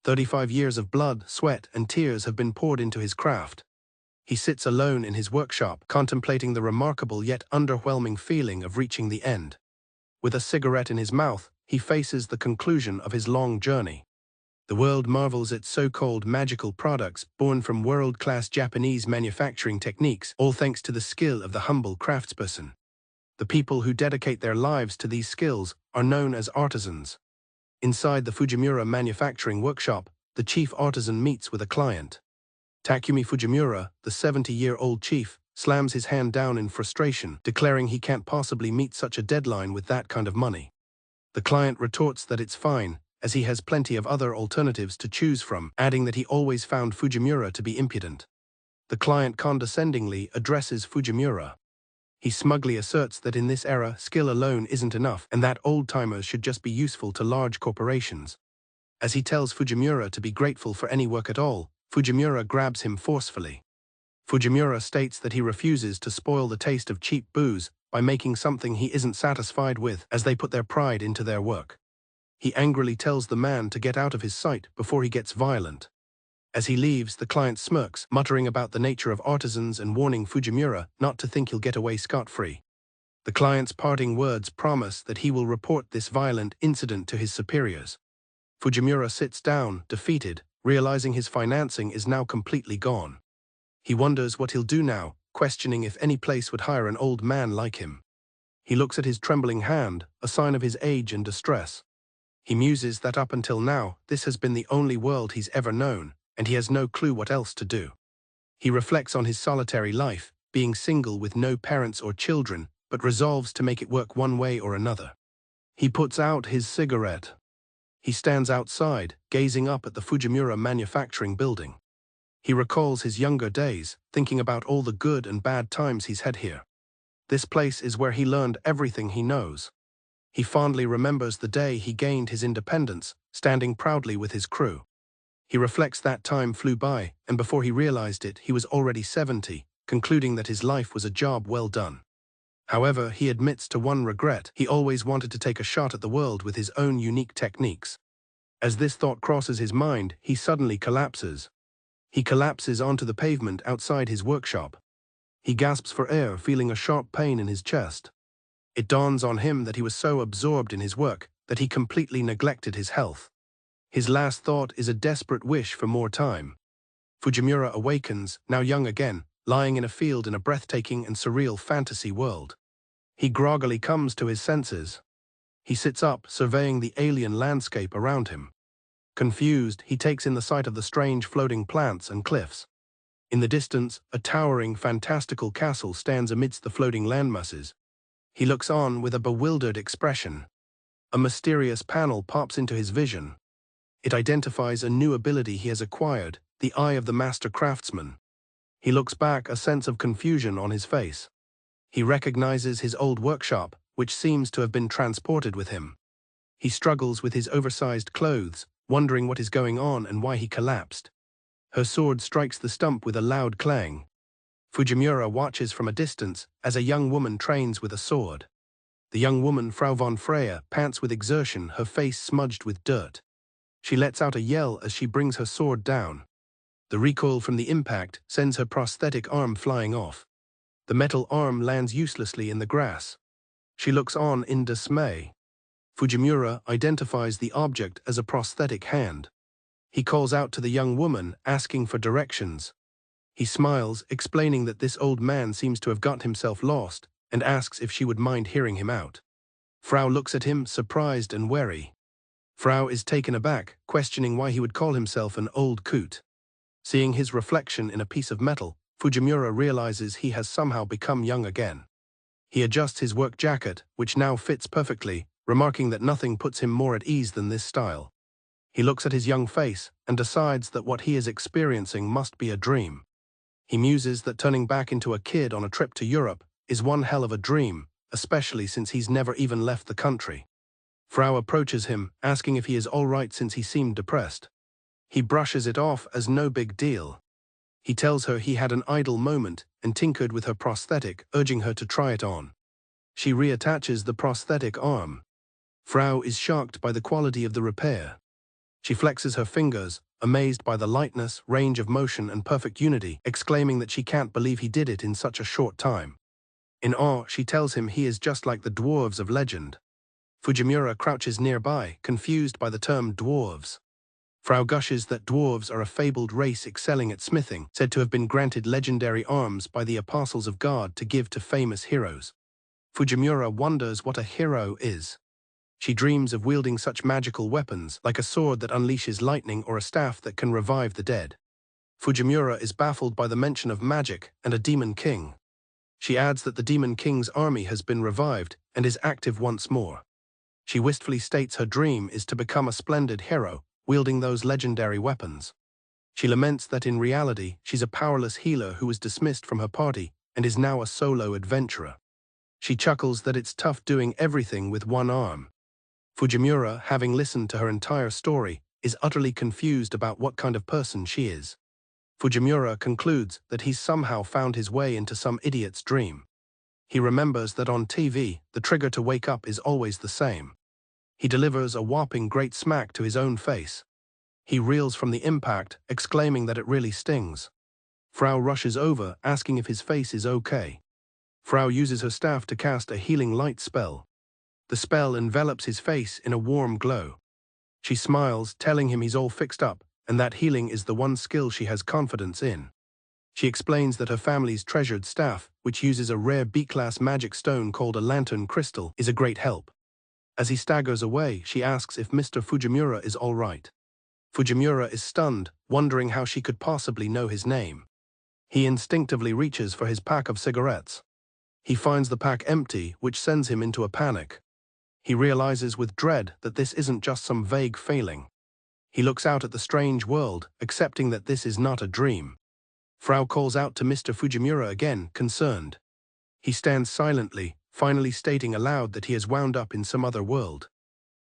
35 years of blood, sweat, and tears have been poured into his craft. He sits alone in his workshop, contemplating the remarkable yet underwhelming feeling of reaching the end. With a cigarette in his mouth, he faces the conclusion of his long journey. The world marvels at so-called magical products born from world-class Japanese manufacturing techniques, all thanks to the skill of the humble craftsperson. The people who dedicate their lives to these skills are known as artisans. Inside the Fujimura manufacturing workshop, the chief artisan meets with a client. Takumi Fujimura, the 70-year-old chief, slams his hand down in frustration, declaring he can't possibly meet such a deadline with that kind of money. The client retorts that it's fine, as he has plenty of other alternatives to choose from, adding that he always found Fujimura to be impudent. The client condescendingly addresses Fujimura. He smugly asserts that in this era, skill alone isn't enough, and that old-timers should just be useful to large corporations. As he tells Fujimura to be grateful for any work at all, Fujimura grabs him forcefully. Fujimura states that he refuses to spoil the taste of cheap booze by making something he isn't satisfied with, as they put their pride into their work. He angrily tells the man to get out of his sight before he gets violent. As he leaves, the client smirks, muttering about the nature of artisans and warning Fujimura not to think he'll get away scot-free. The client's parting words promise that he will report this violent incident to his superiors. Fujimura sits down, defeated, realizing his financing is now completely gone. He wonders what he'll do now, questioning if any place would hire an old man like him. He looks at his trembling hand, a sign of his age and distress. He muses that up until now, this has been the only world he's ever known, and he has no clue what else to do. He reflects on his solitary life, being single with no parents or children, but resolves to make it work one way or another. He puts out his cigarette. He stands outside, gazing up at the Fujimura manufacturing building. He recalls his younger days, thinking about all the good and bad times he's had here. This place is where he learned everything he knows. He fondly remembers the day he gained his independence, standing proudly with his crew. He reflects that time flew by, and before he realized it, he was already 70, concluding that his life was a job well done. However, he admits to one regret: he always wanted to take a shot at the world with his own unique techniques. As this thought crosses his mind, he suddenly collapses. He collapses onto the pavement outside his workshop. He gasps for air, feeling a sharp pain in his chest. It dawns on him that he was so absorbed in his work that he completely neglected his health. His last thought is a desperate wish for more time. Fujimura awakens, now young again, lying in a field in a breathtaking and surreal fantasy world. He groggily comes to his senses. He sits up, surveying the alien landscape around him. Confused, he takes in the sight of the strange floating plants and cliffs. In the distance, a towering, fantastical castle stands amidst the floating landmasses. He looks on with a bewildered expression. A mysterious panel pops into his vision. It identifies a new ability he has acquired, the eye of the master craftsman. He looks back, a sense of confusion on his face. He recognizes his old workshop, which seems to have been transported with him. He struggles with his oversized clothes, wondering what is going on and why he collapsed. Her sword strikes the stump with a loud clang. Fujimura watches from a distance as a young woman trains with a sword. The young woman, Frau von Freya, pants with exertion, her face smudged with dirt. She lets out a yell as she brings her sword down. The recoil from the impact sends her prosthetic arm flying off. The metal arm lands uselessly in the grass. She looks on in dismay. Fujimura identifies the object as a prosthetic hand. He calls out to the young woman, asking for directions. He smiles, explaining that this old man seems to have got himself lost, and asks if she would mind hearing him out. Frau looks at him, surprised and wary. Frau is taken aback, questioning why he would call himself an old coot. Seeing his reflection in a piece of metal, Fujimura realizes he has somehow become young again. He adjusts his work jacket, which now fits perfectly, remarking that nothing puts him more at ease than this style. He looks at his young face and decides that what he is experiencing must be a dream. He muses that turning back into a kid on a trip to Europe is one hell of a dream, especially since he's never even left the country. Frau approaches him, asking if he is all right since he seemed depressed. He brushes it off as no big deal. He tells her he had an idle moment and tinkered with her prosthetic, urging her to try it on. She reattaches the prosthetic arm. Frau is shocked by the quality of the repair. She flexes her fingers, amazed by the lightness, range of motion and perfect unity, exclaiming that she can't believe he did it in such a short time. In awe, she tells him he is just like the dwarves of legend. Fujimura crouches nearby, confused by the term dwarves. Frau gushes that dwarves are a fabled race excelling at smithing, said to have been granted legendary arms by the apostles of God to give to famous heroes. Fujimura wonders what a hero is. She dreams of wielding such magical weapons, like a sword that unleashes lightning or a staff that can revive the dead. Fujimura is baffled by the mention of magic and a demon king. She adds that the demon king's army has been revived and is active once more. She wistfully states her dream is to become a splendid hero, wielding those legendary weapons. She laments that in reality, she's a powerless healer who was dismissed from her party and is now a solo adventurer. She chuckles that it's tough doing everything with one arm. Fujimura, having listened to her entire story, is utterly confused about what kind of person she is. Fujimura concludes that he's somehow found his way into some idiot's dream. He remembers that on TV, the trigger to wake up is always the same. He delivers a whopping great smack to his own face. He reels from the impact, exclaiming that it really stings. Frau rushes over, asking if his face is okay. Frau uses her staff to cast a healing light spell. The spell envelops his face in a warm glow. She smiles, telling him he's all fixed up, and that healing is the one skill she has confidence in. She explains that her family's treasured staff, which uses a rare B-class magic stone called a lantern crystal, is a great help. As he staggers away, she asks if Mr. Fujimura is all right. Fujimura is stunned, wondering how she could possibly know his name. He instinctively reaches for his pack of cigarettes. He finds the pack empty, which sends him into a panic. He realizes with dread that this isn't just some vague failing. He looks out at the strange world, accepting that this is not a dream. Frau calls out to Mr. Fujimura again, concerned. He stands silently, finally stating aloud that he has wound up in some other world.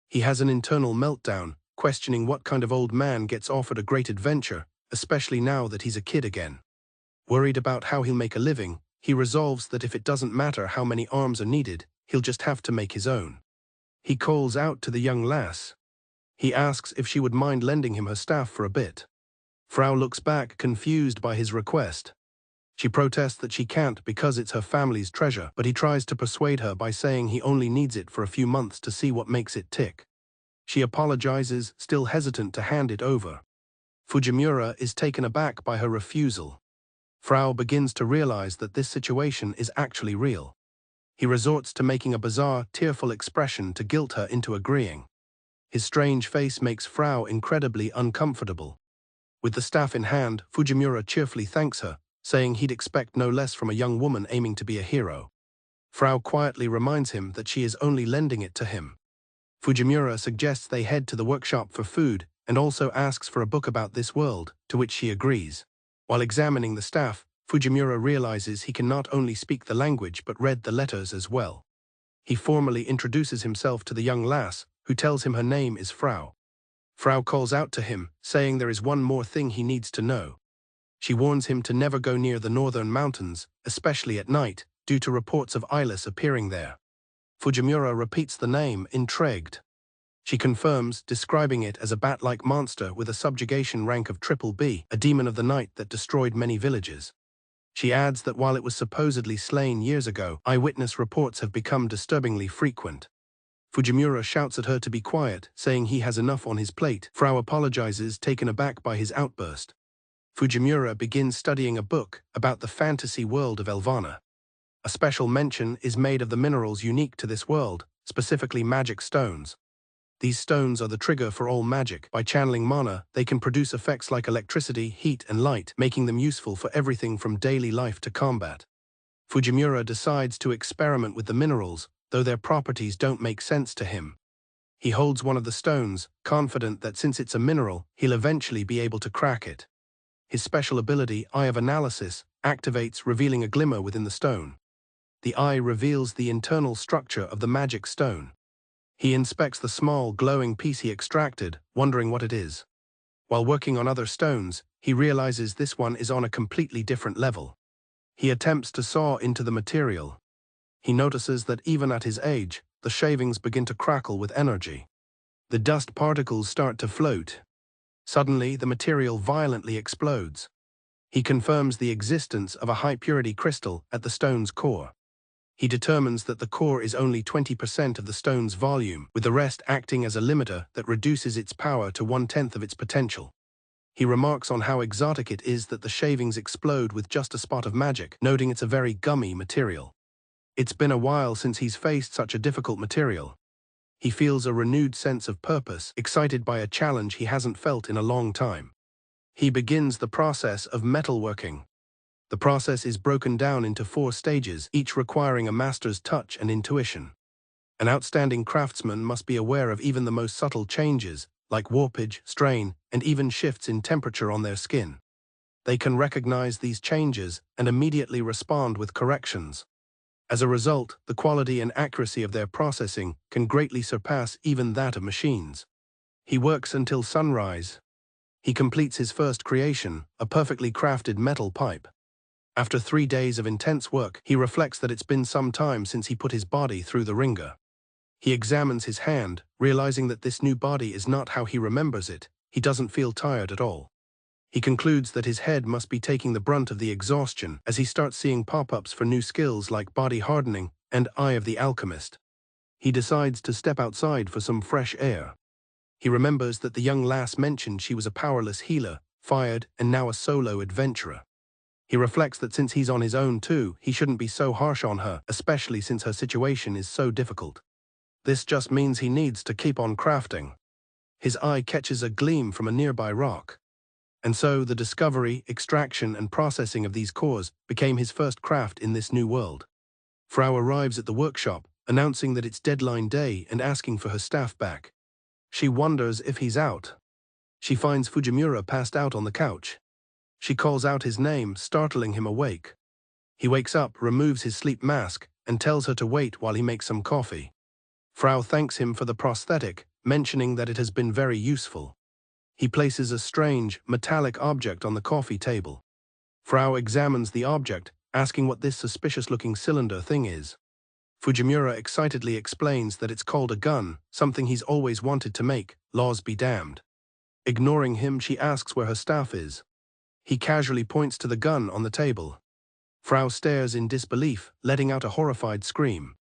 He has an internal meltdown, questioning what kind of old man gets offered a great adventure, especially now that he's a kid again. Worried about how he'll make a living, he resolves that if it doesn't matter how many arms are needed, he'll just have to make his own. He calls out to the young lass. He asks if she would mind lending him her staff for a bit. Frau looks back, confused by his request. She protests that she can't because it's her family's treasure, but he tries to persuade her by saying he only needs it for a few months to see what makes it tick. She apologizes, still hesitant to hand it over. Fujimura is taken aback by her refusal. Frau begins to realize that this situation is actually real. He resorts to making a bizarre, tearful expression to guilt her into agreeing. His strange face makes Frau incredibly uncomfortable. With the staff in hand, Fujimura cheerfully thanks her, saying he'd expect no less from a young woman aiming to be a hero. Frau quietly reminds him that she is only lending it to him. Fujimura suggests they head to the workshop for food and also asks for a book about this world, to which she agrees. While examining the staff, Fujimura realizes he can not only speak the language but read the letters as well. He formally introduces himself to the young lass, who tells him her name is Frau. Frau calls out to him, saying there is one more thing he needs to know. She warns him to never go near the northern mountains, especially at night, due to reports of eyeless appearing there. Fujimura repeats the name, intrigued. She confirms, describing it as a bat-like monster with a subjugation rank of BBB, a demon of the night that destroyed many villages. She adds that while it was supposedly slain years ago, eyewitness reports have become disturbingly frequent. Fujimura shouts at her to be quiet, saying he has enough on his plate. Frau apologizes, taken aback by his outburst. Fujimura begins studying a book about the fantasy world of Elvana. A special mention is made of the minerals unique to this world, specifically magic stones. These stones are the trigger for all magic. By channeling mana, they can produce effects like electricity, heat, and light, making them useful for everything from daily life to combat. Fujimura decides to experiment with the minerals, though their properties don't make sense to him. He holds one of the stones, confident that since it's a mineral, he'll eventually be able to crack it. His special ability, Eye of Analysis, activates, revealing a glimmer within the stone. The eye reveals the internal structure of the magic stone. He inspects the small, glowing piece he extracted, wondering what it is. While working on other stones, he realizes this one is on a completely different level. He attempts to saw into the material. He notices that even at his age, the shavings begin to crackle with energy. The dust particles start to float, Suddenly, the material violently explodes. He confirms the existence of a high-purity crystal at the stone's core. He determines that the core is only 20% of the stone's volume, with the rest acting as a limiter that reduces its power to 1/10 of its potential. He remarks on how exotic it is that the shavings explode with just a spot of magic, noting it's a very gummy material. It's been a while since he's faced such a difficult material. He feels a renewed sense of purpose, excited by a challenge he hasn't felt in a long time. He begins the process of metalworking. The process is broken down into 4 stages, each requiring a master's touch and intuition. An outstanding craftsman must be aware of even the most subtle changes, like warpage, strain, and even shifts in temperature on their skin. They can recognize these changes and immediately respond with corrections. As a result, the quality and accuracy of their processing can greatly surpass even that of machines. He works until sunrise. He completes his first creation, a perfectly crafted metal pipe. After 3 days of intense work, he reflects that it's been some time since he put his body through the wringer. He examines his hand, realizing that this new body is not how he remembers it. He doesn't feel tired at all. He concludes that his head must be taking the brunt of the exhaustion as he starts seeing pop-ups for new skills like body hardening and Eye of the Alchemist. He decides to step outside for some fresh air. He remembers that the young lass mentioned she was a powerless healer, fired, and now a solo adventurer. He reflects that since he's on his own too, he shouldn't be so harsh on her, especially since her situation is so difficult. This just means he needs to keep on crafting. His eye catches a gleam from a nearby rock. And so the discovery, extraction, and processing of these cores became his first craft in this new world. Frau arrives at the workshop, announcing that it's deadline day and asking for her staff back. She wonders if he's out. She finds Fujimura passed out on the couch. She calls out his name, startling him awake. He wakes up, removes his sleep mask, and tells her to wait while he makes some coffee. Frau thanks him for the prosthetic, mentioning that it has been very useful. He places a strange, metallic object on the coffee table. Frau examines the object, asking what this suspicious-looking cylinder thing is. Fujimura excitedly explains that it's called a gun, something he's always wanted to make, laws be damned. Ignoring him, she asks where her staff is. He casually points to the gun on the table. Frau stares in disbelief, letting out a horrified scream.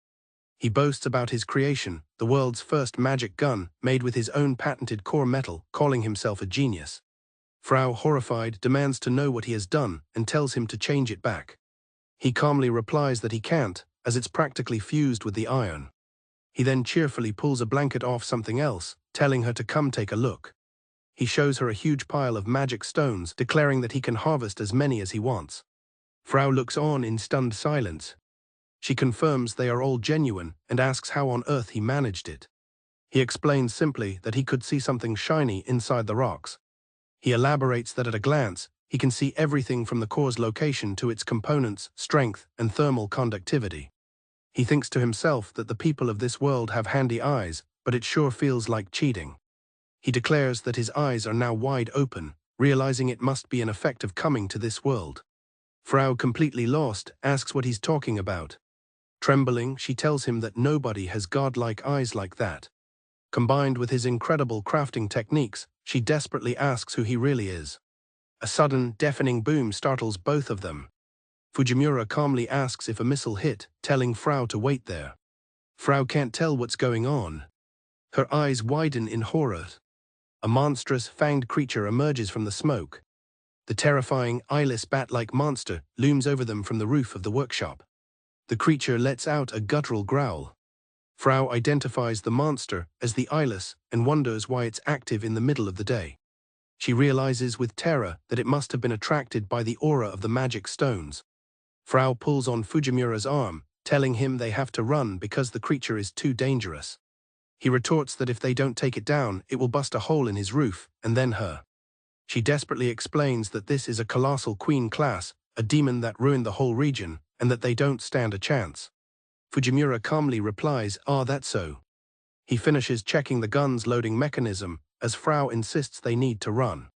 He boasts about his creation, the world's first magic gun, made with his own patented core metal, calling himself a genius. Frau, horrified, demands to know what he has done and tells him to change it back. He calmly replies that he can't, as it's practically fused with the iron. He then cheerfully pulls a blanket off something else, telling her to come take a look. He shows her a huge pile of magic stones, declaring that he can harvest as many as he wants. Frau looks on in stunned silence. She confirms they are all genuine and asks how on earth he managed it. He explains simply that he could see something shiny inside the rocks. He elaborates that at a glance, he can see everything from the core's location to its components, strength, and thermal conductivity. He thinks to himself that the people of this world have handy eyes, but it sure feels like cheating. He declares that his eyes are now wide open, realizing it must be an effect of coming to this world. Frau, completely lost, asks what he's talking about. Trembling, she tells him that nobody has godlike eyes like that. Combined with his incredible crafting techniques, she desperately asks who he really is. A sudden, deafening boom startles both of them. Fujimura calmly asks if a missile hit, telling Frau to wait there. Frau can't tell what's going on. Her eyes widen in horror. A monstrous, fanged creature emerges from the smoke. The terrifying, eyeless bat-like monster looms over them from the roof of the workshop. The creature lets out a guttural growl. Frau identifies the monster as the eyeless and wonders why it's active in the middle of the day. She realizes with terror that it must have been attracted by the aura of the magic stones. Frau pulls on Fujimura's arm, telling him they have to run because the creature is too dangerous. He retorts that if they don't take it down, it will bust a hole in his roof, and then her. She desperately explains that this is a colossal queen class, a demon that ruined the whole region, and that they don't stand a chance. Fujimura calmly replies, that's so. He finishes checking the gun's loading mechanism, as Frau insists they need to run.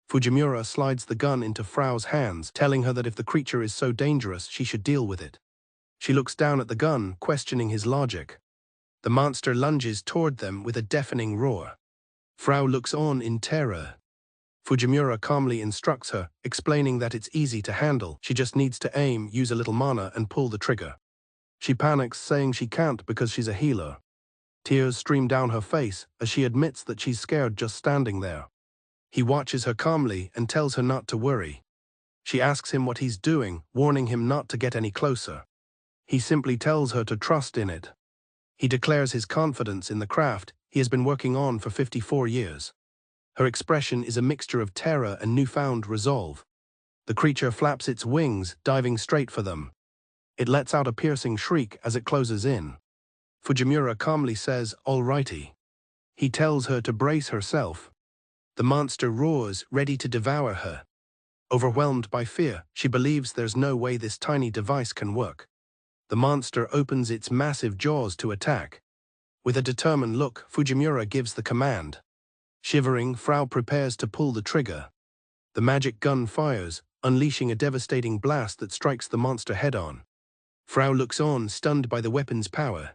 Fujimura slides the gun into Frau's hands, telling her that if the creature is so dangerous, she should deal with it. She looks down at the gun, questioning his logic. The monster lunges toward them with a deafening roar. Frau looks on in terror. Fujimura calmly instructs her, explaining that it's easy to handle, she just needs to aim, use a little mana and pull the trigger. She panics, saying she can't because she's a healer. Tears stream down her face as she admits that she's scared just standing there. He watches her calmly and tells her not to worry. She asks him what he's doing, warning him not to get any closer. He simply tells her to trust in it. He declares his confidence in the craft he has been working on for 54 years. Her expression is a mixture of terror and newfound resolve. The creature flaps its wings, diving straight for them. It lets out a piercing shriek as it closes in. Fujimura calmly says, "Alrighty." He tells her to brace herself. The monster roars, ready to devour her. Overwhelmed by fear, she believes there's no way this tiny device can work. The monster opens its massive jaws to attack. With a determined look, Fujimura gives the command. Shivering, Frau prepares to pull the trigger. The magic gun fires, unleashing a devastating blast that strikes the monster head-on. Frau looks on, stunned by the weapon's power.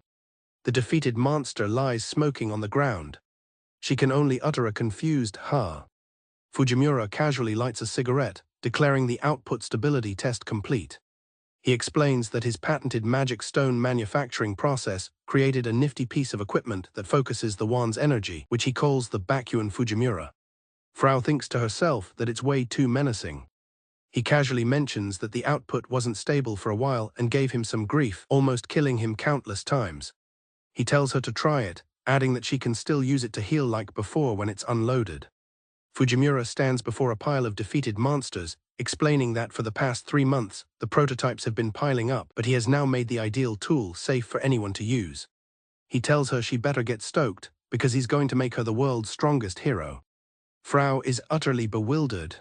The defeated monster lies smoking on the ground. She can only utter a confused "ha." Fujimura casually lights a cigarette, declaring the output stability test complete. He explains that his patented magic stone manufacturing process created a nifty piece of equipment that focuses the wand's energy, which he calls the Bakuan Fujimura. Frau thinks to herself that it's way too menacing. He casually mentions that the output wasn't stable for a while and gave him some grief, almost killing him countless times. He tells her to try it, adding that she can still use it to heal like before when it's unloaded. Fujimura stands before a pile of defeated monsters, explaining that for the past 3 months, the prototypes have been piling up, but he has now made the ideal tool safe for anyone to use. He tells her she better get stoked, because he's going to make her the world's strongest hero. Frau is utterly bewildered.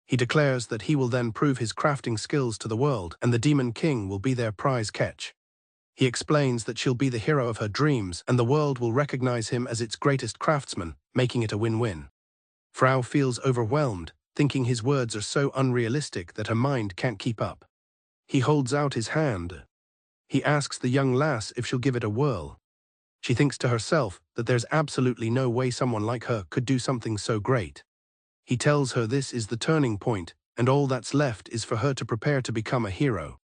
He declares that he will then prove his crafting skills to the world, and the Demon King will be their prize catch. He explains that she'll be the hero of her dreams, and the world will recognize him as its greatest craftsman, making it a win-win. Frau feels overwhelmed, thinking his words are so unrealistic that her mind can't keep up. He holds out his hand. He asks the young lass if she'll give it a whirl. She thinks to herself that there's absolutely no way someone like her could do something so great. He tells her this is the turning point, and all that's left is for her to prepare to become a hero.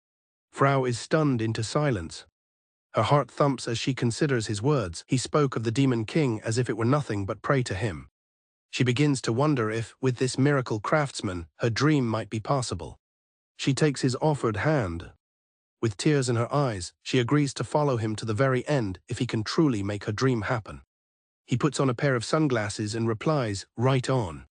Frau is stunned into silence. Her heart thumps as she considers his words. He spoke of the Demon King as if it were nothing but prey to him. She begins to wonder if, with this miracle craftsman, her dream might be possible. She takes his offered hand. With tears in her eyes, she agrees to follow him to the very end if he can truly make her dream happen. He puts on a pair of sunglasses and replies, "Right on."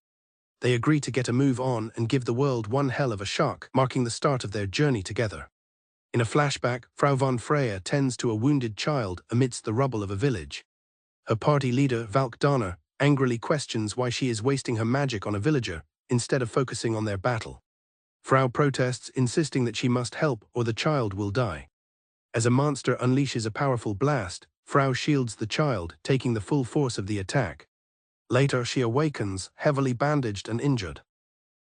They agree to get a move on and give the world one hell of a shock, marking the start of their journey together. In a flashback, Frau von Freya tends to a wounded child amidst the rubble of a village. Her party leader, Valk Donner, angrily questions why she is wasting her magic on a villager instead of focusing on their battle. Frau protests, insisting that she must help or the child will die. As a monster unleashes a powerful blast, Frau shields the child, taking the full force of the attack. Later, she awakens, heavily bandaged and injured.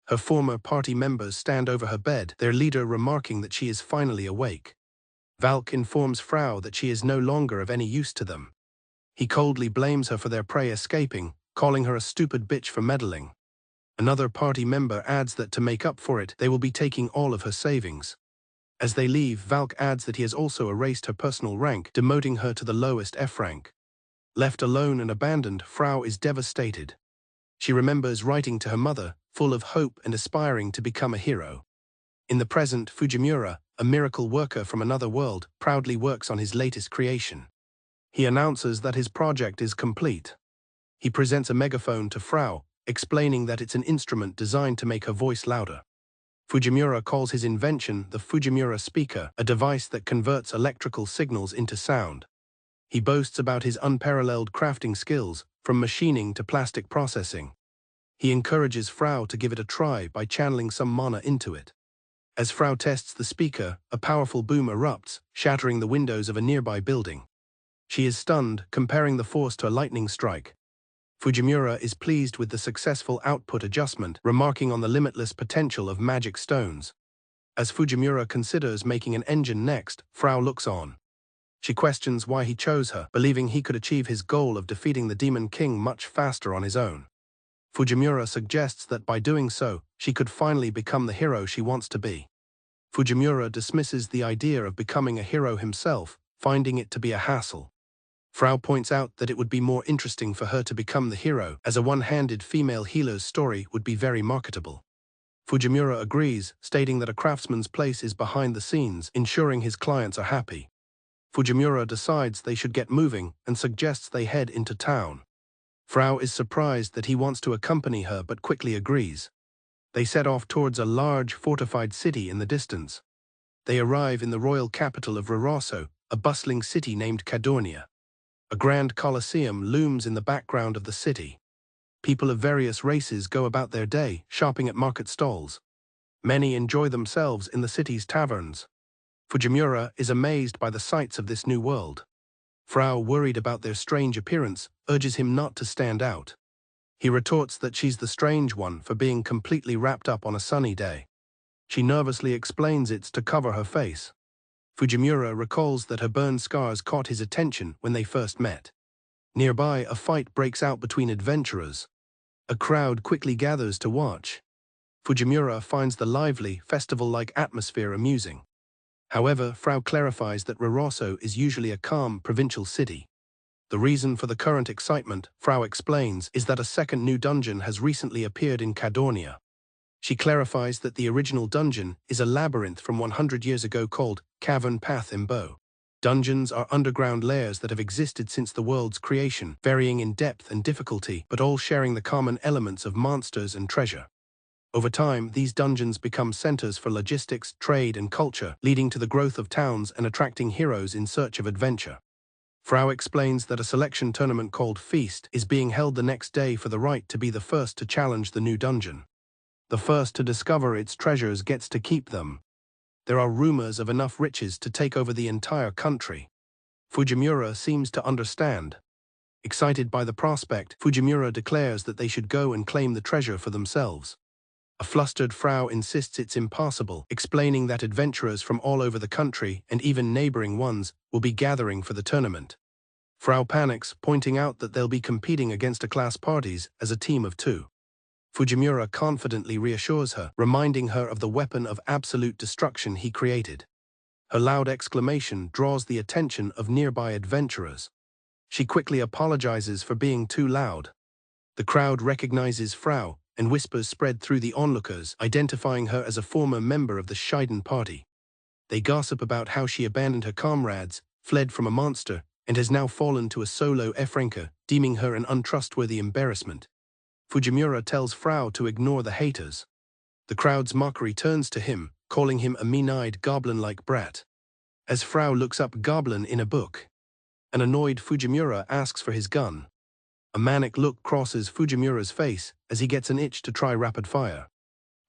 Her former party members stand over her bed, their leader remarking that she is finally awake. Valk informs Frau that she is no longer of any use to them. He coldly blames her for their prey escaping, calling her a stupid bitch for meddling. Another party member adds that to make up for it, they will be taking all of her savings. As they leave, Valk adds that he has also erased her personal rank, demoting her to the lowest F rank. Left alone and abandoned, Frau is devastated. She remembers writing to her mother, full of hope and aspiring to become a hero. In the present, Fujimura, a miracle worker from another world, proudly works on his latest creation. He announces that his project is complete. He presents a megaphone to Frau, explaining that it's an instrument designed to make her voice louder. Fujimura calls his invention the Fujimura speaker, a device that converts electrical signals into sound. He boasts about his unparalleled crafting skills, from machining to plastic processing. He encourages Frau to give it a try by channeling some mana into it. As Frau tests the speaker, a powerful boom erupts, shattering the windows of a nearby building. She is stunned, comparing the force to a lightning strike. Fujimura is pleased with the successful output adjustment, remarking on the limitless potential of magic stones. As Fujimura considers making an engine next, Frau looks on. She questions why he chose her, believing he could achieve his goal of defeating the Demon King much faster on his own. Fujimura suggests that by doing so, she could finally become the hero she wants to be. Fujimura dismisses the idea of becoming a hero himself, finding it to be a hassle. Frau points out that it would be more interesting for her to become the hero, as a one-handed female healer's story would be very marketable. Fujimura agrees, stating that a craftsman's place is behind the scenes, ensuring his clients are happy. Fujimura decides they should get moving and suggests they head into town. Frau is surprised that he wants to accompany her but quickly agrees. They set off towards a large, fortified city in the distance. They arrive in the royal capital of Roroso, a bustling city named Kadonia. A grand colosseum looms in the background of the city. People of various races go about their day, shopping at market stalls. Many enjoy themselves in the city's taverns. Fujimura is amazed by the sights of this new world. Frau, worried about their strange appearance, urges him not to stand out. He retorts that she's the strange one for being completely wrapped up on a sunny day. She nervously explains it's to cover her face. Fujimura recalls that her burn scars caught his attention when they first met. Nearby, a fight breaks out between adventurers. A crowd quickly gathers to watch. Fujimura finds the lively, festival-like atmosphere amusing. However, Frau clarifies that Roroso is usually a calm, provincial city. The reason for the current excitement, Frau explains, is that a second new dungeon has recently appeared in Kadonia. She clarifies that the original dungeon is a labyrinth from 100 years ago called Cavern Path Imbo. Dungeons are underground layers that have existed since the world's creation, varying in depth and difficulty, but all sharing the common elements of monsters and treasure. Over time, these dungeons become centers for logistics, trade, and culture, leading to the growth of towns and attracting heroes in search of adventure. Frau explains that a selection tournament called Feast is being held the next day for the right to be the first to challenge the new dungeon. The first to discover its treasures gets to keep them. There are rumors of enough riches to take over the entire country. Fujimura seems to understand. Excited by the prospect, Fujimura declares that they should go and claim the treasure for themselves. A flustered Frau insists it's impossible, explaining that adventurers from all over the country, and even neighboring ones, will be gathering for the tournament. Frau panics, pointing out that they'll be competing against a-class parties as a team of two. Fujimura confidently reassures her, reminding her of the weapon of absolute destruction he created. Her loud exclamation draws the attention of nearby adventurers. She quickly apologizes for being too loud. The crowd recognizes Frau, and whispers spread through the onlookers, identifying her as a former member of the Shiden party. They gossip about how she abandoned her comrades, fled from a monster, and has now fallen to a solo Efrenka, deeming her an untrustworthy embarrassment. Fujimura tells Frau to ignore the haters. The crowd's mockery turns to him, calling him a mean-eyed goblin-like brat. As Frau looks up goblin in a book, an annoyed Fujimura asks for his gun. A manic look crosses Fujimura's face as he gets an itch to try rapid fire.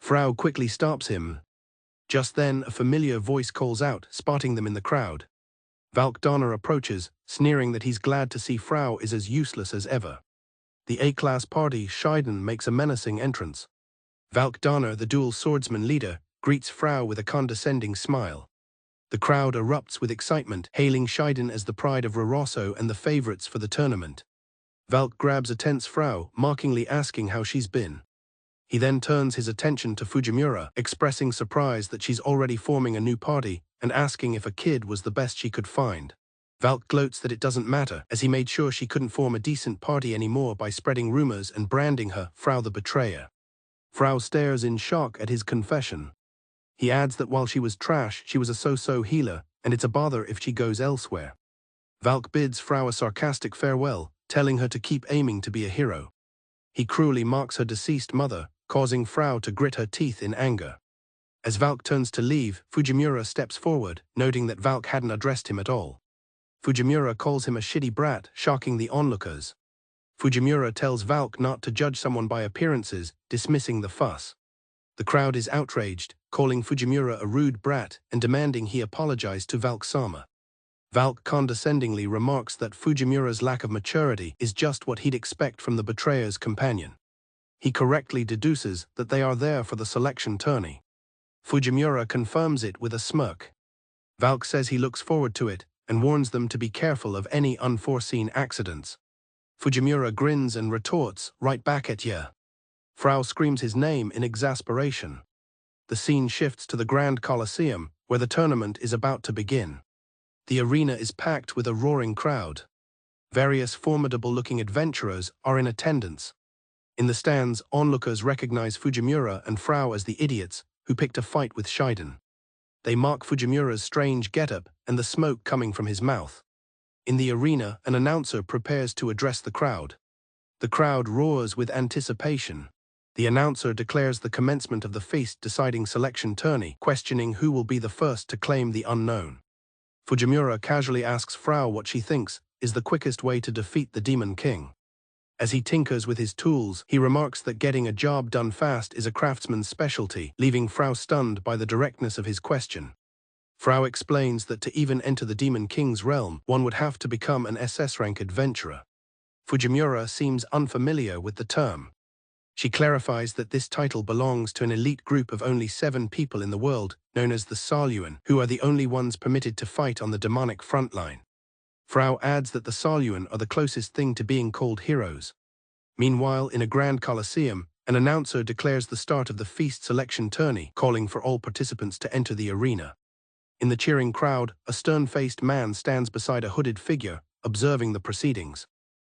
Frau quickly stops him. Just then, a familiar voice calls out, spotting them in the crowd. Valk Donner approaches, sneering that he's glad to see Frau is as useless as ever. The A-class party, Shiden, makes a menacing entrance. Valk Donner, the dual swordsman leader, greets Frau with a condescending smile. The crowd erupts with excitement, hailing Shiden as the pride of Roroso and the favorites for the tournament. Valk grabs a tense Frau, mockingly asking how she's been. He then turns his attention to Fujimura, expressing surprise that she's already forming a new party and asking if a kid was the best she could find. Valk gloats that it doesn't matter, as he made sure she couldn't form a decent party anymore by spreading rumors and branding her Frau the betrayer. Frau stares in shock at his confession. He adds that while she was trash, she was a so-so healer, and it's a bother if she goes elsewhere. Valk bids Frau a sarcastic farewell, telling her to keep aiming to be a hero. He cruelly mocks her deceased mother, causing Frau to grit her teeth in anger. As Valk turns to leave, Fujimura steps forward, noting that Valk hadn't addressed him at all. Fujimura calls him a shitty brat, shocking the onlookers. Fujimura tells Valk not to judge someone by appearances, dismissing the fuss. The crowd is outraged, calling Fujimura a rude brat and demanding he apologize to Valk-sama. Valk condescendingly remarks that Fujimura's lack of maturity is just what he'd expect from the betrayer's companion. He correctly deduces that they are there for the selection tourney. Fujimura confirms it with a smirk. Valk says he looks forward to it and warns them to be careful of any unforeseen accidents. Fujimura grins and retorts, right back at ya. Frau screams his name in exasperation. The scene shifts to the Grand Colosseum, where the tournament is about to begin. The arena is packed with a roaring crowd. Various formidable-looking adventurers are in attendance. In the stands, onlookers recognize Fujimura and Frau as the idiots who picked a fight with Shiden. They mock Fujimura's strange getup and the smoke coming from his mouth. In the arena, an announcer prepares to address the crowd. The crowd roars with anticipation. The announcer declares the commencement of the feast-deciding selection tourney, questioning who will be the first to claim the unknown. Fujimura casually asks Frau what she thinks is the quickest way to defeat the Demon King. As he tinkers with his tools, he remarks that getting a job done fast is a craftsman's specialty, leaving Frau stunned by the directness of his question. Frau explains that to even enter the Demon King's realm, one would have to become an SS-rank adventurer. Fujimura seems unfamiliar with the term. She clarifies that this title belongs to an elite group of only 7 people in the world, known as the Salyuan, who are the only ones permitted to fight on the demonic frontline. Frau adds that the Salyuan are the closest thing to being called heroes. Meanwhile, in a grand colosseum, an announcer declares the start of the feast selection tourney, calling for all participants to enter the arena. In the cheering crowd, a stern-faced man stands beside a hooded figure, observing the proceedings.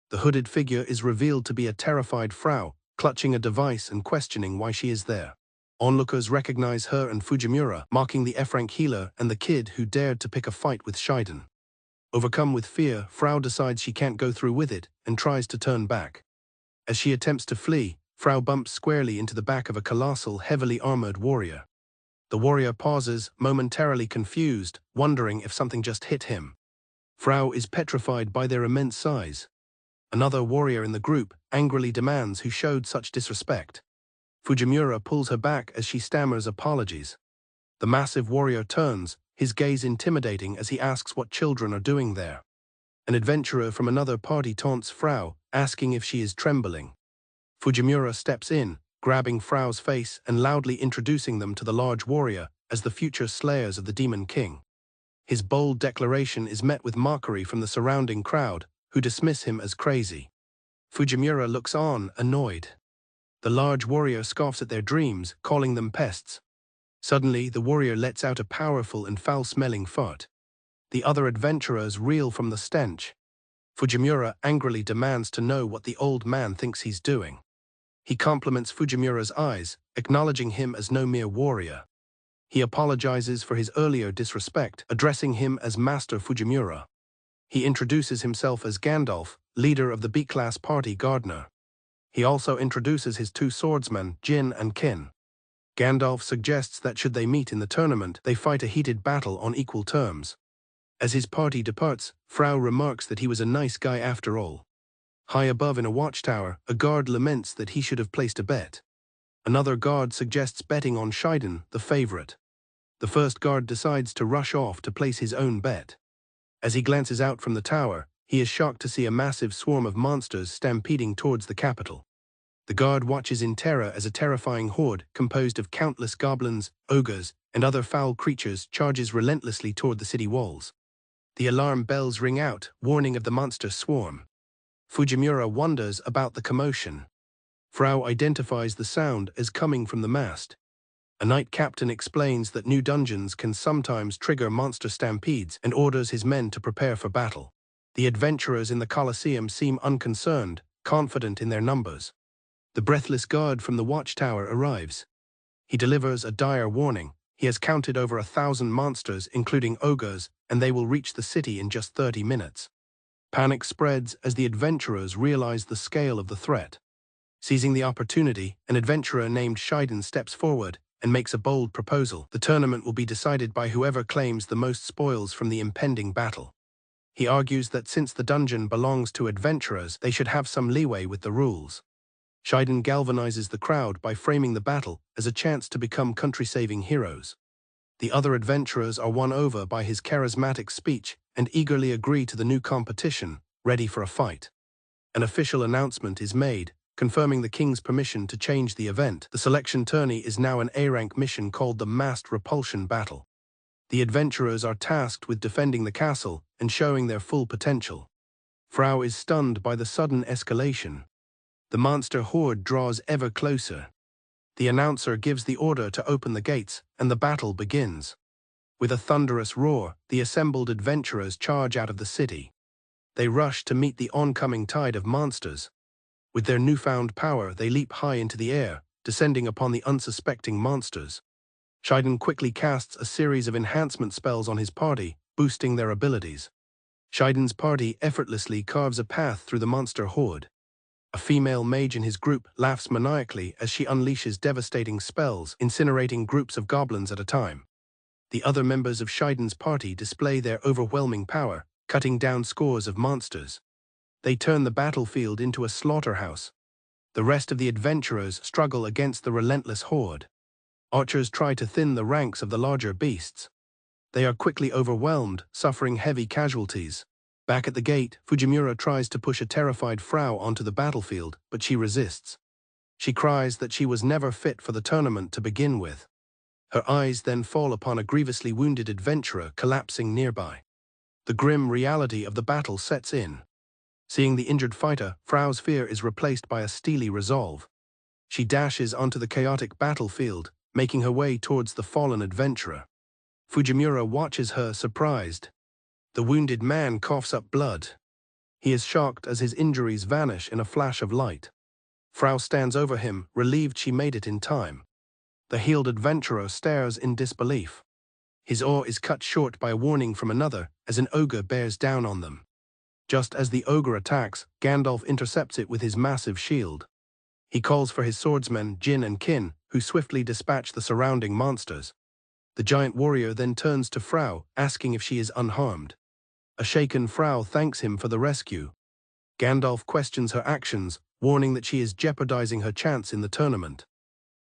The hooded figure is revealed to be a terrified Frau, clutching a device and questioning why she is there. Onlookers recognize her and Fujimura, mocking the F-rank healer and the kid who dared to pick a fight with Shiden. Overcome with fear, Frau decides she can't go through with it and tries to turn back. As she attempts to flee, Frau bumps squarely into the back of a colossal, heavily armored warrior. The warrior pauses, momentarily confused, wondering if something just hit him. Frau is petrified by their immense size. Another warrior in the group angrily demands who showed such disrespect. Fujimura pulls her back as she stammers apologies. The massive warrior turns, his gaze intimidating as he asks what children are doing there. An adventurer from another party taunts Frau, asking if she is trembling. Fujimura steps in, grabbing Frau's face and loudly introducing them to the large warrior as the future slayers of the Demon King. His bold declaration is met with mockery from the surrounding crowd, who dismiss him as crazy. Fujimura looks on, annoyed. The large warrior scoffs at their dreams, calling them pests. Suddenly, the warrior lets out a powerful and foul-smelling fart. The other adventurers reel from the stench. Fujimura angrily demands to know what the old man thinks he's doing. He compliments Fujimura's eyes, acknowledging him as no mere warrior. He apologizes for his earlier disrespect, addressing him as Master Fujimura. He introduces himself as Gandalf, leader of the B-class party Gardener. He also introduces his 2 swordsmen, Jin and Kin. Gandalf suggests that should they meet in the tournament, they fight a heated battle on equal terms. As his party departs, Frau remarks that he was a nice guy after all. High above in a watchtower, a guard laments that he should have placed a bet. Another guard suggests betting on Shiden, the favorite. The first guard decides to rush off to place his own bet. As he glances out from the tower, he is shocked to see a massive swarm of monsters stampeding towards the capital. The guard watches in terror as a terrifying horde, composed of countless goblins, ogres, and other foul creatures, charges relentlessly toward the city walls. The alarm bells ring out, warning of the monster swarm. Fujimura wonders about the commotion. Frau identifies the sound as coming from the mast. A knight captain explains that new dungeons can sometimes trigger monster stampedes and orders his men to prepare for battle. The adventurers in the Colosseum seem unconcerned, confident in their numbers. The breathless guard from the watchtower arrives. He delivers a dire warning. He has counted over 1,000 monsters, including ogres, and they will reach the city in just 30 minutes. Panic spreads as the adventurers realize the scale of the threat. Seizing the opportunity, an adventurer named Shiden steps forward and makes a bold proposal. The tournament will be decided by whoever claims the most spoils from the impending battle. He argues that since the dungeon belongs to adventurers, they should have some leeway with the rules. Shiden galvanizes the crowd by framing the battle as a chance to become country-saving heroes. The other adventurers are won over by his charismatic speech and eagerly agree to the new competition, ready for a fight. An official announcement is made, confirming the king's permission to change the event. The selection tourney is now an A-rank mission called the Massed Repulsion Battle. The adventurers are tasked with defending the castle and showing their full potential. Frau is stunned by the sudden escalation. The monster horde draws ever closer. The announcer gives the order to open the gates, and the battle begins. With a thunderous roar, the assembled adventurers charge out of the city. They rush to meet the oncoming tide of monsters. With their newfound power, they leap high into the air, descending upon the unsuspecting monsters. Shiden quickly casts a series of enhancement spells on his party, boosting their abilities. Shiden's party effortlessly carves a path through the monster horde. A female mage in his group laughs maniacally as she unleashes devastating spells, incinerating groups of goblins at a time. The other members of Shiden's party display their overwhelming power, cutting down scores of monsters. They turn the battlefield into a slaughterhouse. The rest of the adventurers struggle against the relentless horde. Archers try to thin the ranks of the larger beasts. They are quickly overwhelmed, suffering heavy casualties. Back at the gate, Fujimura tries to push a terrified Frau onto the battlefield, but she resists. She cries that she was never fit for the tournament to begin with. Her eyes then fall upon a grievously wounded adventurer collapsing nearby. The grim reality of the battle sets in. Seeing the injured fighter, Frau's fear is replaced by a steely resolve. She dashes onto the chaotic battlefield, making her way towards the fallen adventurer. Fujimura watches her, surprised. The wounded man coughs up blood. He is shocked as his injuries vanish in a flash of light. Frau stands over him, relieved she made it in time. The healed adventurer stares in disbelief. His awe is cut short by a warning from another as an ogre bears down on them. Just as the ogre attacks, Gandalf intercepts it with his massive shield. He calls for his swordsmen, Jin and Kin, who swiftly dispatch the surrounding monsters. The giant warrior then turns to Frau, asking if she is unharmed. A shaken Frau thanks him for the rescue. Gandalf questions her actions, warning that she is jeopardizing her chance in the tournament.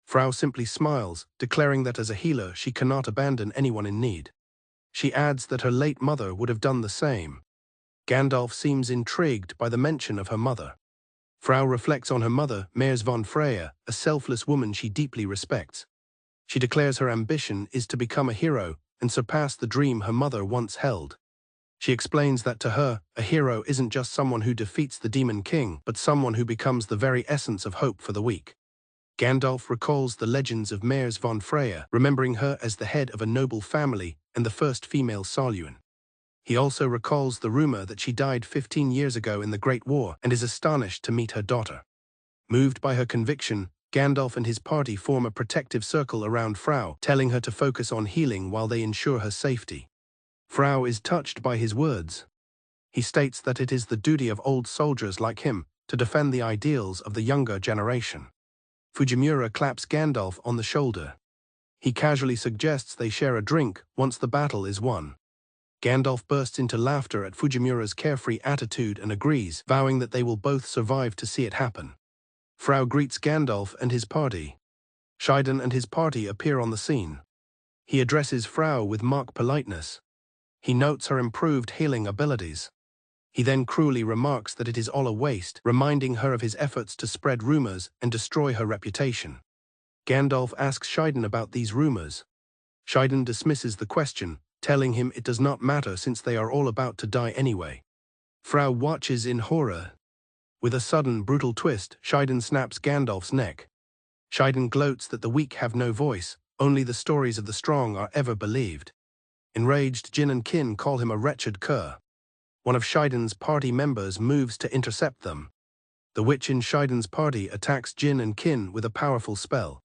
Frau simply smiles, declaring that as a healer she cannot abandon anyone in need. She adds that her late mother would have done the same. Gandalf seems intrigued by the mention of her mother. Frau reflects on her mother, Mers von Freya, a selfless woman she deeply respects. She declares her ambition is to become a hero and surpass the dream her mother once held. She explains that to her, a hero isn't just someone who defeats the Demon King, but someone who becomes the very essence of hope for the weak. Gandalf recalls the legends of Mers von Freya, remembering her as the head of a noble family and the first female Saluan. He also recalls the rumor that she died 15 years ago in the Great War and is astonished to meet her daughter. Moved by her conviction, Gandalf and his party form a protective circle around Frau, telling her to focus on healing while they ensure her safety. Frau is touched by his words. He states that it is the duty of old soldiers like him to defend the ideals of the younger generation. Fujimura claps Gandalf on the shoulder. He casually suggests they share a drink once the battle is won. Gandalf bursts into laughter at Fujimura's carefree attitude and agrees, vowing that they will both survive to see it happen. Frau greets Gandalf and his party. Shiden and his party appear on the scene. He addresses Frau with mock politeness. He notes her improved healing abilities. He then cruelly remarks that it is all a waste, reminding her of his efforts to spread rumors and destroy her reputation. Gandalf asks Shiden about these rumors. Shiden dismisses the question, telling him it does not matter since they are all about to die anyway. Frau watches in horror. With a sudden, brutal twist, Shiden snaps Gandalf's neck. Shiden gloats that the weak have no voice, only the stories of the strong are ever believed. Enraged, Jin and Kin call him a wretched cur. One of Shiden's party members moves to intercept them. The witch in Shiden's party attacks Jin and Kin with a powerful spell.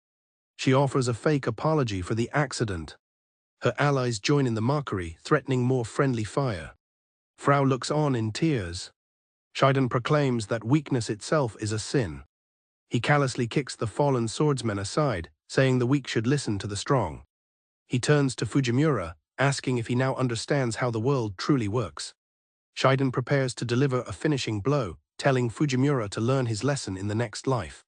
She offers a fake apology for the accident. Her allies join in the mockery, threatening more friendly fire. Frau looks on in tears. Shiden proclaims that weakness itself is a sin. He callously kicks the fallen swordsmen aside, saying the weak should listen to the strong. He turns to Fujimura, asking if he now understands how the world truly works. Shiden prepares to deliver a finishing blow, telling Fujimura to learn his lesson in the next life.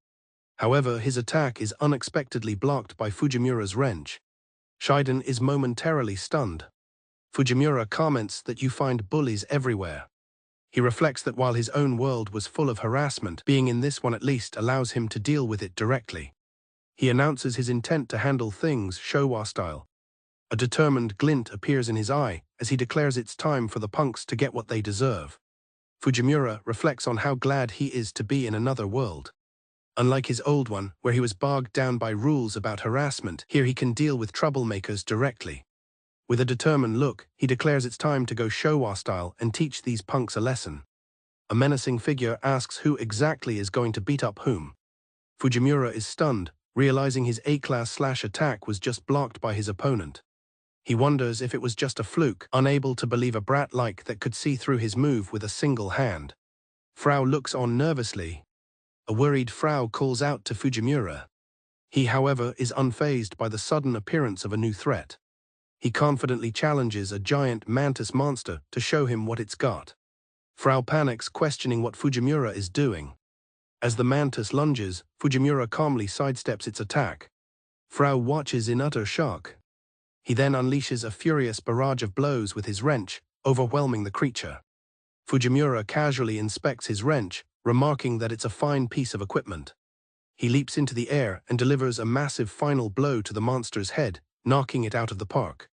However, his attack is unexpectedly blocked by Fujimura's wrench. Shiden is momentarily stunned. Fujimura comments that you find bullies everywhere. He reflects that while his own world was full of harassment, being in this one at least allows him to deal with it directly. He announces his intent to handle things Showa style. A determined glint appears in his eye as he declares it's time for the punks to get what they deserve. Fujimura reflects on how glad he is to be in another world. Unlike his old one, where he was bogged down by rules about harassment, here he can deal with troublemakers directly. With a determined look, he declares it's time to go Showa style and teach these punks a lesson. A menacing figure asks who exactly is going to beat up whom. Fujimura is stunned, realizing his A-class attack was just blocked by his opponent. He wonders if it was just a fluke, unable to believe a brat like that could see through his move with a single hand. Frau looks on nervously. A worried Frau calls out to Fujimura. He, however, is unfazed by the sudden appearance of a new threat. He confidently challenges a giant mantis monster to show him what it's got. Frau panics, questioning what Fujimura is doing. As the mantis lunges, Fujimura calmly sidesteps its attack. Frau watches in utter shock. He then unleashes a furious barrage of blows with his wrench, overwhelming the creature. Fujimura casually inspects his wrench, remarking that it's a fine piece of equipment. He leaps into the air and delivers a massive final blow to the monster's head, knocking it out of the park.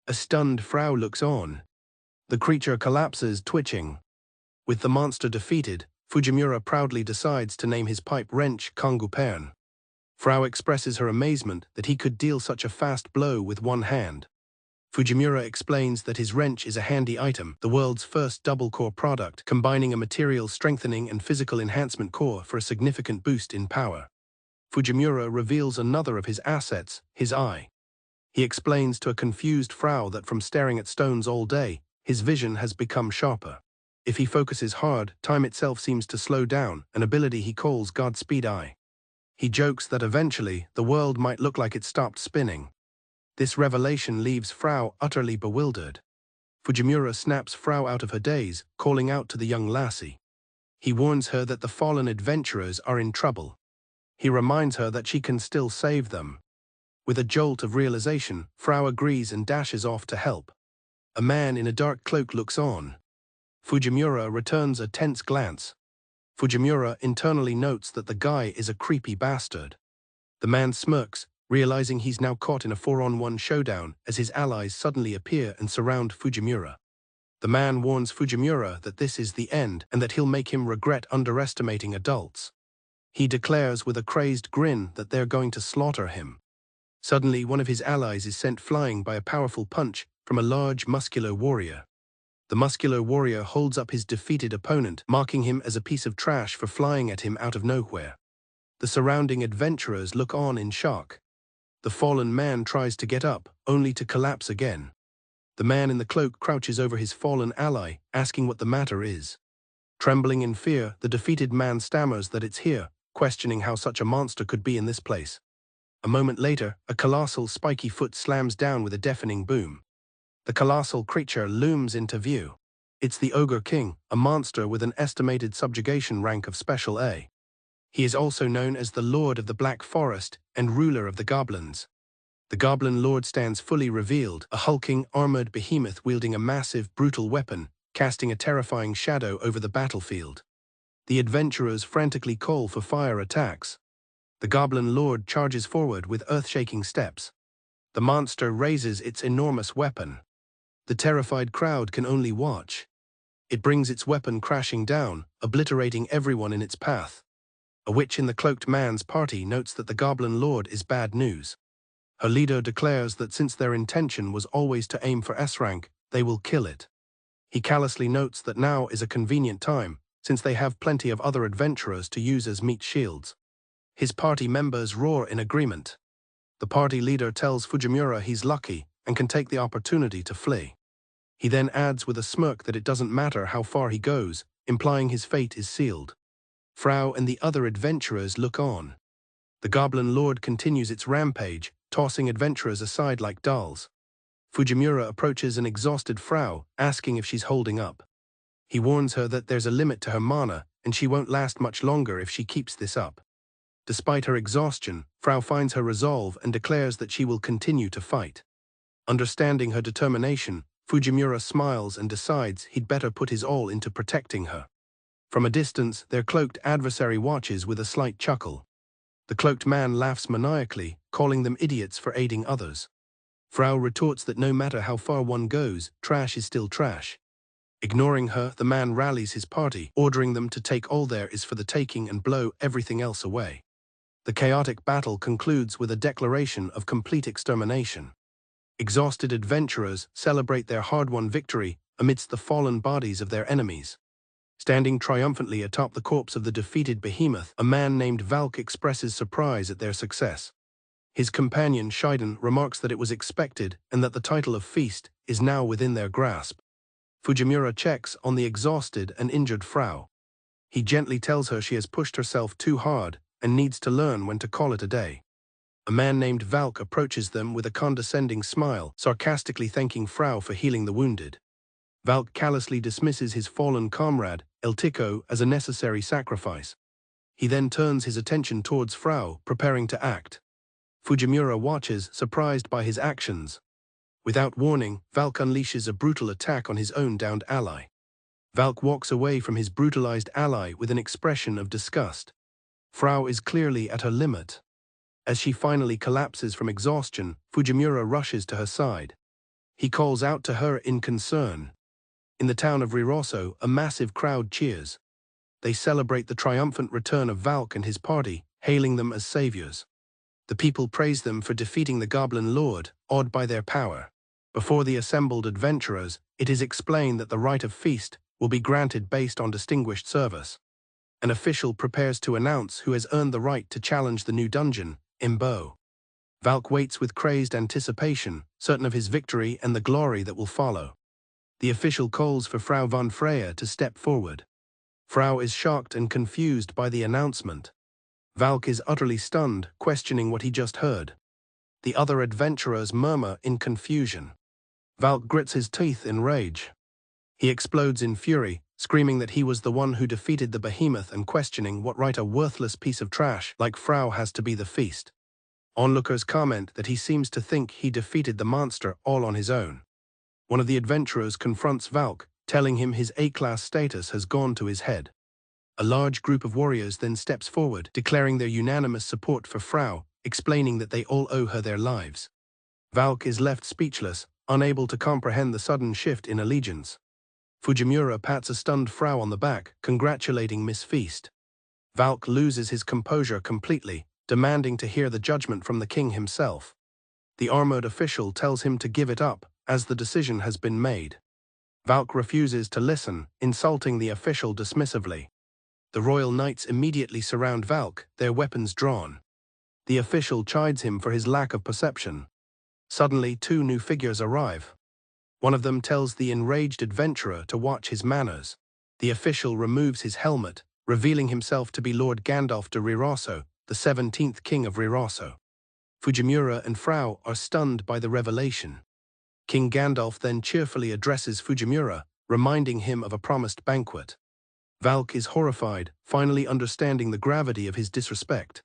A stunned Frau looks on. The creature collapses, twitching. With the monster defeated, Fujimura proudly decides to name his pipe wrench Kongupern. Frau expresses her amazement that he could deal such a fast blow with one hand. Fujimura explains that his wrench is a handy item, the world's first double-core product, combining a material strengthening and physical enhancement core for a significant boost in power. Fujimura reveals another of his assets, his eye. He explains to a confused Frau that from staring at stones all day, his vision has become sharper. If he focuses hard, time itself seems to slow down, an ability he calls Godspeed Eye. He jokes that eventually, the world might look like it stopped spinning. This revelation leaves Frau utterly bewildered. Fujimura snaps Frau out of her daze, calling out to the young lassie. He warns her that the fallen adventurers are in trouble. He reminds her that she can still save them. With a jolt of realization, Frau agrees and dashes off to help. A man in a dark cloak looks on. Fujimura returns a tense glance. Fujimura internally notes that the guy is a creepy bastard. The man smirks, realizing he's now caught in a 4-on-1 showdown as his allies suddenly appear and surround Fujimura. The man warns Fujimura that this is the end and that he'll make him regret underestimating adults. He declares with a crazed grin that they're going to slaughter him. Suddenly, one of his allies is sent flying by a powerful punch from a large, muscular warrior. The muscular warrior holds up his defeated opponent, marking him as a piece of trash for flying at him out of nowhere. The surrounding adventurers look on in shock. The fallen man tries to get up, only to collapse again. The man in the cloak crouches over his fallen ally, asking what the matter is. Trembling in fear, the defeated man stammers that it's here, questioning how such a monster could be in this place. A moment later, a colossal spiky foot slams down with a deafening boom. The colossal creature looms into view. It's the Ogre King, a monster with an estimated subjugation rank of Special A. He is also known as the Lord of the Black Forest and ruler of the goblins. The Goblin Lord stands fully revealed, a hulking, armored behemoth wielding a massive, brutal weapon, casting a terrifying shadow over the battlefield. The adventurers frantically call for fire attacks. The Goblin Lord charges forward with earth-shaking steps. The monster raises its enormous weapon. The terrified crowd can only watch. It brings its weapon crashing down, obliterating everyone in its path. A witch in the cloaked man's party notes that the Goblin Lord is bad news. Her leader declares that since their intention was always to aim for S-rank, they will kill it. He callously notes that now is a convenient time, since they have plenty of other adventurers to use as meat shields. His party members roar in agreement. The party leader tells Fujimura he's lucky and can take the opportunity to flee. He then adds with a smirk that it doesn't matter how far he goes, implying his fate is sealed. Frau and the other adventurers look on. The Goblin Lord continues its rampage, tossing adventurers aside like dolls. Fujimura approaches an exhausted Frau, asking if she's holding up. He warns her that there's a limit to her mana, and she won't last much longer if she keeps this up. Despite her exhaustion, Frau finds her resolve and declares that she will continue to fight. Understanding her determination, Fujimura smiles and decides he'd better put his all into protecting her. From a distance, their cloaked adversary watches with a slight chuckle. The cloaked man laughs maniacally, calling them idiots for aiding others. Frau retorts that no matter how far one goes, trash is still trash. Ignoring her, the man rallies his party, ordering them to take all there is for the taking and blow everything else away. The chaotic battle concludes with a declaration of complete extermination. Exhausted adventurers celebrate their hard-won victory amidst the fallen bodies of their enemies. Standing triumphantly atop the corpse of the defeated behemoth, a man named Valk expresses surprise at their success. His companion Shiden remarks that it was expected and that the title of Feast is now within their grasp. Fujimura checks on the exhausted and injured Frau. He gently tells her she has pushed herself too hard and needs to learn when to call it a day. A man named Valk approaches them with a condescending smile, sarcastically thanking Frau for healing the wounded. Valk callously dismisses his fallen comrade, Eltico, as a necessary sacrifice. He then turns his attention towards Frau, preparing to act. Fujimura watches, surprised by his actions. Without warning, Valk unleashes a brutal attack on his own downed ally. Valk walks away from his brutalized ally with an expression of disgust. Frau is clearly at her limit. As she finally collapses from exhaustion, Fujimura rushes to her side. He calls out to her in concern. In the town of Riroso, a massive crowd cheers. They celebrate the triumphant return of Valk and his party, hailing them as saviors. The people praise them for defeating the Goblin Lord, awed by their power. Before the assembled adventurers, it is explained that the right of feast will be granted based on distinguished service. An official prepares to announce who has earned the right to challenge the new dungeon, Imbo. Valk waits with crazed anticipation, certain of his victory and the glory that will follow. The official calls for Frau von Freya to step forward. Frau is shocked and confused by the announcement. Valk is utterly stunned, questioning what he just heard. The other adventurers murmur in confusion. Valk grits his teeth in rage. He explodes in fury, screaming that he was the one who defeated the behemoth and questioning what right a worthless piece of trash like Frau has to be the feast. Onlookers comment that he seems to think he defeated the monster all on his own. One of the adventurers confronts Valk, telling him his A-class status has gone to his head. A large group of warriors then steps forward, declaring their unanimous support for Frau, explaining that they all owe her their lives. Valk is left speechless, unable to comprehend the sudden shift in allegiance. Fujimura pats a stunned Frau on the back, congratulating Miss Feast. Valk loses his composure completely, demanding to hear the judgment from the king himself. The armored official tells him to give it up, as the decision has been made. Valk refuses to listen, insulting the official dismissively. The royal knights immediately surround Valk, their weapons drawn. The official chides him for his lack of perception. Suddenly, two new figures arrive. One of them tells the enraged adventurer to watch his manners. The official removes his helmet, revealing himself to be Lord Gandalf de Riroso, the 17th King of Riroso. Fujimura and Frau are stunned by the revelation. King Gandalf then cheerfully addresses Fujimura, reminding him of a promised banquet. Valk is horrified, finally understanding the gravity of his disrespect.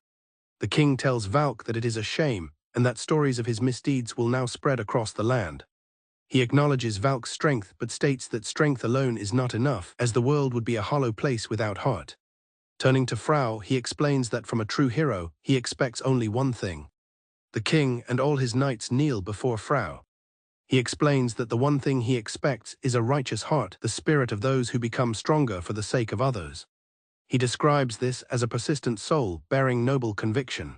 The king tells Valk that it is a shame, and that stories of his misdeeds will now spread across the land. He acknowledges Valk's strength but states that strength alone is not enough, as the world would be a hollow place without heart. Turning to Frau, he explains that from a true hero, he expects only one thing. The king and all his knights kneel before Frau. He explains that the one thing he expects is a righteous heart, the spirit of those who become stronger for the sake of others. He describes this as a persistent soul bearing noble conviction.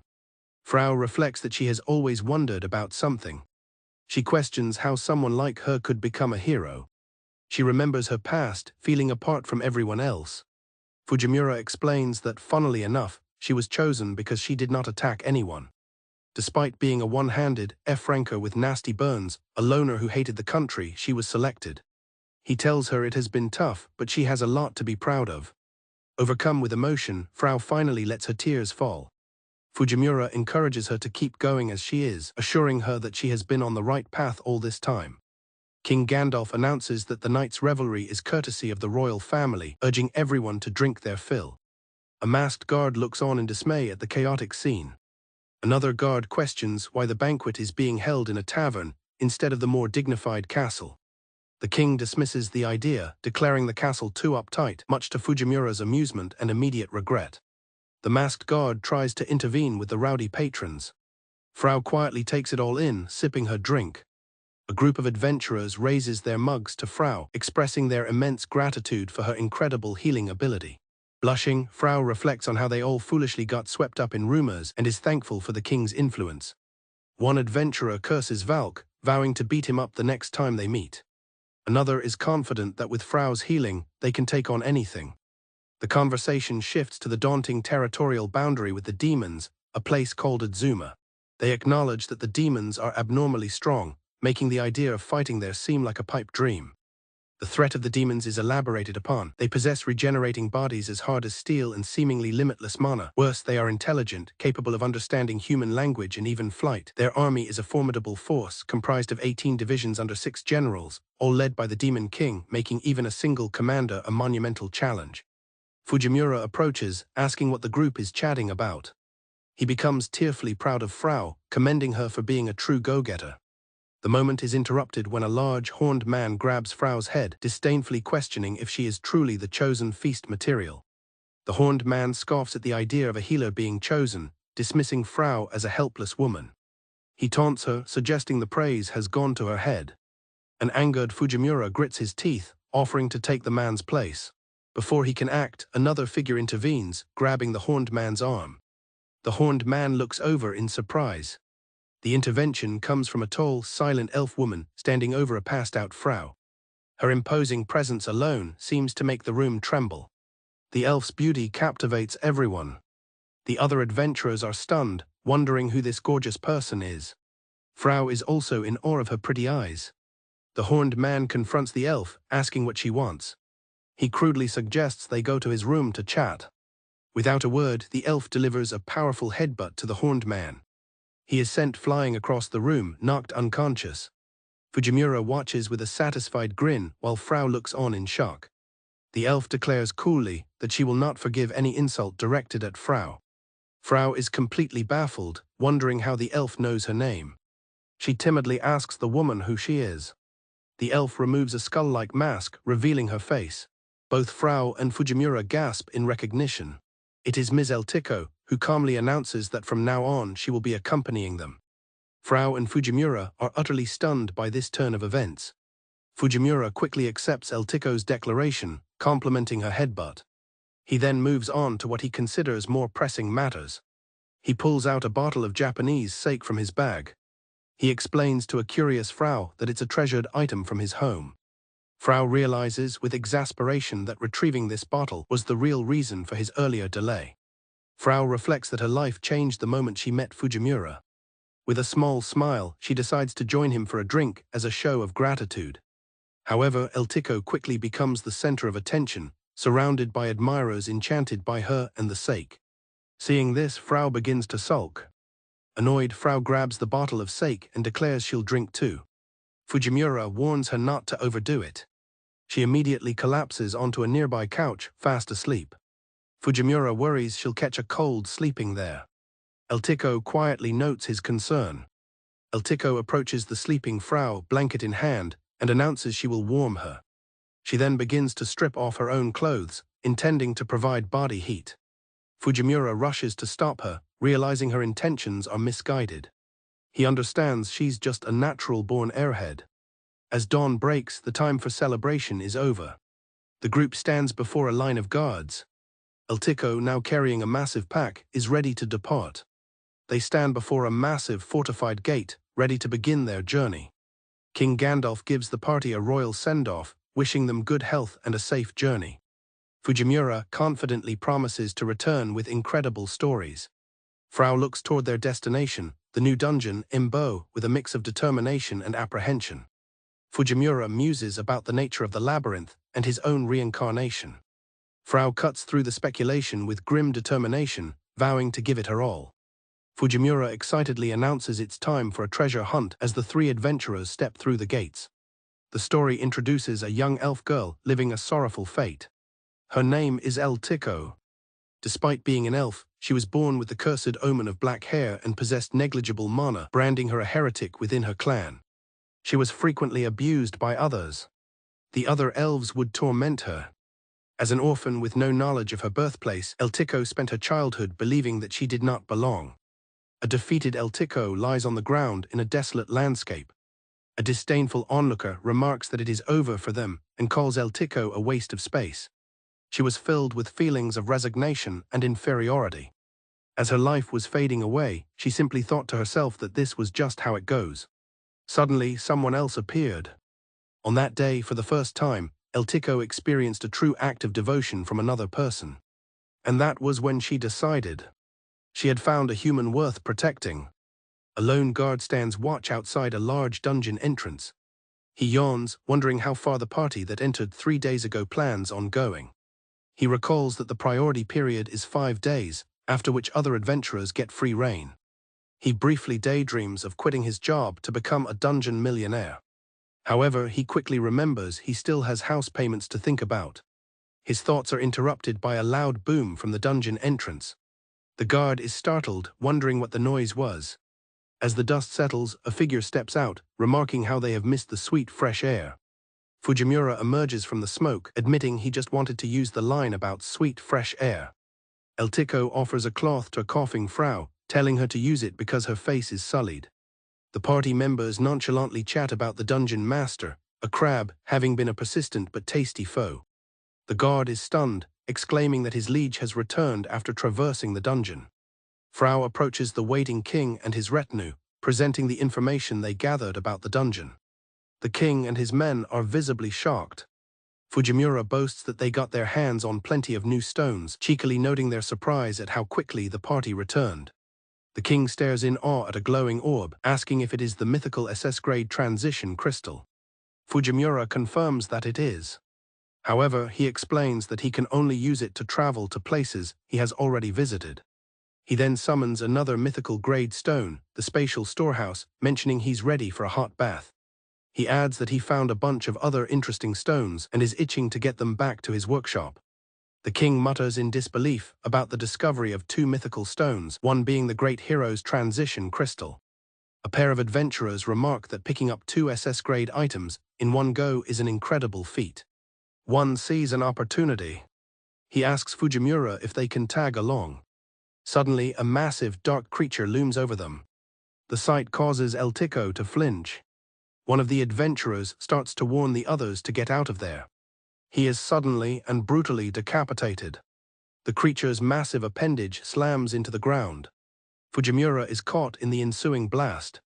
Frau reflects that she has always wondered about something. She questions how someone like her could become a hero. She remembers her past, feeling apart from everyone else. Fujimura explains that, funnily enough, she was chosen because she did not attack anyone. Despite being a one-handed F-ranker with nasty burns, a loner who hated the country, she was selected. He tells her it has been tough, but she has a lot to be proud of. Overcome with emotion, Frau finally lets her tears fall. Fujimura encourages her to keep going as she is, assuring her that she has been on the right path all this time. King Gandalf announces that the night's revelry is courtesy of the royal family, urging everyone to drink their fill. A masked guard looks on in dismay at the chaotic scene. Another guard questions why the banquet is being held in a tavern instead of the more dignified castle. The king dismisses the idea, declaring the castle too uptight, much to Fujimura's amusement and immediate regret. The masked guard tries to intervene with the rowdy patrons. Frau quietly takes it all in, sipping her drink. A group of adventurers raises their mugs to Frau, expressing their immense gratitude for her incredible healing ability. Blushing, Frau reflects on how they all foolishly got swept up in rumors and is thankful for the king's influence. One adventurer curses Valk, vowing to beat him up the next time they meet. Another is confident that with Frau's healing, they can take on anything. The conversation shifts to the daunting territorial boundary with the demons, a place called Adzuma. They acknowledge that the demons are abnormally strong, making the idea of fighting there seem like a pipe dream. The threat of the demons is elaborated upon. They possess regenerating bodies as hard as steel and seemingly limitless mana. Worse, they are intelligent, capable of understanding human language and even flight. Their army is a formidable force, comprised of 18 divisions under 6 generals, all led by the Demon King, making even a single commander a monumental challenge. Fujimura approaches, asking what the group is chatting about. He becomes tearfully proud of Frau, commending her for being a true go-getter. The moment is interrupted when a large, horned man grabs Frau's head, disdainfully questioning if she is truly the chosen feast material. The horned man scoffs at the idea of a healer being chosen, dismissing Frau as a helpless woman. He taunts her, suggesting the praise has gone to her head. An angered Fujimura grits his teeth, offering to take the man's place. Before he can act, another figure intervenes, grabbing the horned man's arm. The horned man looks over in surprise. The intervention comes from a tall, silent elf woman standing over a passed-out Frau. Her imposing presence alone seems to make the room tremble. The elf's beauty captivates everyone. The other adventurers are stunned, wondering who this gorgeous person is. Frau is also in awe of her pretty eyes. The horned man confronts the elf, asking what she wants. He crudely suggests they go to his room to chat. Without a word, the elf delivers a powerful headbutt to the horned man. He is sent flying across the room, knocked unconscious. Fujimura watches with a satisfied grin while Frau looks on in shock. The elf declares coolly that she will not forgive any insult directed at Frau. Frau is completely baffled, wondering how the elf knows her name. She timidly asks the woman who she is. The elf removes a skull-like mask, revealing her face. Both Frau and Fujimura gasp in recognition. It is Ms. Eltiko, who calmly announces that from now on she will be accompanying them. Frau and Fujimura are utterly stunned by this turn of events. Fujimura quickly accepts Eltiko's declaration, complimenting her headbutt. He then moves on to what he considers more pressing matters. He pulls out a bottle of Japanese sake from his bag. He explains to a curious Frau that it's a treasured item from his home. Frau realizes with exasperation that retrieving this bottle was the real reason for his earlier delay. Frau reflects that her life changed the moment she met Fujimura. With a small smile, she decides to join him for a drink as a show of gratitude. However, Eltiko quickly becomes the center of attention, surrounded by admirers enchanted by her and the sake. Seeing this, Frau begins to sulk. Annoyed, Frau grabs the bottle of sake and declares she'll drink too. Fujimura warns her not to overdo it. She immediately collapses onto a nearby couch, fast asleep. Fujimura worries she'll catch a cold sleeping there. Eltiko quietly notes his concern. Eltiko approaches the sleeping Frau, blanket in hand, and announces she will warm her. She then begins to strip off her own clothes, intending to provide body heat. Fujimura rushes to stop her, realizing her intentions are misguided. He understands she's just a natural-born airhead. As dawn breaks, the time for celebration is over. The group stands before a line of guards. Eltiko, now carrying a massive pack, is ready to depart. They stand before a massive fortified gate, ready to begin their journey. King Gandalf gives the party a royal send-off, wishing them good health and a safe journey. Fujimura confidently promises to return with incredible stories. Frau looks toward their destination, the new dungeon, Imbo, with a mix of determination and apprehension. Fujimura muses about the nature of the labyrinth and his own reincarnation. Frau cuts through the speculation with grim determination, vowing to give it her all. Fujimura excitedly announces it's time for a treasure hunt as the three adventurers step through the gates. The story introduces a young elf girl living a sorrowful fate. Her name is Eltiko. Despite being an elf, she was born with the cursed omen of black hair and possessed negligible mana, branding her a heretic within her clan. She was frequently abused by others. The other elves would torment her. As an orphan with no knowledge of her birthplace, Eltiko spent her childhood believing that she did not belong. A defeated Eltiko lies on the ground in a desolate landscape. A disdainful onlooker remarks that it is over for them and calls Eltico a waste of space. She was filled with feelings of resignation and inferiority. As her life was fading away, she simply thought to herself that this was just how it goes. Suddenly, someone else appeared. On that day, for the first time, Eltico experienced a true act of devotion from another person. And that was when she decided. She had found a human worth protecting. A lone guard stands watch outside a large dungeon entrance. He yawns, wondering how far the party that entered 3 days ago plans on going. He recalls that the priority period is 5 days, after which other adventurers get free rein. He briefly daydreams of quitting his job to become a dungeon millionaire. However, he quickly remembers he still has house payments to think about. His thoughts are interrupted by a loud boom from the dungeon entrance. The guard is startled, wondering what the noise was. As the dust settles, a figure steps out, remarking how they have missed the sweet, fresh air. Fujimura emerges from the smoke, admitting he just wanted to use the line about sweet, fresh air. Eltico offers a cloth to a coughing Frau, telling her to use it because her face is sullied. The party members nonchalantly chat about the dungeon master, a crab, having been a persistent but tasty foe. The guard is stunned, exclaiming that his liege has returned after traversing the dungeon. Frau approaches the waiting king and his retinue, presenting the information they gathered about the dungeon. The king and his men are visibly shocked. Fujimura boasts that they got their hands on plenty of new stones, cheekily noting their surprise at how quickly the party returned. The king stares in awe at a glowing orb, asking if it is the mythical SS-grade transition crystal. Fujimura confirms that it is. However, he explains that he can only use it to travel to places he has already visited. He then summons another mythical grade stone, the spatial storehouse, mentioning he's ready for a hot bath. He adds that he found a bunch of other interesting stones and is itching to get them back to his workshop. The king mutters in disbelief about the discovery of 2 mythical stones, one being the great hero's transition crystal. A pair of adventurers remark that picking up 2 SS-grade items in one go is an incredible feat. One sees an opportunity. He asks Fujimura if they can tag along. Suddenly, a massive, dark creature looms over them. The sight causes Eltico to flinch. One of the adventurers starts to warn the others to get out of there. He is suddenly and brutally decapitated. The creature's massive appendage slams into the ground. Fujimura is caught in the ensuing blast.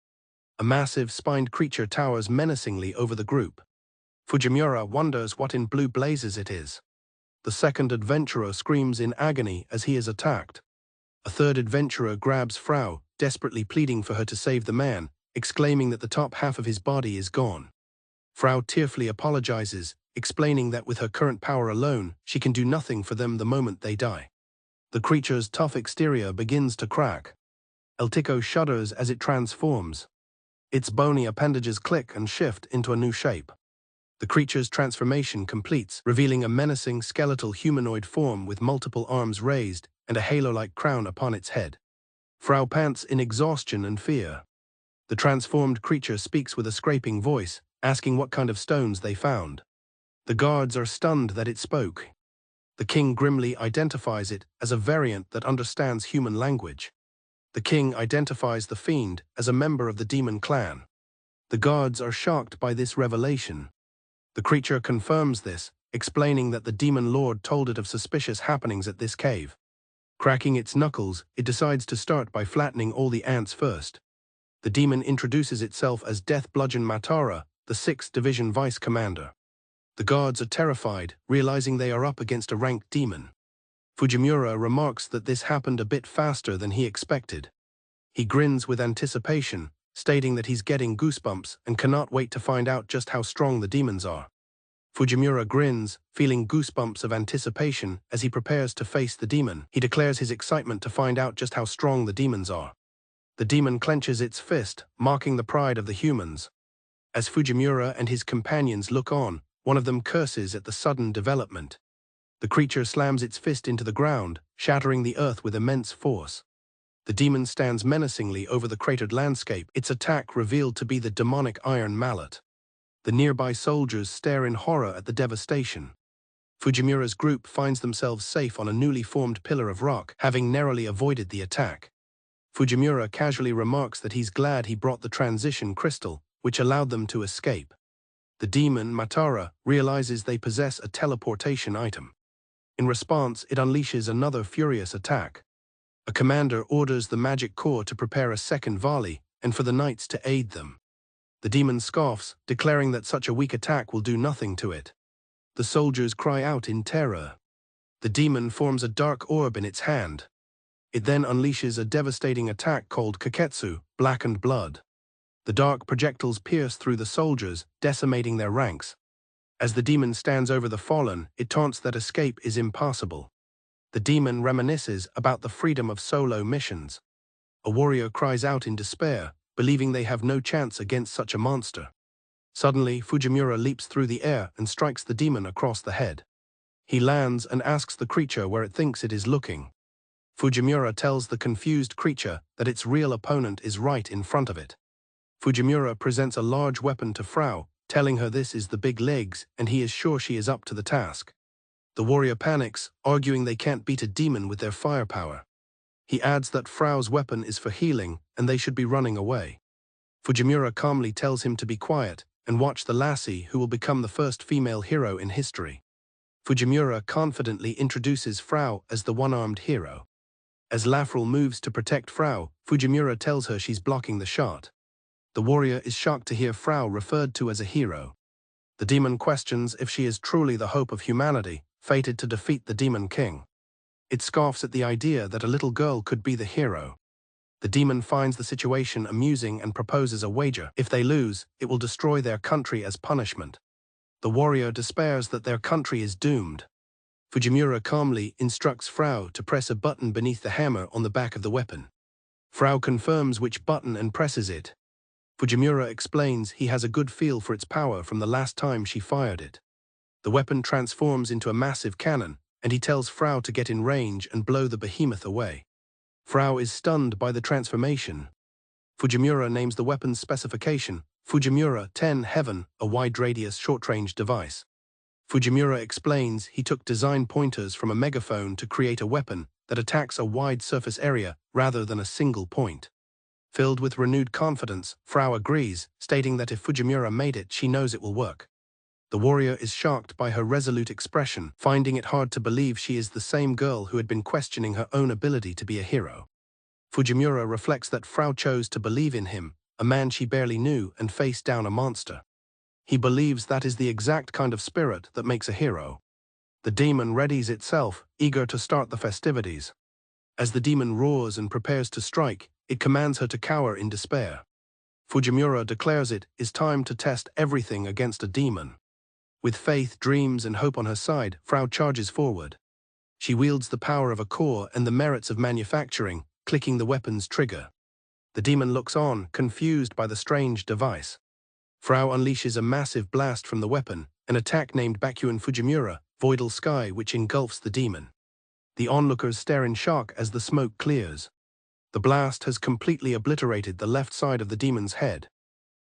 A massive, spined creature towers menacingly over the group. Fujimura wonders what in blue blazes it is. The second adventurer screams in agony as he is attacked. A third adventurer grabs Frau, desperately pleading for her to save the man, exclaiming that the top half of his body is gone. Frau tearfully apologizes, explaining that with her current power alone, she can do nothing for them the moment they die. The creature's tough exterior begins to crack. Eltico shudders as it transforms. Its bony appendages click and shift into a new shape. The creature's transformation completes, revealing a menacing skeletal humanoid form with multiple arms raised and a halo-like crown upon its head. Frau pants in exhaustion and fear. The transformed creature speaks with a scraping voice, asking what kind of stones they found. The guards are stunned that it spoke. The king grimly identifies it as a variant that understands human language. The king identifies the fiend as a member of the demon clan. The guards are shocked by this revelation. The creature confirms this, explaining that the demon lord told it of suspicious happenings at this cave. Cracking its knuckles, it decides to start by flattening all the ants first. The demon introduces itself as Death Bludgeon Matara, the 6th Division Vice Commander. The guards are terrified, realizing they are up against a ranked demon. Fujimura remarks that this happened a bit faster than he expected. He grins with anticipation, stating that he's getting goosebumps and cannot wait to find out just how strong the demons are. Fujimura grins, feeling goosebumps of anticipation as he prepares to face the demon. He declares his excitement to find out just how strong the demons are. The demon clenches its fist, mocking the pride of the humans. As Fujimura and his companions look on, one of them curses at the sudden development. The creature slams its fist into the ground, shattering the earth with immense force. The demon stands menacingly over the cratered landscape, its attack revealed to be the demonic iron mallet. The nearby soldiers stare in horror at the devastation. Fujimura's group finds themselves safe on a newly formed pillar of rock, having narrowly avoided the attack. Fujimura casually remarks that he's glad he brought the transition crystal, which allowed them to escape. The demon, Matara, realizes they possess a teleportation item. In response, it unleashes another furious attack. A commander orders the magic core to prepare a second volley and for the knights to aid them. The demon scoffs, declaring that such a weak attack will do nothing to it. The soldiers cry out in terror. The demon forms a dark orb in its hand. It then unleashes a devastating attack called Kaketsu, blackened blood. The dark projectiles pierce through the soldiers, decimating their ranks. As the demon stands over the fallen, it taunts that escape is impossible. The demon reminisces about the freedom of solo missions. A warrior cries out in despair, believing they have no chance against such a monster. Suddenly, Fujimura leaps through the air and strikes the demon across the head. He lands and asks the creature where it thinks it is looking. Fujimura tells the confused creature that its real opponent is right in front of it. Fujimura presents a large weapon to Frau, telling her this is the big legs and he is sure she is up to the task. The warrior panics, arguing they can't beat a demon with their firepower. He adds that Frau's weapon is for healing and they should be running away. Fujimura calmly tells him to be quiet and watch the lassie who will become the first female hero in history. Fujimura confidently introduces Frau as the one-armed hero. As Lafrel moves to protect Frau, Fujimura tells her she's blocking the shot. The warrior is shocked to hear Frau referred to as a hero. The demon questions if she is truly the hope of humanity, fated to defeat the Demon King. It scoffs at the idea that a little girl could be the hero. The demon finds the situation amusing and proposes a wager. If they lose, it will destroy their country as punishment. The warrior despairs that their country is doomed. Fujimura calmly instructs Frau to press a button beneath the hammer on the back of the weapon. Frau confirms which button and presses it. Fujimura explains he has a good feel for its power from the last time she fired it. The weapon transforms into a massive cannon, and he tells Frau to get in range and blow the behemoth away. Frau is stunned by the transformation. Fujimura names the weapon's specification, Fujimura 10 Heaven, a wide-radius short-range device. Fujimura explains he took design pointers from a megaphone to create a weapon that attacks a wide surface area rather than a single point. Filled with renewed confidence, Frau agrees, stating that if Fujimura made it, she knows it will work. The warrior is shocked by her resolute expression, finding it hard to believe she is the same girl who had been questioning her own ability to be a hero. Fujimura reflects that Frau chose to believe in him, a man she barely knew, and face down a monster. He believes that is the exact kind of spirit that makes a hero. The demon readies itself, eager to start the festivities. As the demon roars and prepares to strike, it commands her to cower in despair. Fujimura declares it is time to test everything against a demon. With faith, dreams, and hope on her side, Frau charges forward. She wields the power of a core and the merits of manufacturing, clicking the weapon's trigger. The demon looks on, confused by the strange device. Frau unleashes a massive blast from the weapon, an attack named Bakuin Fujimura, Voidal Sky, which engulfs the demon. The onlookers stare in shock as the smoke clears. The blast has completely obliterated the left side of the demon's head.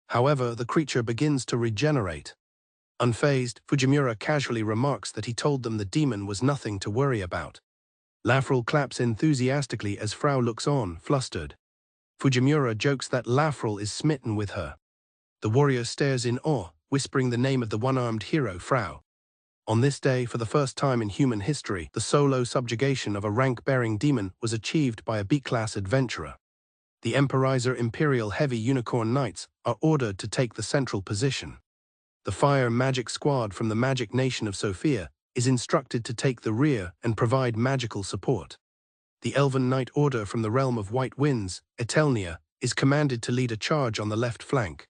However, the creature begins to regenerate. Unfazed, Fujimura casually remarks that he told them the demon was nothing to worry about. Lafrel claps enthusiastically as Frau looks on, flustered. Fujimura jokes that Lafrel is smitten with her. The warrior stares in awe, whispering the name of the one-armed hero, Frau. On this day, for the first time in human history, the solo subjugation of a rank-bearing demon was achieved by a B-class adventurer. The Emperizer Imperial Heavy Unicorn Knights are ordered to take the central position. The Fire Magic Squad from the Magic Nation of Sophia is instructed to take the rear and provide magical support. The Elven Knight Order from the Realm of White Winds, Etelnia, is commanded to lead a charge on the left flank.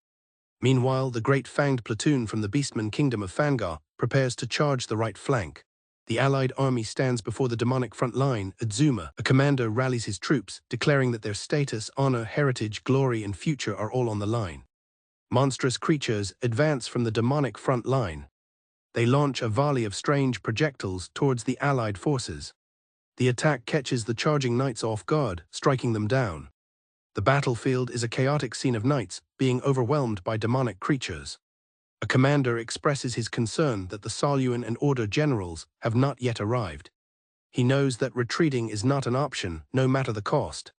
Meanwhile, the Great Fanged Platoon from the Beastman Kingdom of Fangar prepares to charge the right flank. The allied army stands before the demonic front line. Adzuma, a commander, rallies his troops, declaring that their status, honor, heritage, glory, and future are all on the line. Monstrous creatures advance from the demonic front line. They launch a volley of strange projectiles towards the allied forces. The attack catches the charging knights off guard, striking them down. The battlefield is a chaotic scene of knights being overwhelmed by demonic creatures. A commander expresses his concern that the Saluan and Order generals have not yet arrived. He knows that retreating is not an option, no matter the cost.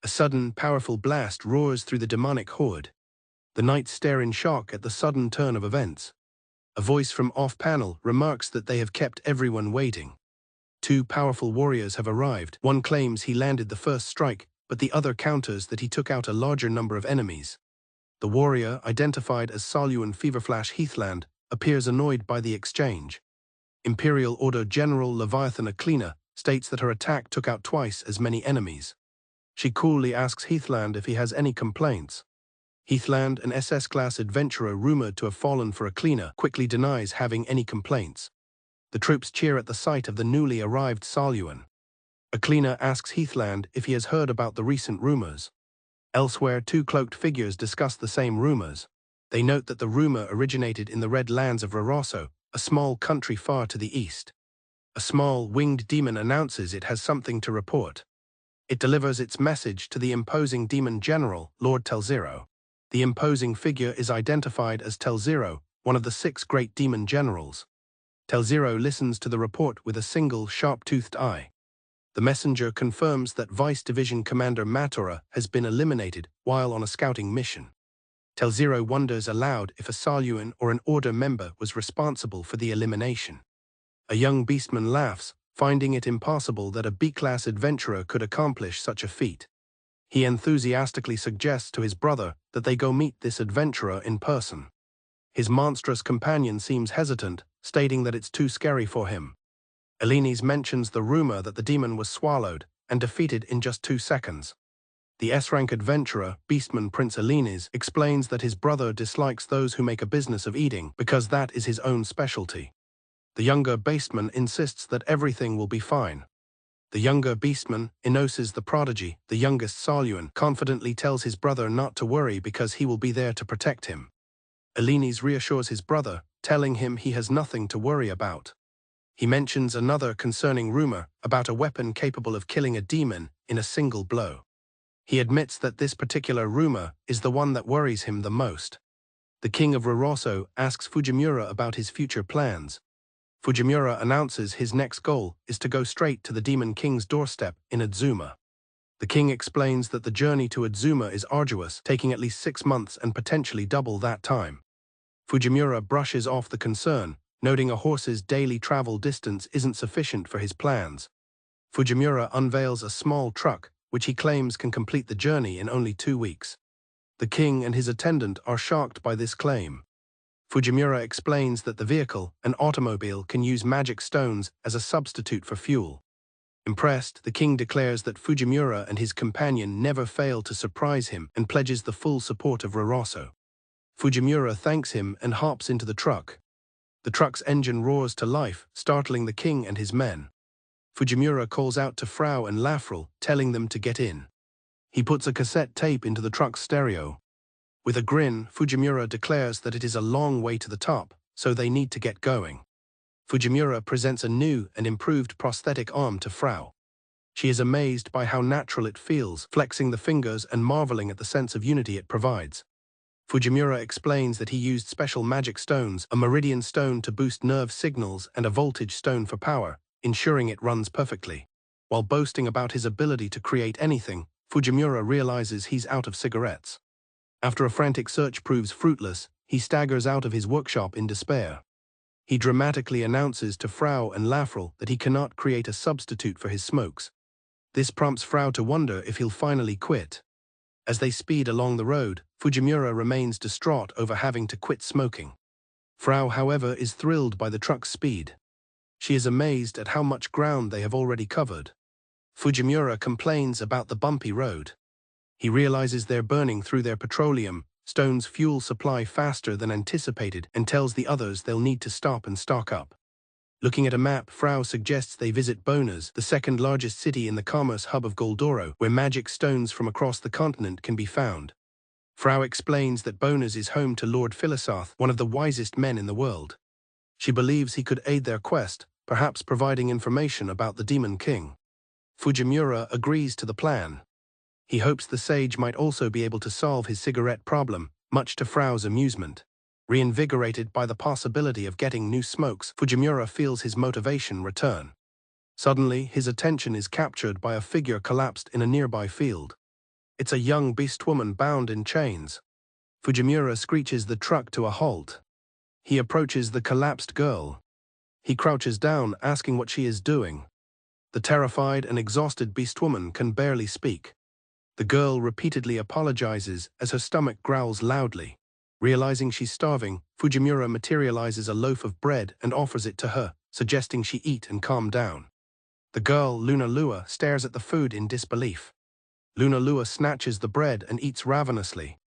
A sudden, powerful blast roars through the demonic horde. The knights stare in shock at the sudden turn of events. A voice from off-panel remarks that they have kept everyone waiting. Two powerful warriors have arrived. One claims he landed the first strike, but the other counters that he took out a larger number of enemies. The warrior, identified as Saluan Feverflash Heathland, appears annoyed by the exchange. Imperial Order General Leviathan Aklina states that her attack took out twice as many enemies. She coolly asks Heathland if he has any complaints. Heathland, an SS-class adventurer rumored to have fallen for Aklina, quickly denies having any complaints. The troops cheer at the sight of the newly arrived Saluan. Aklina asks Heathland if he has heard about the recent rumors. Elsewhere, two cloaked figures discuss the same rumors. They note that the rumor originated in the Red Lands of Roroso, a small country far to the east. A small, winged demon announces it has something to report. It delivers its message to the imposing demon general, Lord Telzero. The imposing figure is identified as Telzero, one of the 6 great demon generals. Telzero listens to the report with a single, sharp-toothed eye. The messenger confirms that Vice Division Commander Matara has been eliminated while on a scouting mission. Telzero wonders aloud if a Saluan or an Order member was responsible for the elimination. A young beastman laughs, finding it impossible that a B-class adventurer could accomplish such a feat. He enthusiastically suggests to his brother that they go meet this adventurer in person. His monstrous companion seems hesitant, stating that it's too scary for him. Elinis mentions the rumor that the demon was swallowed and defeated in just 2 seconds. The S-rank adventurer, Beastman Prince Elinis, explains that his brother dislikes those who make a business of eating because that is his own specialty. The younger Beastman insists that everything will be fine. The younger Beastman, Inosis the Prodigy, the youngest Saluan, confidently tells his brother not to worry because he will be there to protect him. Elinis reassures his brother, telling him he has nothing to worry about. He mentions another concerning rumor about a weapon capable of killing a demon in a single blow. He admits that this particular rumor is the one that worries him the most. The king of Roroso asks Fujimura about his future plans. Fujimura announces his next goal is to go straight to the Demon King's doorstep in Adzuma. The king explains that the journey to Adzuma is arduous, taking at least 6 months and potentially double that time. Fujimura brushes off the concern, noting a horse's daily travel distance isn't sufficient for his plans. Fujimura unveils a small truck, which he claims can complete the journey in only 2 weeks. The king and his attendant are shocked by this claim. Fujimura explains that the vehicle, an automobile, can use magic stones as a substitute for fuel. Impressed, the king declares that Fujimura and his companion never fail to surprise him and pledges the full support of Roroso. Fujimura thanks him and hops into the truck. The truck's engine roars to life, startling the king and his men. Fujimura calls out to Frau and Lafrel, telling them to get in. He puts a cassette tape into the truck's stereo. With a grin, Fujimura declares that it is a long way to the top, so they need to get going. Fujimura presents a new and improved prosthetic arm to Frau. She is amazed by how natural it feels, flexing the fingers and marveling at the sense of unity it provides. Fujimura explains that he used special magic stones, a meridian stone to boost nerve signals and a voltage stone for power, ensuring it runs perfectly. While boasting about his ability to create anything, Fujimura realizes he's out of cigarettes. After a frantic search proves fruitless, he staggers out of his workshop in despair. He dramatically announces to Frau and Lafrel that he cannot create a substitute for his smokes. This prompts Frau to wonder if he'll finally quit. As they speed along the road, Fujimura remains distraught over having to quit smoking. Frau, however, is thrilled by the truck's speed. She is amazed at how much ground they have already covered. Fujimura complains about the bumpy road. He realizes they're burning through their petroleum, stone's fuel supply faster than anticipated, and tells the others they'll need to stop and stock up. Looking at a map, Frau suggests they visit Bonas, the second largest city in the commerce hub of Goldoro, where magic stones from across the continent can be found. Frau explains that Bonas is home to Lord Philosoth, one of the wisest men in the world. She believes he could aid their quest, perhaps providing information about the Demon King. Fujimura agrees to the plan. He hopes the sage might also be able to solve his cigarette problem, much to Frau's amusement. Reinvigorated by the possibility of getting new smokes, Fujimura feels his motivation return. Suddenly, his attention is captured by a figure collapsed in a nearby field. It's a young beast woman bound in chains. Fujimura screeches the truck to a halt. He approaches the collapsed girl. He crouches down, asking what she is doing. The terrified and exhausted beastwoman can barely speak. The girl repeatedly apologizes as her stomach growls loudly. Realizing she's starving, Fujimura materializes a loaf of bread and offers it to her, suggesting she eat and calm down. The girl, Lunalua, stares at the food in disbelief. Lunalua snatches the bread and eats ravenously.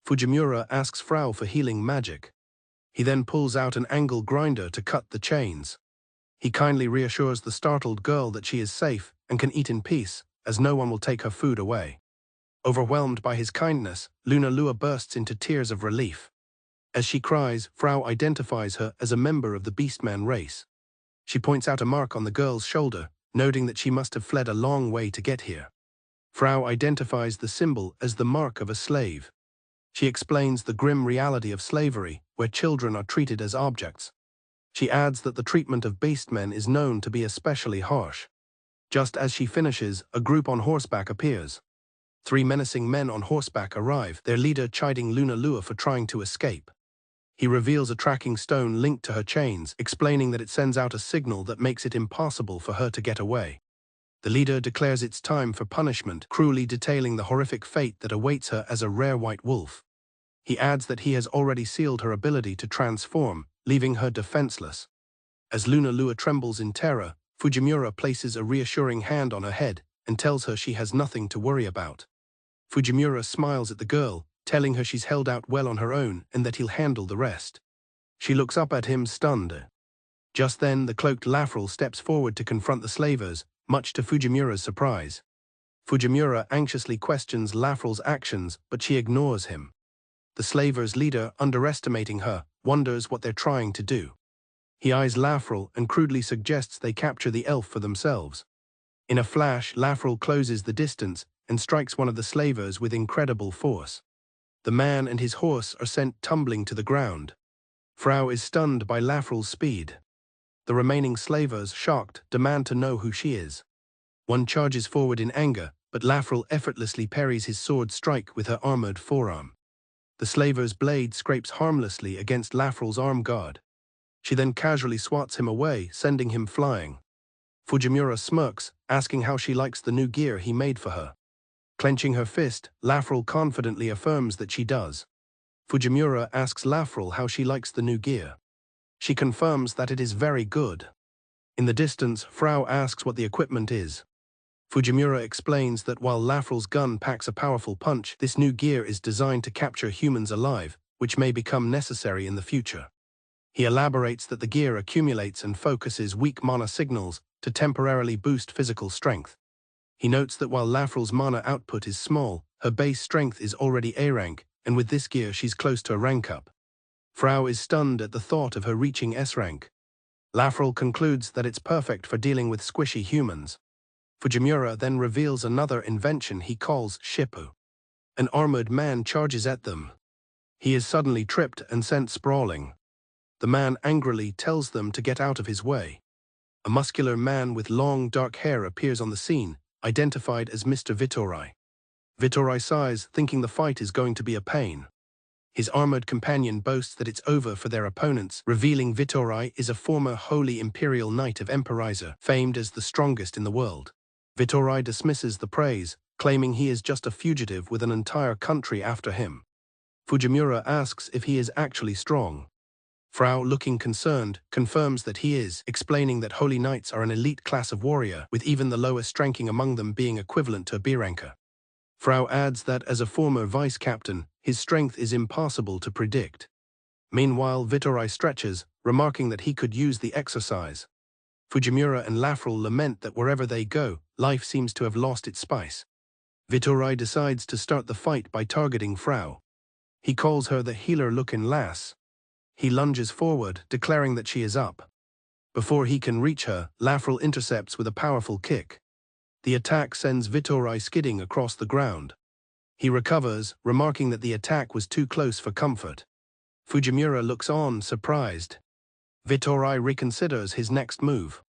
Fujimura asks Frau for healing magic. He then pulls out an angle grinder to cut the chains. He kindly reassures the startled girl that she is safe and can eat in peace, as no one will take her food away. Overwhelmed by his kindness, Lunalua bursts into tears of relief. As she cries, Frau identifies her as a member of the Beastman race. She points out a mark on the girl's shoulder, noting that she must have fled a long way to get here. Frau identifies the symbol as the mark of a slave. She explains the grim reality of slavery, where children are treated as objects. She adds that the treatment of beastmen is known to be especially harsh. Just as she finishes, a group on horseback appears. 3 menacing men on horseback arrive, their leader chiding Lunalua for trying to escape. He reveals a tracking stone linked to her chains, explaining that it sends out a signal that makes it impossible for her to get away. The leader declares it's time for punishment, cruelly detailing the horrific fate that awaits her as a rare white wolf. He adds that he has already sealed her ability to transform, leaving her defenseless. As Lunalua trembles in terror, Fujimura places a reassuring hand on her head and tells her she has nothing to worry about. Fujimura smiles at the girl, telling her she's held out well on her own and that he'll handle the rest. She looks up at him, stunned. Just then, the cloaked Lafrel steps forward to confront the slavers, much to Fujimura's surprise. Fujimura anxiously questions Lafrel's actions, but she ignores him. The slavers' leader, underestimating her, wonders what they're trying to do. He eyes Lafrel and crudely suggests they capture the elf for themselves. In a flash, Lafrel closes the distance and strikes one of the slavers with incredible force. The man and his horse are sent tumbling to the ground. Frau is stunned by Lafrel's speed. The remaining slavers, shocked, demand to know who she is. One charges forward in anger, but Lafrel effortlessly parries his sword strike with her armored forearm. The slaver's blade scrapes harmlessly against Lafrel's arm guard. She then casually swats him away, sending him flying. Fujimura smirks, asking how she likes the new gear he made for her. Clenching her fist, Lafrel confidently affirms that she does. Fujimura asks Lafrel how she likes the new gear. She confirms that it is very good. In the distance, Frau asks what the equipment is. Fujimura explains that while Lafrel's gun packs a powerful punch, this new gear is designed to capture humans alive, which may become necessary in the future. He elaborates that the gear accumulates and focuses weak mana signals to temporarily boost physical strength. He notes that while Lafrel's mana output is small, her base strength is already A rank, and with this gear she's close to a rank up. Frau is stunned at the thought of her reaching S rank. Lafrel concludes that it's perfect for dealing with squishy humans. Fujimura then reveals another invention he calls Shippu. An armored man charges at them. He is suddenly tripped and sent sprawling. The man angrily tells them to get out of his way. A muscular man with long dark hair appears on the scene, identified as Mr. Vittorai. Vittorai sighs, thinking the fight is going to be a pain. His armored companion boasts that it's over for their opponents, revealing Vittorai is a former Holy Imperial Knight of Emperizer, famed as the strongest in the world. Vittorai dismisses the praise, claiming he is just a fugitive with an entire country after him. Fujimura asks if he is actually strong. Frau, looking concerned, confirms that he is, explaining that Holy Knights are an elite class of warrior, with even the lowest ranking among them being equivalent to a B ranker. Frau adds that as a former vice-captain, his strength is impossible to predict. Meanwhile, Vittorai stretches, remarking that he could use the exercise. Fujimura and Lafrel lament that wherever they go, life seems to have lost its spice. Vittorai decides to start the fight by targeting Frau. He calls her the healer-looking lass. He lunges forward, declaring that she is up. Before he can reach her, Lafrel intercepts with a powerful kick. The attack sends Vittorai skidding across the ground. He recovers, remarking that the attack was too close for comfort. Fujimura looks on, surprised. Vittorai reconsiders his next move.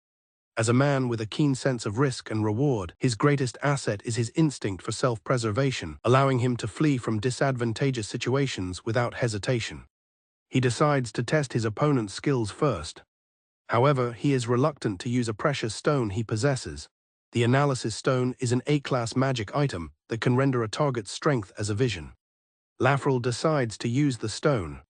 As a man with a keen sense of risk and reward, his greatest asset is his instinct for self-preservation, allowing him to flee from disadvantageous situations without hesitation. He decides to test his opponent's skills first. However, he is reluctant to use a precious stone he possesses. The analysis stone is an A-class magic item that can render a target's strength as a vision. Lafrel decides to use the stone.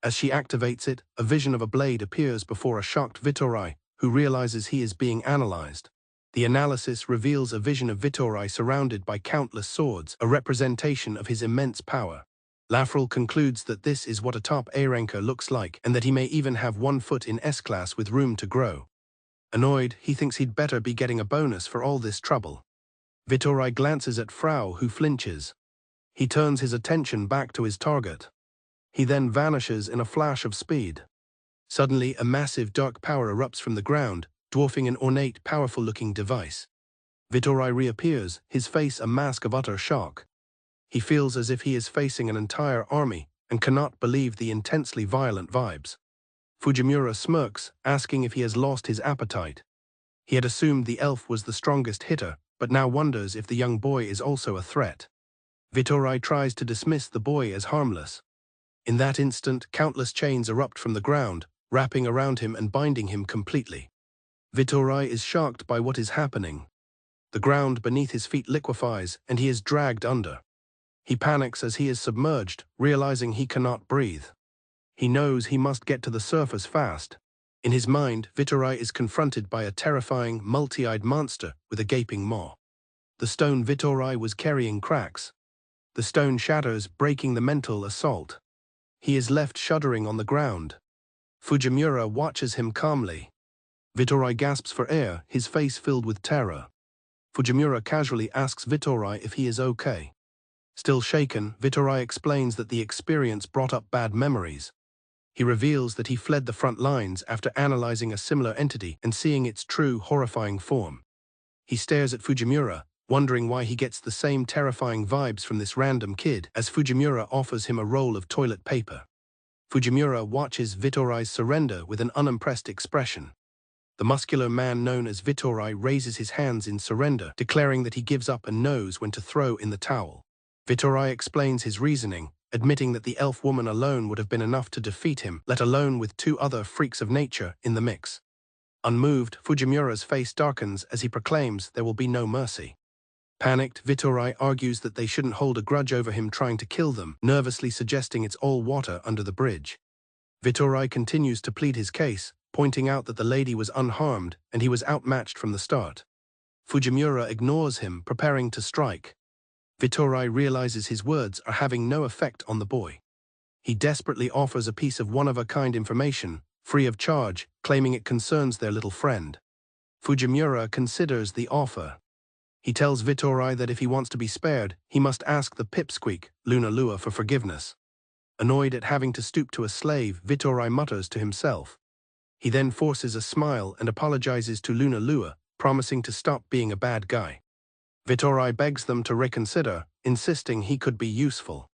As she activates it, a vision of a blade appears before a shocked Vittorai, who realizes he is being analyzed. The analysis reveals a vision of Vittorai surrounded by countless swords, a representation of his immense power. Lafrel concludes that this is what a top A ranker looks like, and that he may even have 1 foot in S-class with room to grow. Annoyed, he thinks he'd better be getting a bonus for all this trouble. Vittorai glances at Frau, who flinches. He turns his attention back to his target. He then vanishes in a flash of speed. Suddenly, a massive dark power erupts from the ground, dwarfing an ornate, powerful-looking device. Vittorai reappears, his face a mask of utter shock. He feels as if he is facing an entire army and cannot believe the intensely violent vibes. Fujimura smirks, asking if he has lost his appetite. He had assumed the elf was the strongest hitter, but now wonders if the young boy is also a threat. Vittorai tries to dismiss the boy as harmless. In that instant, countless chains erupt from the ground, wrapping around him and binding him completely. Vittorai is shocked by what is happening. The ground beneath his feet liquefies, and he is dragged under. He panics as he is submerged, realizing he cannot breathe. He knows he must get to the surface fast. In his mind, Vittorai is confronted by a terrifying, multi-eyed monster with a gaping maw. The stone Vittorai was carrying cracks. The stone shatters, breaking the mental assault. He is left shuddering on the ground. Fujimura watches him calmly. Vittorai gasps for air, his face filled with terror. Fujimura casually asks Vittorai if he is okay. Still shaken, Vittorai explains that the experience brought up bad memories. He reveals that he fled the front lines after analyzing a similar entity and seeing its true, horrifying form. He stares at Fujimura, wondering why he gets the same terrifying vibes from this random kid as Fujimura offers him a roll of toilet paper. Fujimura watches Vittorai's surrender with an unimpressed expression. The muscular man known as Vittorai raises his hands in surrender, declaring that he gives up and knows when to throw in the towel. Vittorai explains his reasoning, admitting that the elf woman alone would have been enough to defeat him, let alone with 2 other freaks of nature in the mix. Unmoved, Fujimura's face darkens as he proclaims there will be no mercy. Panicked, Vittorai argues that they shouldn't hold a grudge over him trying to kill them, nervously suggesting it's all water under the bridge. Vittorai continues to plead his case, pointing out that the lady was unharmed and he was outmatched from the start. Fujimura ignores him, preparing to strike. Vittorai realizes his words are having no effect on the boy. He desperately offers a piece of one-of-a-kind information, free of charge, claiming it concerns their little friend. Fujimura considers the offer. He tells Vittorai that if he wants to be spared, he must ask the pipsqueak, Lunalua, for forgiveness. Annoyed at having to stoop to a slave, Vittorai mutters to himself. He then forces a smile and apologizes to Lunalua, promising to stop being a bad guy. Vittorai begs them to reconsider, insisting he could be useful.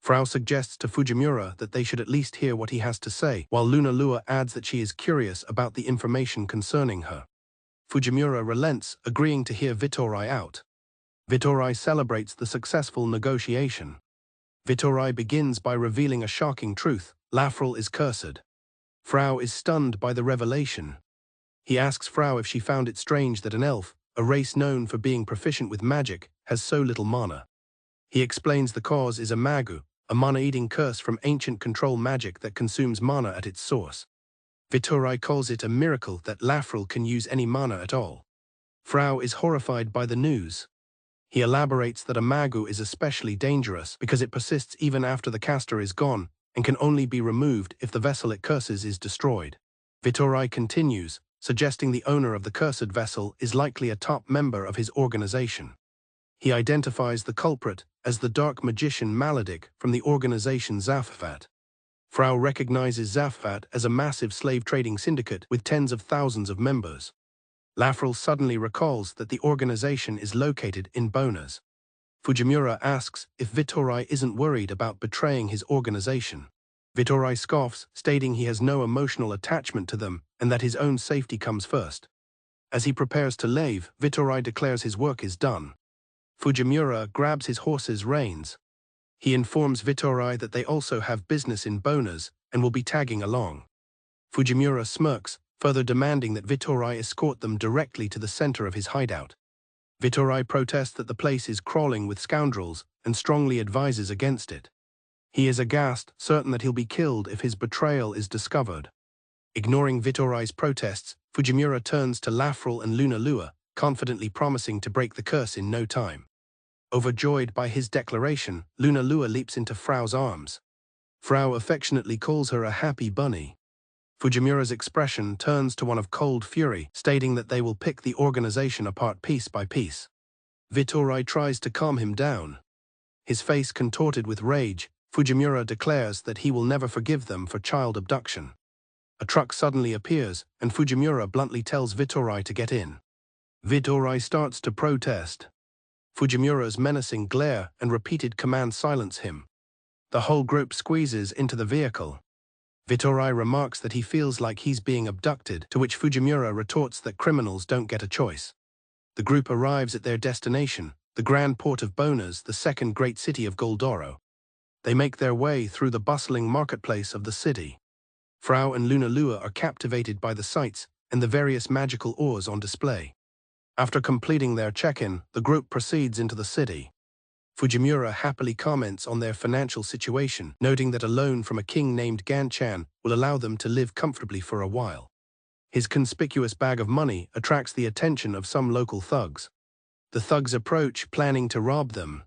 Frau suggests to Fujimura that they should at least hear what he has to say, while Lunalua adds that she is curious about the information concerning her. Fujimura relents, agreeing to hear Vittorai out. Vittorai celebrates the successful negotiation. Vittorai begins by revealing a shocking truth: Lafrel is cursed. Frau is stunned by the revelation. He asks Frau if she found it strange that an elf, a race known for being proficient with magic, has so little mana. He explains the cause is a magu, a mana-eating curse from ancient control magic that consumes mana at its source. Vittorai calls it a miracle that Lafrel can use any mana at all. Frau is horrified by the news. He elaborates that a magu is especially dangerous because it persists even after the caster is gone and can only be removed if the vessel it curses is destroyed. Vittorai continues, suggesting the owner of the cursed vessel is likely a top member of his organization. He identifies the culprit as the dark magician Maledic from the organization Zafvat. Frau recognizes Zafvat as a massive slave-trading syndicate with tens of thousands of members. Lafrel suddenly recalls that the organization is located in Bonas. Fujimura asks if Vittorai isn't worried about betraying his organization. Vittorai scoffs, stating he has no emotional attachment to them and that his own safety comes first. As he prepares to leave, Vitorai declares his work is done. Fujimura grabs his horse's reins. He informs Vitorai that they also have business in Bonas and will be tagging along. Fujimura smirks, further demanding that Vitorai escort them directly to the center of his hideout. Vitorai protests that the place is crawling with scoundrels and strongly advises against it. He is aghast, certain that he'll be killed if his betrayal is discovered. Ignoring Vitorai's protests, Fujimura turns to Lafrel and Lunalua, confidently promising to break the curse in no time. Overjoyed by his declaration, Lunalua leaps into Frau's arms. Frau affectionately calls her a happy bunny. Fujimura's expression turns to one of cold fury, stating that they will pick the organization apart piece by piece. Vitorai tries to calm him down. His face contorted with rage, Fujimura declares that he will never forgive them for child abduction. A truck suddenly appears, and Fujimura bluntly tells Vitorai to get in. Vitorai starts to protest. Fujimura's menacing glare and repeated commands silence him. The whole group squeezes into the vehicle. Vitorai remarks that he feels like he's being abducted, to which Fujimura retorts that criminals don't get a choice. The group arrives at their destination, the grand port of Bonas, the second great city of Goldoro. They make their way through the bustling marketplace of the city. Frau and Lunalua are captivated by the sights and the various magical ores on display. After completing their check-in, the group proceeds into the city. Fujimura happily comments on their financial situation, noting that a loan from a king named Ganchan will allow them to live comfortably for a while. His conspicuous bag of money attracts the attention of some local thugs. The thugs approach, planning to rob them.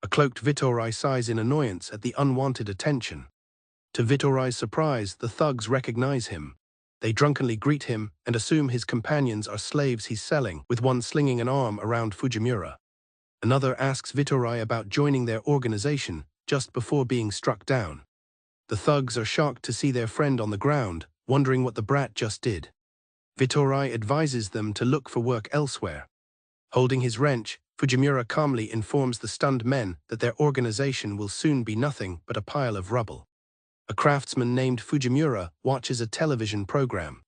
A cloaked Vitorai sighs in annoyance at the unwanted attention. To Vitorai's surprise, the thugs recognize him. They drunkenly greet him and assume his companions are slaves he's selling, with one slinging an arm around Fujimura. Another asks Vitorai about joining their organization just before being struck down. The thugs are shocked to see their friend on the ground, wondering what the brat just did. Vitorai advises them to look for work elsewhere. Holding his wrench, Fujimura calmly informs the stunned men that their organization will soon be nothing but a pile of rubble. A craftsman named Fujimura watches a television program.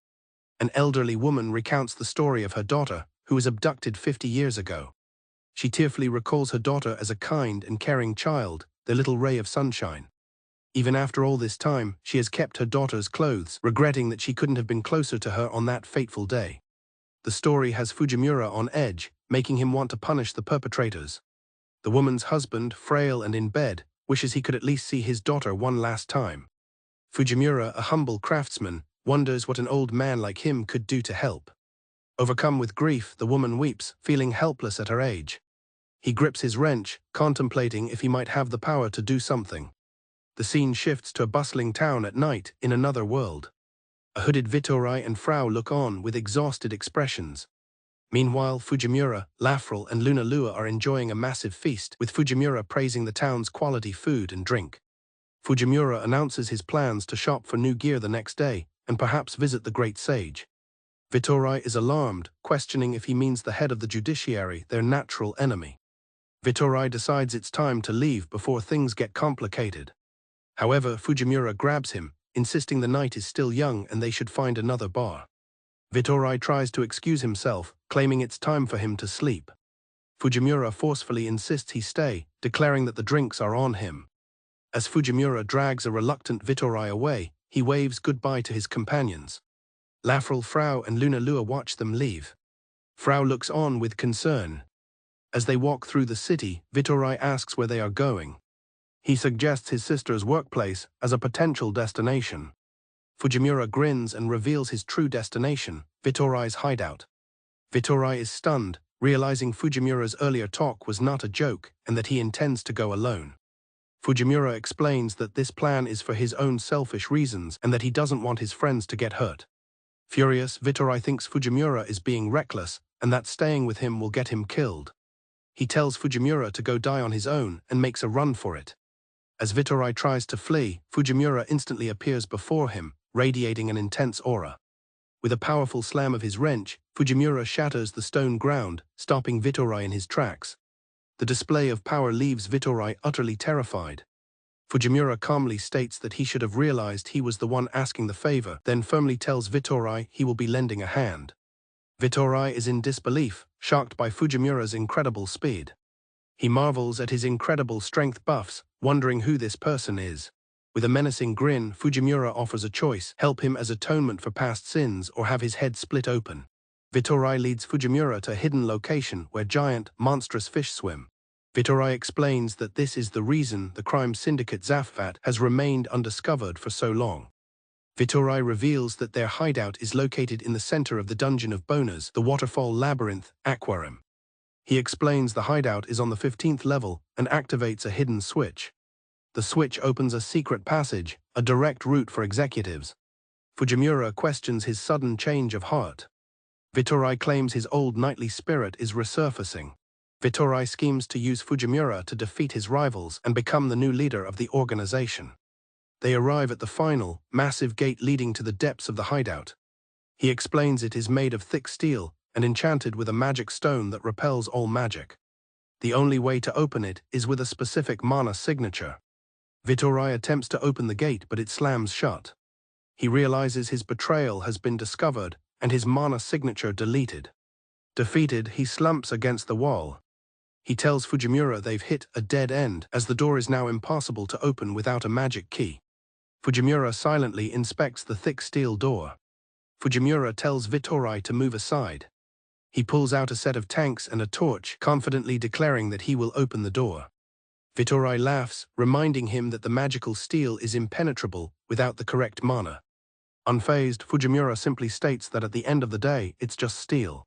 An elderly woman recounts the story of her daughter, who was abducted 50 years ago. She tearfully recalls her daughter as a kind and caring child, their little ray of sunshine. Even after all this time, she has kept her daughter's clothes, regretting that she couldn't have been closer to her on that fateful day. The story has Fujimura on edge, making him want to punish the perpetrators. The woman's husband, frail and in bed, wishes he could at least see his daughter one last time. Fujimura, a humble craftsman, wonders what an old man like him could do to help. Overcome with grief, the woman weeps, feeling helpless at her age. He grips his wrench, contemplating if he might have the power to do something. The scene shifts to a bustling town at night in another world. A hooded Vitorai and Frau look on with exhausted expressions. Meanwhile, Fujimura, Lafrel and Lunalua are enjoying a massive feast, with Fujimura praising the town's quality food and drink. Fujimura announces his plans to shop for new gear the next day, and perhaps visit the great sage. Vitorai is alarmed, questioning if he means the head of the judiciary, their natural enemy. Vitorai decides it's time to leave before things get complicated. However, Fujimura grabs him, insisting the night is still young and they should find another bar. Vitorai tries to excuse himself, claiming it's time for him to sleep. Fujimura forcefully insists he stay, declaring that the drinks are on him. As Fujimura drags a reluctant Vitorai away, he waves goodbye to his companions. Lafrel, Frau and Lunalua watch them leave. Frau looks on with concern. As they walk through the city, Vitorai asks where they are going. He suggests his sister's workplace as a potential destination. Fujimura grins and reveals his true destination, Vitorai's hideout. Vitorai is stunned, realizing Fujimura's earlier talk was not a joke and that he intends to go alone. Fujimura explains that this plan is for his own selfish reasons and that he doesn't want his friends to get hurt. Furious, Vitorai thinks Fujimura is being reckless and that staying with him will get him killed. He tells Fujimura to go die on his own and makes a run for it. As Vitorai tries to flee, Fujimura instantly appears before him, radiating an intense aura. With a powerful slam of his wrench, Fujimura shatters the stone ground, stopping Vitorai in his tracks. The display of power leaves Vitorai utterly terrified. Fujimura calmly states that he should have realized he was the one asking the favor, then firmly tells Vitorai he will be lending a hand. Vitorai is in disbelief, shocked by Fujimura's incredible speed. He marvels at his incredible strength buffs, wondering who this person is. With a menacing grin, Fujimura offers a choice: help him as atonement for past sins or have his head split open. Vitorai leads Fujimura to a hidden location where giant, monstrous fish swim. Vitorai explains that this is the reason the crime syndicate Zafvat has remained undiscovered for so long. Vitorai reveals that their hideout is located in the center of the Dungeon of Boners, the waterfall labyrinth, Aquarium. He explains the hideout is on the 15th level and activates a hidden switch. The switch opens a secret passage, a direct route for executives. Fujimura questions his sudden change of heart. Vitorai claims his old knightly spirit is resurfacing. Vitorai schemes to use Fujimura to defeat his rivals and become the new leader of the organization. They arrive at the final, massive gate leading to the depths of the hideout. He explains it is made of thick steel and enchanted with a magic stone that repels all magic. The only way to open it is with a specific mana signature. Vitorai attempts to open the gate, but it slams shut. He realizes his betrayal has been discovered and his mana signature deleted. Defeated, he slumps against the wall. He tells Fujimura they've hit a dead end, as the door is now impossible to open without a magic key. Fujimura silently inspects the thick steel door. Fujimura tells Vitorai to move aside. He pulls out a set of tanks and a torch, confidently declaring that he will open the door. Vitorai laughs, reminding him that the magical steel is impenetrable without the correct mana. Unfazed, Fujimura simply states that at the end of the day, it's just steel.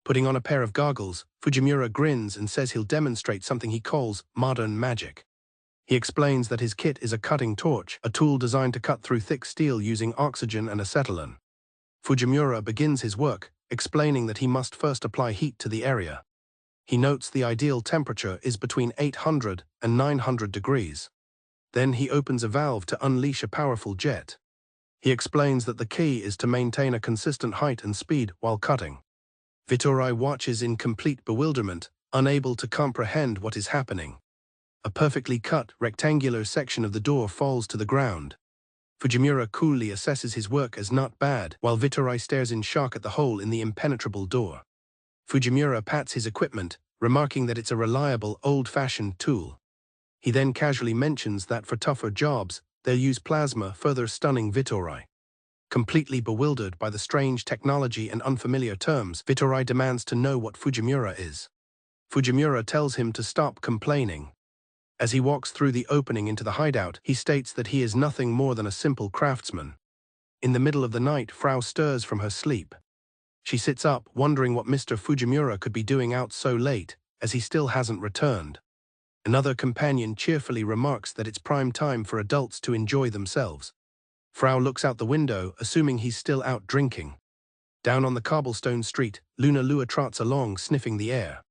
Putting on a pair of goggles, Fujimura grins and says he'll demonstrate something he calls modern magic. He explains that his kit is a cutting torch, a tool designed to cut through thick steel using oxygen and acetylene. Fujimura begins his work, explaining that he must first apply heat to the area. He notes the ideal temperature is between 800 and 900 degrees. Then he opens a valve to unleash a powerful jet. He explains that the key is to maintain a consistent height and speed while cutting. Vitorai watches in complete bewilderment, unable to comprehend what is happening. A perfectly cut, rectangular section of the door falls to the ground. Fujimura coolly assesses his work as not bad, while Vitorai stares in shock at the hole in the impenetrable door. Fujimura pats his equipment, remarking that it's a reliable, old-fashioned tool. He then casually mentions that for tougher jobs, they'll use plasma, further stunning Vitorai. Completely bewildered by the strange technology and unfamiliar terms, Vitorai demands to know what Fujimura is. Fujimura tells him to stop complaining. As he walks through the opening into the hideout, he states that he is nothing more than a simple craftsman. In the middle of the night, Frau stirs from her sleep. She sits up, wondering what Mr. Fujimura could be doing out so late, as he still hasn't returned. Another companion cheerfully remarks that it's prime time for adults to enjoy themselves. Frau looks out the window, assuming he's still out drinking. Down on the cobblestone street, Luna Lua trots along, sniffing the air.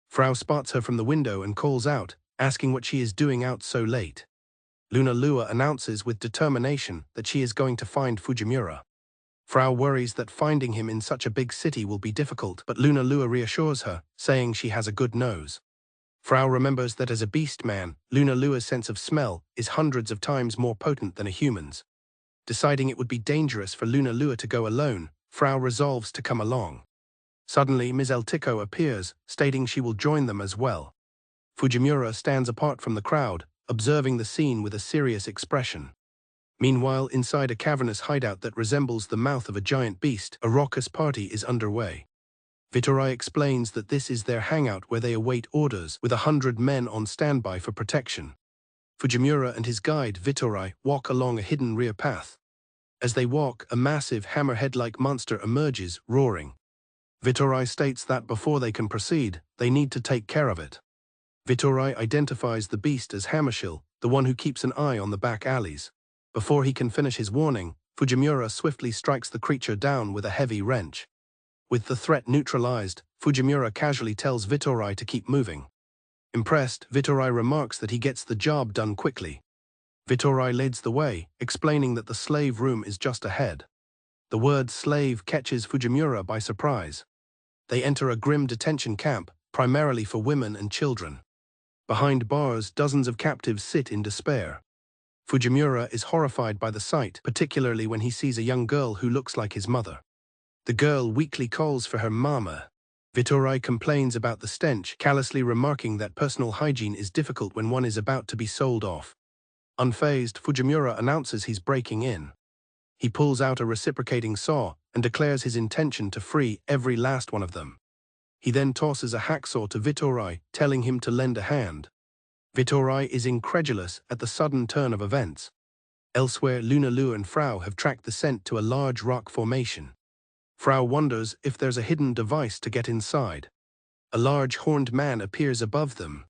Frau spots her from the window and calls out, asking what she is doing out so late. Luna Lua announces with determination that she is going to find Fujimura. Frau worries that finding him in such a big city will be difficult, but Luna Lua reassures her, saying she has a good nose. Frau remembers that as a beast man, Luna Lua's sense of smell is hundreds of times more potent than a human's. Deciding it would be dangerous for Luna Lua to go alone, Frau resolves to come along. Suddenly, Ms. Eltico appears, stating she will join them as well. Fujimura stands apart from the crowd, observing the scene with a serious expression. Meanwhile, inside a cavernous hideout that resembles the mouth of a giant beast, a raucous party is underway. Vitorai explains that this is their hangout where they await orders, with 100 men on standby for protection. Fujimura and his guide, Vitorai, walk along a hidden rear path. As they walk, a massive hammerhead-like monster emerges, roaring. Vitorai states that before they can proceed, they need to take care of it. Vitorai identifies the beast as Hammershell, the one who keeps an eye on the back alleys. Before he can finish his warning, Fujimura swiftly strikes the creature down with a heavy wrench. With the threat neutralized, Fujimura casually tells Vitorai to keep moving. Impressed, Vitorai remarks that he gets the job done quickly. Vitorai leads the way, explaining that the slave room is just ahead. The word slave catches Fujimura by surprise. They enter a grim detention camp, primarily for women and children. Behind bars, dozens of captives sit in despair. Fujimura is horrified by the sight, particularly when he sees a young girl who looks like his mother. The girl weakly calls for her mama. Vittorai complains about the stench, callously remarking that personal hygiene is difficult when one is about to be sold off. Unfazed, Fujimura announces he's breaking in. He pulls out a reciprocating saw and declares his intention to free every last one of them. He then tosses a hacksaw to Vittorai, telling him to lend a hand. Vittorai is incredulous at the sudden turn of events. Elsewhere, Lunalu and Frau have tracked the scent to a large rock formation. Frau wonders if there's a hidden device to get inside. A large horned man appears above them.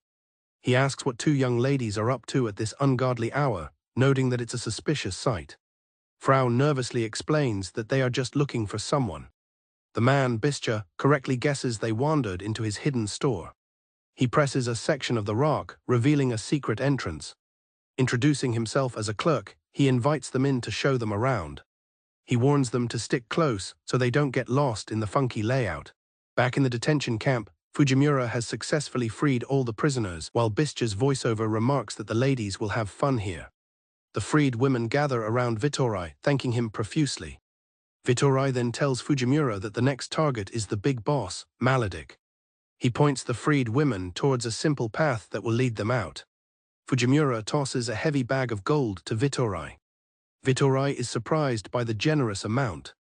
He asks what two young ladies are up to at this ungodly hour, noting that it's a suspicious sight. Frau nervously explains that they are just looking for someone. The man, Bischa, correctly guesses they wandered into his hidden store. He presses a section of the rock, revealing a secret entrance. Introducing himself as a clerk, he invites them in to show them around. He warns them to stick close so they don't get lost in the funky layout. Back in the detention camp, Fujimura has successfully freed all the prisoners, while Bischa's voiceover remarks that the ladies will have fun here. The freed women gather around Vittorai, thanking him profusely. Vittorai then tells Fujimura that the next target is the big boss, Maledic. He points the freed women towards a simple path that will lead them out. Fujimura tosses a heavy bag of gold to Vittorai. Vittorai is surprised by the generous amount.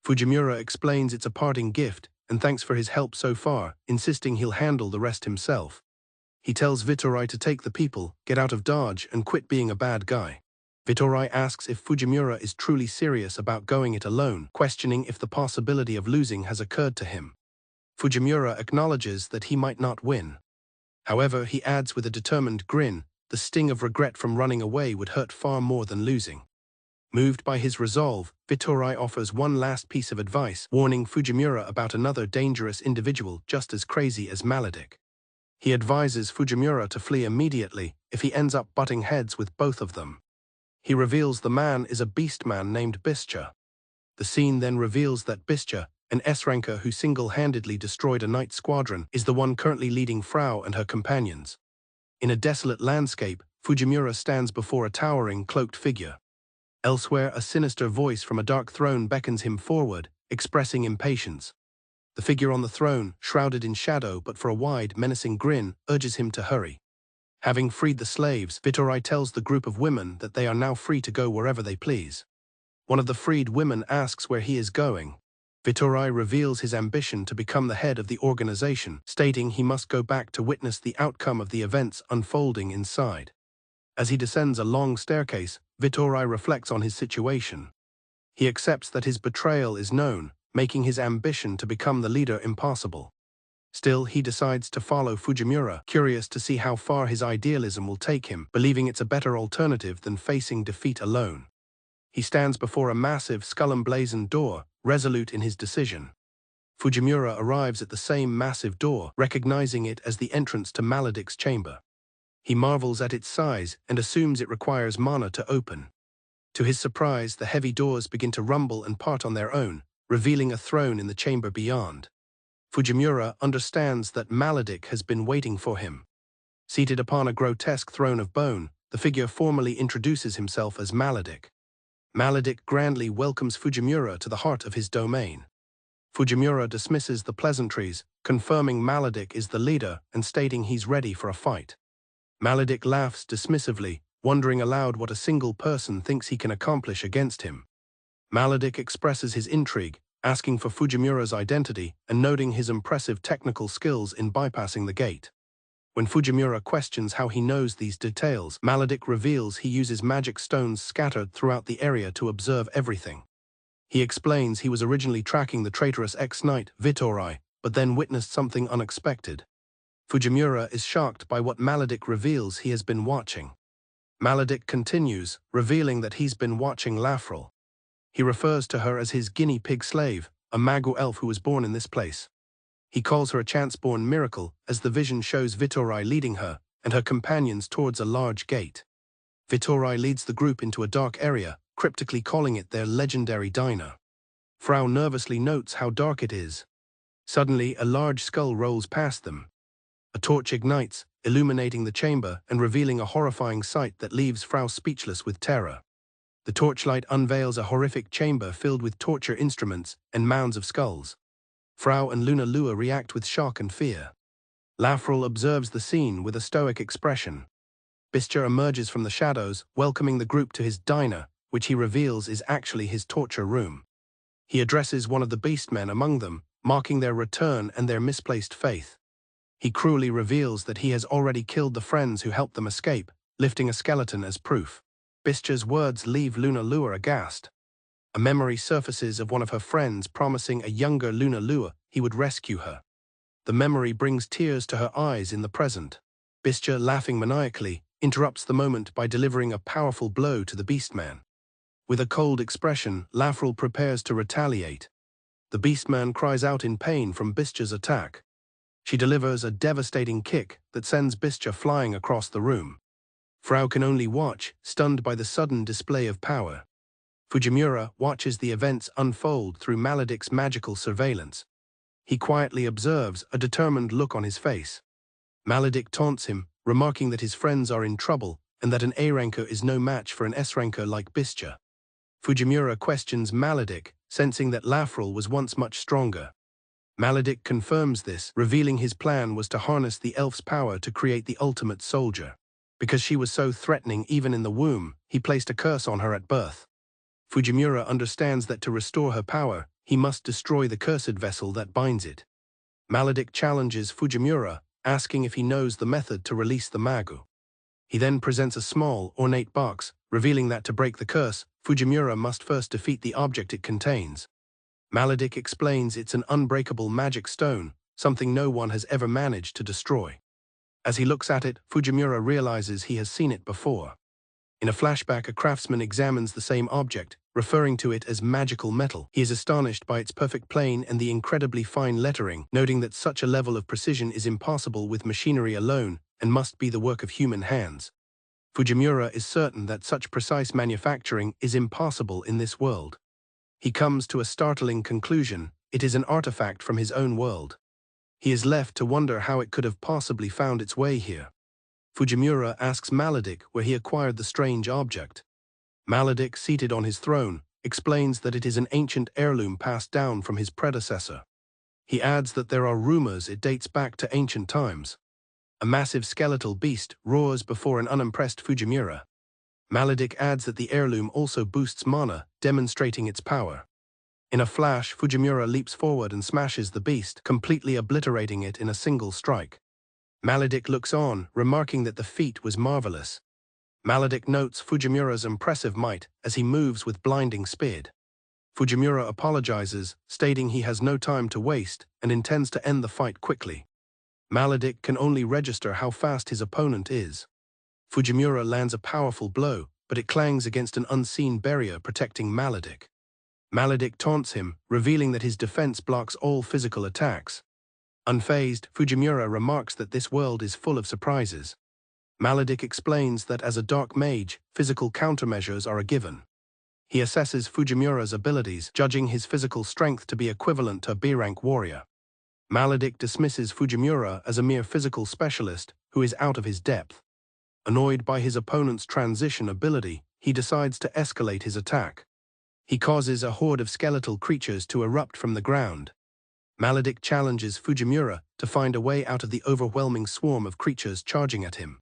Fujimura explains it's a parting gift and thanks for his help so far, insisting he'll handle the rest himself. He tells Vittorai to take the people, get out of Dodge, and quit being a bad guy. Vittorai asks if Fujimura is truly serious about going it alone, questioning if the possibility of losing has occurred to him. Fujimura acknowledges that he might not win. However, he adds with a determined grin, the sting of regret from running away would hurt far more than losing. Moved by his resolve, Vittorai offers one last piece of advice, warning Fujimura about another dangerous individual just as crazy as Maledic. He advises Fujimura to flee immediately if he ends up butting heads with both of them. He reveals the man is a beastman named Bischa. The scene then reveals that Bischa, an S-ranker who single-handedly destroyed a knight squadron, is the one currently leading Frau and her companions. In a desolate landscape, Fujimura stands before a towering, cloaked figure. Elsewhere, a sinister voice from a dark throne beckons him forward, expressing impatience. The figure on the throne, shrouded in shadow but for a wide, menacing grin, urges him to hurry. Having freed the slaves, Vittorai tells the group of women that they are now free to go wherever they please. One of the freed women asks where he is going. Vittorai reveals his ambition to become the head of the organization, stating he must go back to witness the outcome of the events unfolding inside. As he descends a long staircase, Vittorai reflects on his situation. He accepts that his betrayal is known, making his ambition to become the leader impossible. Still, he decides to follow Fujimura, curious to see how far his idealism will take him, believing it's a better alternative than facing defeat alone. He stands before a massive, skull-emblazoned door, resolute in his decision. Fujimura arrives at the same massive door, recognizing it as the entrance to Maledic's chamber. He marvels at its size and assumes it requires mana to open. To his surprise, the heavy doors begin to rumble and part on their own, revealing a throne in the chamber beyond. Fujimura understands that Maledic has been waiting for him. Seated upon a grotesque throne of bone, the figure formally introduces himself as Maledic. Maledic grandly welcomes Fujimura to the heart of his domain. Fujimura dismisses the pleasantries, confirming Maledic is the leader and stating he's ready for a fight. Maledic laughs dismissively, wondering aloud what a single person thinks he can accomplish against him. Maledic expresses his intrigue, asking for Fujimura's identity and noting his impressive technical skills in bypassing the gate. When Fujimura questions how he knows these details, Maledic reveals he uses magic stones scattered throughout the area to observe everything. He explains he was originally tracking the traitorous ex-knight, Vittorai, but then witnessed something unexpected. Fujimura is shocked by what Maledic reveals he has been watching. Maledic continues, revealing that he's been watching Lafrel. He refers to her as his guinea pig slave, a Magu elf who was born in this place. He calls her a chance-born miracle, as the vision shows Vittorai leading her and her companions towards a large gate. Vittorai leads the group into a dark area, cryptically calling it their legendary diner. Frau nervously notes how dark it is. Suddenly, a large skull rolls past them. A torch ignites, illuminating the chamber and revealing a horrifying sight that leaves Frau speechless with terror. The torchlight unveils a horrific chamber filled with torture instruments and mounds of skulls. Frau and Luna Lua react with shock and fear. Lafrel observes the scene with a stoic expression. Bischa emerges from the shadows, welcoming the group to his diner, which he reveals is actually his torture room. He addresses one of the beastmen among them, marking their return and their misplaced faith. He cruelly reveals that he has already killed the friends who helped them escape, lifting a skeleton as proof. Bischa's words leave Luna Lua aghast. A memory surfaces of one of her friends promising a younger Luna Lua he would rescue her. The memory brings tears to her eyes in the present. Bischa, laughing maniacally, interrupts the moment by delivering a powerful blow to the beastman. With a cold expression, Lafrel prepares to retaliate. The beastman cries out in pain from Bischa's attack. She delivers a devastating kick that sends Bischa flying across the room. Frau can only watch, stunned by the sudden display of power. Fujimura watches the events unfold through Maledic's magical surveillance. He quietly observes, a determined look on his face. Maledic taunts him, remarking that his friends are in trouble and that an A-ranker is no match for an S-ranker like Bischa. Fujimura questions Maledic, sensing that Lafrel was once much stronger. Maledic confirms this, revealing his plan was to harness the elf's power to create the ultimate soldier. Because she was so threatening even in the womb, he placed a curse on her at birth. Fujimura understands that to restore her power, he must destroy the cursed vessel that binds it. Maledic challenges Fujimura, asking if he knows the method to release the Magu. He then presents a small, ornate box, revealing that to break the curse, Fujimura must first defeat the object it contains. Maledic explains it's an unbreakable magic stone, something no one has ever managed to destroy. As he looks at it, Fujimura realizes he has seen it before. In a flashback, a craftsman examines the same object, referring to it as magical metal. He is astonished by its perfect plane and the incredibly fine lettering, noting that such a level of precision is impossible with machinery alone and must be the work of human hands. Fujimura is certain that such precise manufacturing is impossible in this world. He comes to a startling conclusion: it is an artifact from his own world. He is left to wonder how it could have possibly found its way here. Fujimura asks Maledic where he acquired the strange object. Maledic, seated on his throne, explains that it is an ancient heirloom passed down from his predecessor. He adds that there are rumors it dates back to ancient times. A massive skeletal beast roars before an unimpressed Fujimura. Maledic adds that the heirloom also boosts mana, demonstrating its power. In a flash, Fujimura leaps forward and smashes the beast, completely obliterating it in a single strike. Maledic looks on, remarking that the feat was marvelous. Maledic notes Fujimura's impressive might as he moves with blinding speed. Fujimura apologizes, stating he has no time to waste and intends to end the fight quickly. Maledic can only register how fast his opponent is. Fujimura lands a powerful blow, but it clangs against an unseen barrier protecting Maledic. Maledic taunts him, revealing that his defense blocks all physical attacks. Unfazed, Fujimura remarks that this world is full of surprises. Maledic explains that as a dark mage, physical countermeasures are a given. He assesses Fujimura's abilities, judging his physical strength to be equivalent to a B-rank warrior. Maledic dismisses Fujimura as a mere physical specialist who is out of his depth. Annoyed by his opponent's transition ability, he decides to escalate his attack. He causes a horde of skeletal creatures to erupt from the ground. Maledic challenges Fujimura to find a way out of the overwhelming swarm of creatures charging at him.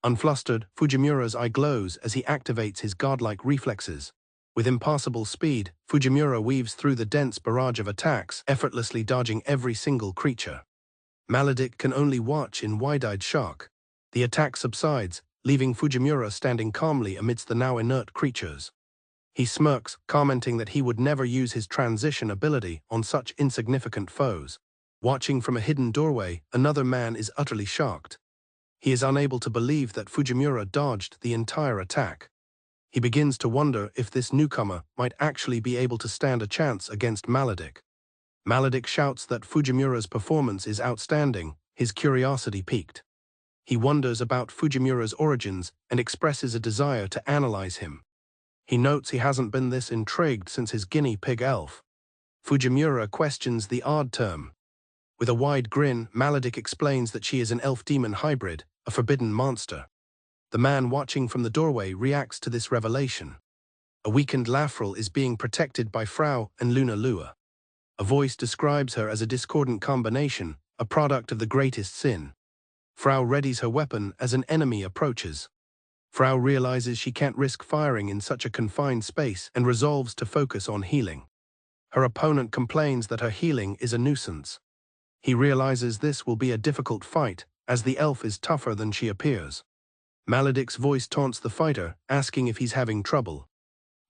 Unflustered, Fujimura's eye glows as he activates his godlike reflexes. With impassable speed, Fujimura weaves through the dense barrage of attacks, effortlessly dodging every single creature. Maledic can only watch in wide-eyed shock. The attack subsides, leaving Fujimura standing calmly amidst the now inert creatures. He smirks, commenting that he would never use his transition ability on such insignificant foes. Watching from a hidden doorway, another man is utterly shocked. He is unable to believe that Fujimura dodged the entire attack. He begins to wonder if this newcomer might actually be able to stand a chance against Maledic. Maledic shouts that Fujimura's performance is outstanding, his curiosity piqued. He wonders about Fujimura's origins and expresses a desire to analyze him. He notes he hasn't been this intrigued since his guinea pig elf. Fujimura questions the odd term. With a wide grin, Maledic explains that she is an elf-demon hybrid, a forbidden monster. The man watching from the doorway reacts to this revelation. A weakened Lafrel is being protected by Frau and Luna Lua. A voice describes her as a discordant combination, a product of the greatest sin. Frau readies her weapon as an enemy approaches. Frau realizes she can't risk firing in such a confined space and resolves to focus on healing. Her opponent complains that her healing is a nuisance. He realizes this will be a difficult fight, as the elf is tougher than she appears. Maledict's voice taunts the fighter, asking if he's having trouble.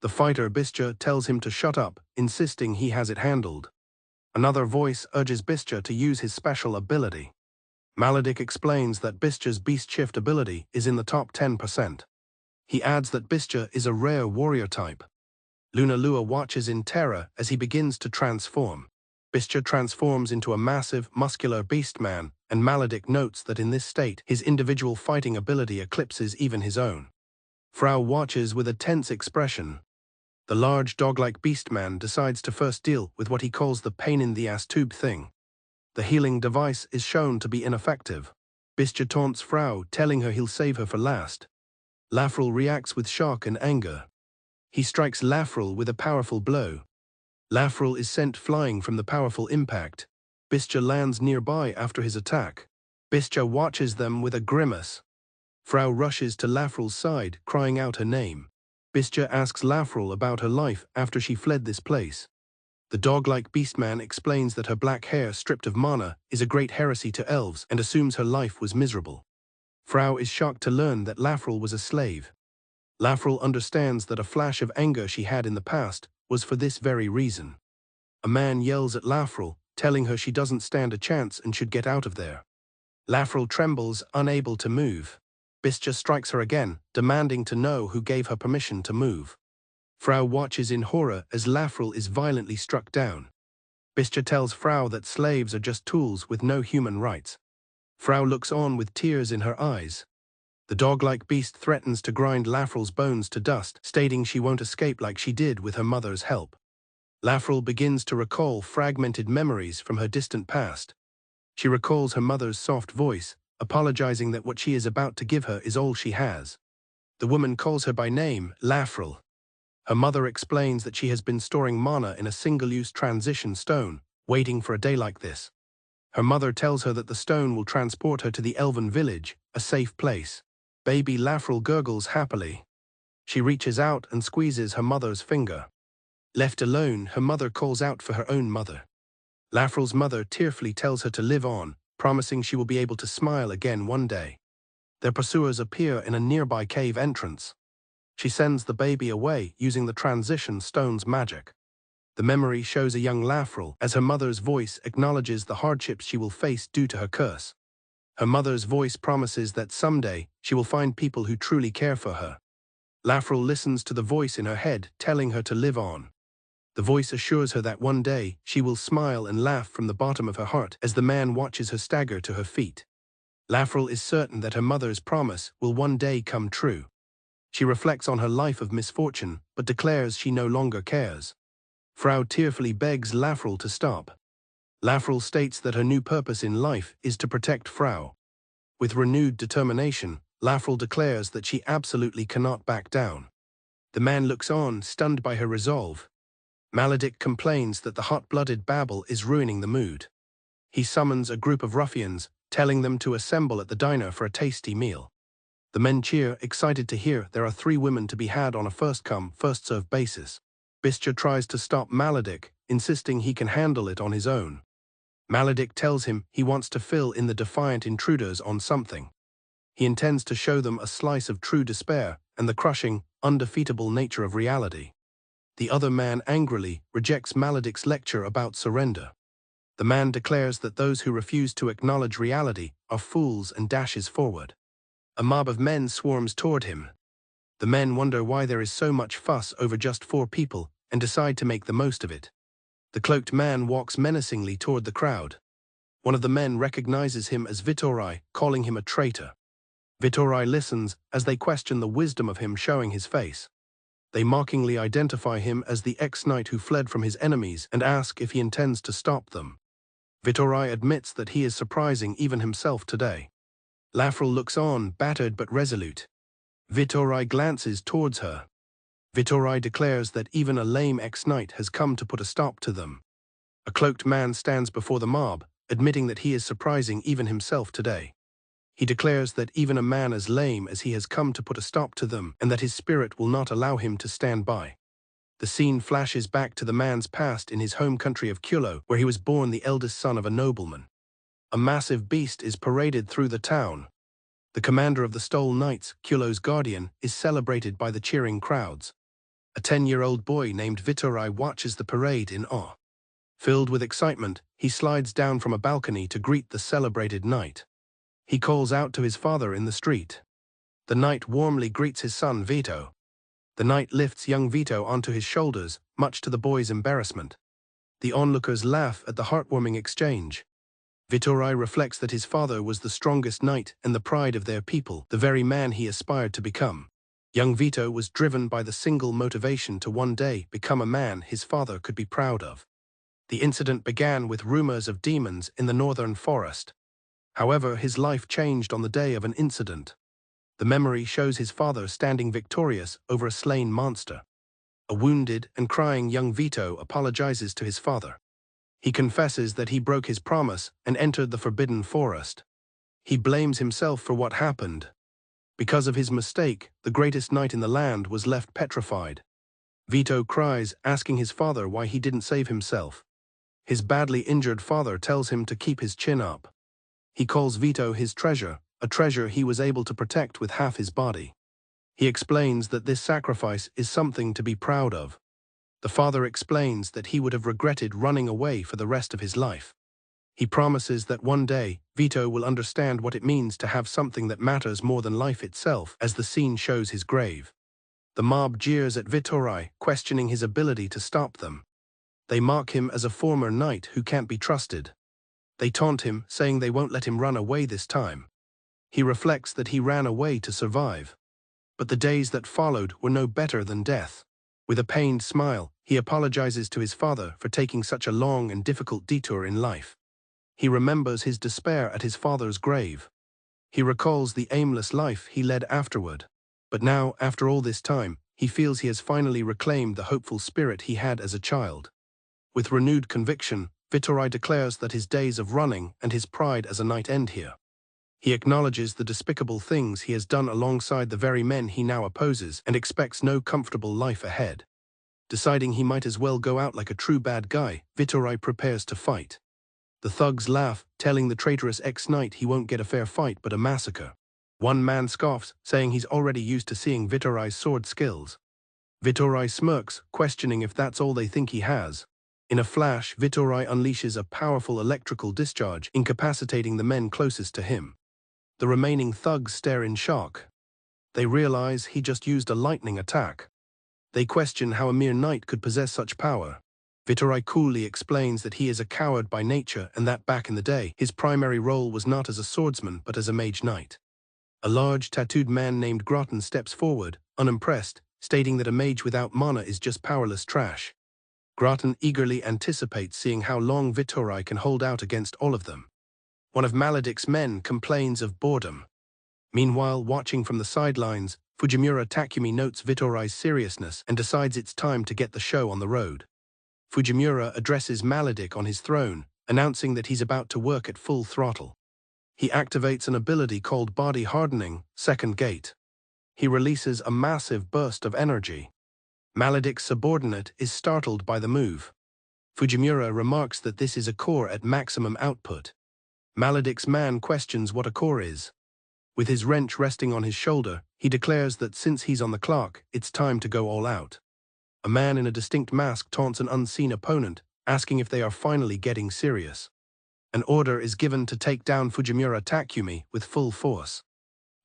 The fighter Bischa tells him to shut up, insisting he has it handled. Another voice urges Bischa to use his special ability. Maledict explains that Bischa's beast shift ability is in the top 10%. He adds that Bischa is a rare warrior type. Luna Lua watches in terror as he begins to transform. Bischa transforms into a massive, muscular beastman, and Maledict notes that in this state, his individual fighting ability eclipses even his own. Frau watches with a tense expression. The large dog-like beastman decides to first deal with what he calls the pain-in-the-ass tube thing. The healing device is shown to be ineffective. Bischa taunts Frau, telling her he'll save her for last. Lafrel reacts with shock and anger. He strikes Lafrel with a powerful blow. Lafrel is sent flying from the powerful impact. Bischa lands nearby after his attack. Bischa watches them with a grimace. Frau rushes to Lafrel's side, crying out her name. Bischa asks Lafrel about her life after she fled this place. The dog-like beastman explains that her black hair stripped of mana is a great heresy to elves and assumes her life was miserable. Frau is shocked to learn that Lafrel was a slave. Lafrel understands that a flash of anger she had in the past was for this very reason. A man yells at Lafrel, telling her she doesn't stand a chance and should get out of there. Lafrel trembles, unable to move. Bischa strikes her again, demanding to know who gave her permission to move. Frau watches in horror as Lafrel is violently struck down. Bischa tells Frau that slaves are just tools with no human rights. Frau looks on with tears in her eyes. The dog-like beast threatens to grind Lafrel's bones to dust, stating she won't escape like she did with her mother's help. Lafrel begins to recall fragmented memories from her distant past. She recalls her mother's soft voice, apologizing that what she is about to give her is all she has. The woman calls her by name, Lafrel. Her mother explains that she has been storing mana in a single-use transition stone, waiting for a day like this. Her mother tells her that the stone will transport her to the elven village, a safe place. Baby Lafrel gurgles happily. She reaches out and squeezes her mother's finger. Left alone, her mother calls out for her own mother. Lafrel's mother tearfully tells her to live on, promising she will be able to smile again one day. Their pursuers appear in a nearby cave entrance. She sends the baby away using the transition stone's magic. The memory shows a young Lafrel as her mother's voice acknowledges the hardships she will face due to her curse. Her mother's voice promises that someday she will find people who truly care for her. Lafrel listens to the voice in her head telling her to live on. The voice assures her that one day she will smile and laugh from the bottom of her heart as the man watches her stagger to her feet. Lafrel is certain that her mother's promise will one day come true. She reflects on her life of misfortune, but declares she no longer cares. Frau tearfully begs Lafrel to stop. Lafrel states that her new purpose in life is to protect Frau. With renewed determination, Lafrel declares that she absolutely cannot back down. The man looks on, stunned by her resolve. Maledict complains that the hot-blooded babble is ruining the mood. He summons a group of ruffians, telling them to assemble at the diner for a tasty meal. The men cheer, excited to hear there are 3 women to be had on a first-come, first-served basis. Bischa tries to stop Maledict, insisting he can handle it on his own. Maledict tells him he wants to fill in the defiant intruders on something. He intends to show them a slice of true despair and the crushing, undefeatable nature of reality. The other man angrily rejects Maledict's lecture about surrender. The man declares that those who refuse to acknowledge reality are fools and dashes forward. A mob of men swarms toward him. The men wonder why there is so much fuss over just 4 people and decide to make the most of it. The cloaked man walks menacingly toward the crowd. One of the men recognizes him as Vittorai, calling him a traitor. Vittorai listens as they question the wisdom of him showing his face. They mockingly identify him as the ex-knight who fled from his enemies and ask if he intends to stop them. Vittorai admits that he is surprising even himself today. Lafrel looks on, battered but resolute. Vittorai glances towards her. Vittorai declares that even a lame ex-knight has come to put a stop to them. A cloaked man stands before the mob, admitting that he is surprising even himself today. He declares that even a man as lame as he has come to put a stop to them, and that his spirit will not allow him to stand by. The scene flashes back to the man's past in his home country of Kyolo, where he was born the eldest son of a nobleman. A massive beast is paraded through the town. The commander of the Stole Knights, Kyolo's guardian, is celebrated by the cheering crowds. A 10-year-old boy named Vittorai watches the parade in awe. Filled with excitement, he slides down from a balcony to greet the celebrated knight. He calls out to his father in the street. The knight warmly greets his son Vito. The knight lifts young Vito onto his shoulders, much to the boy's embarrassment. The onlookers laugh at the heartwarming exchange. Vittorai reflects that his father was the strongest knight and the pride of their people, the very man he aspired to become. Young Vito was driven by the single motivation to one day become a man his father could be proud of. The incident began with rumors of demons in the northern forest. However, his life changed on the day of an incident. The memory shows his father standing victorious over a slain monster. A wounded and crying young Vito apologizes to his father. He confesses that he broke his promise and entered the forbidden forest. He blames himself for what happened. Because of his mistake, the greatest knight in the land was left petrified. Vito cries, asking his father why he didn't save himself. His badly injured father tells him to keep his chin up. He calls Vito his treasure, a treasure he was able to protect with half his body. He explains that this sacrifice is something to be proud of. The father explains that he would have regretted running away for the rest of his life. He promises that one day, Vito will understand what it means to have something that matters more than life itself, as the scene shows his grave. The mob jeers at Vittorai, questioning his ability to stop them. They mock him as a former knight who can't be trusted. They taunt him, saying they won't let him run away this time. He reflects that he ran away to survive. But the days that followed were no better than death. With a pained smile, he apologizes to his father for taking such a long and difficult detour in life. He remembers his despair at his father's grave. He recalls the aimless life he led afterward. But now, after all this time, he feels he has finally reclaimed the hopeful spirit he had as a child. With renewed conviction, Vittorai declares that his days of running and his pride as a knight end here. He acknowledges the despicable things he has done alongside the very men he now opposes and expects no comfortable life ahead. Deciding he might as well go out like a true bad guy, Vittorai prepares to fight. The thugs laugh, telling the traitorous ex-knight he won't get a fair fight but a massacre. One man scoffs, saying he's already used to seeing Vittorai's sword skills. Vittorai smirks, questioning if that's all they think he has. In a flash, Vittorai unleashes a powerful electrical discharge, incapacitating the men closest to him. The remaining thugs stare in shock. They realize he just used a lightning attack. They question how a mere knight could possess such power. Vittorai coolly explains that he is a coward by nature and that back in the day, his primary role was not as a swordsman but as a mage knight. A large, tattooed man named Groton steps forward, unimpressed, stating that a mage without mana is just powerless trash. Groton eagerly anticipates seeing how long Vittorai can hold out against all of them. One of Maledic's men complains of boredom. Meanwhile, watching from the sidelines, Fujimura Takumi notes Vittorai's seriousness and decides it's time to get the show on the road. Fujimura addresses Maledic on his throne, announcing that he's about to work at full throttle. He activates an ability called Body Hardening, Second Gate. He releases a massive burst of energy. Maledic's subordinate is startled by the move. Fujimura remarks that this is a core at maximum output. Maledic's man questions what a core is. With his wrench resting on his shoulder, he declares that since he's on the clock, it's time to go all out. A man in a distinct mask taunts an unseen opponent, asking if they are finally getting serious. An order is given to take down Fujimura Takumi with full force.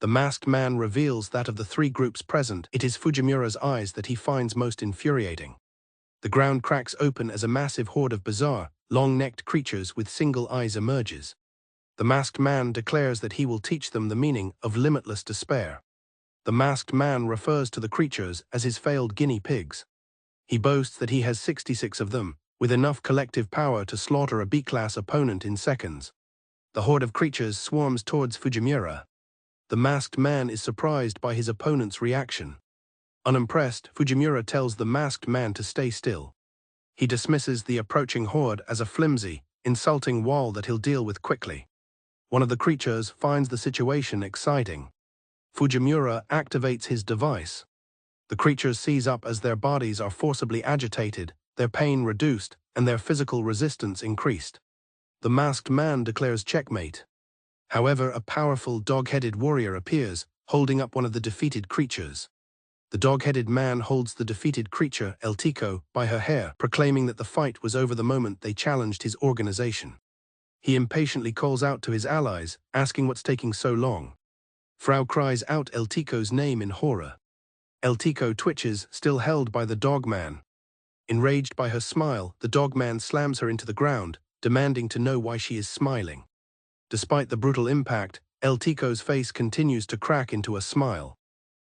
The masked man reveals that of the three groups present, it is Fujimura's eyes that he finds most infuriating. The ground cracks open as a massive horde of bizarre, long-necked creatures with single eyes emerges. The masked man declares that he will teach them the meaning of limitless despair. The masked man refers to the creatures as his failed guinea pigs. He boasts that he has 66 of them, with enough collective power to slaughter a B-class opponent in seconds. The horde of creatures swarms towards Fujimura. The masked man is surprised by his opponent's reaction. Unimpressed, Fujimura tells the masked man to stay still. He dismisses the approaching horde as a flimsy, insulting wall that he'll deal with quickly. One of the creatures finds the situation exciting. Fujimura activates his device. The creatures seize up as their bodies are forcibly agitated, their pain reduced, and their physical resistance increased. The masked man declares checkmate. However, a powerful dog-headed warrior appears, holding up one of the defeated creatures. The dog-headed man holds the defeated creature, Eltico, by her hair, proclaiming that the fight was over the moment they challenged his organization. He impatiently calls out to his allies, asking what's taking so long. Frau cries out Eltico's name in horror. Eltico twitches, still held by the dogman. Enraged by her smile, the dogman slams her into the ground, demanding to know why she is smiling. Despite the brutal impact, Eltico's face continues to crack into a smile.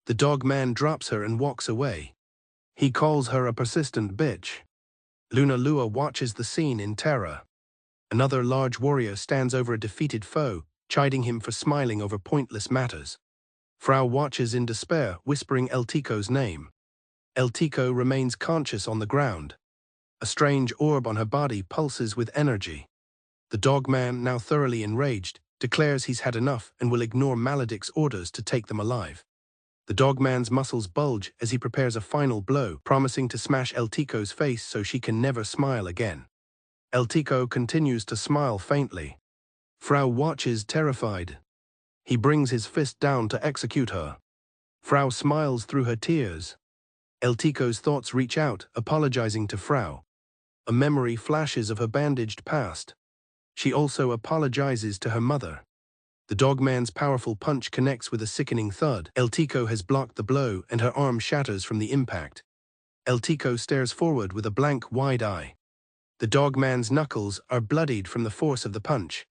The dogman drops her and walks away. He calls her a persistent bitch. Luna Lua watches the scene in terror. Another large warrior stands over a defeated foe, chiding him for smiling over pointless matters. Frau watches in despair, whispering Eltico's name. Eltico remains conscious on the ground. A strange orb on her body pulses with energy. The dogman, now thoroughly enraged, declares he's had enough and will ignore Maledic's orders to take them alive. The dogman's muscles bulge as he prepares a final blow, promising to smash Eltico's face so she can never smile again. Eltico continues to smile faintly. Frau watches terrified. He brings his fist down to execute her. Frau smiles through her tears. Eltico's thoughts reach out, apologizing to Frau. A memory flashes of her bandaged past. She also apologizes to her mother. The dogman's powerful punch connects with a sickening thud. Eltico has blocked the blow and her arm shatters from the impact. Eltico stares forward with a blank, wide eye. The dogman's knuckles are bloodied from the force of the punch.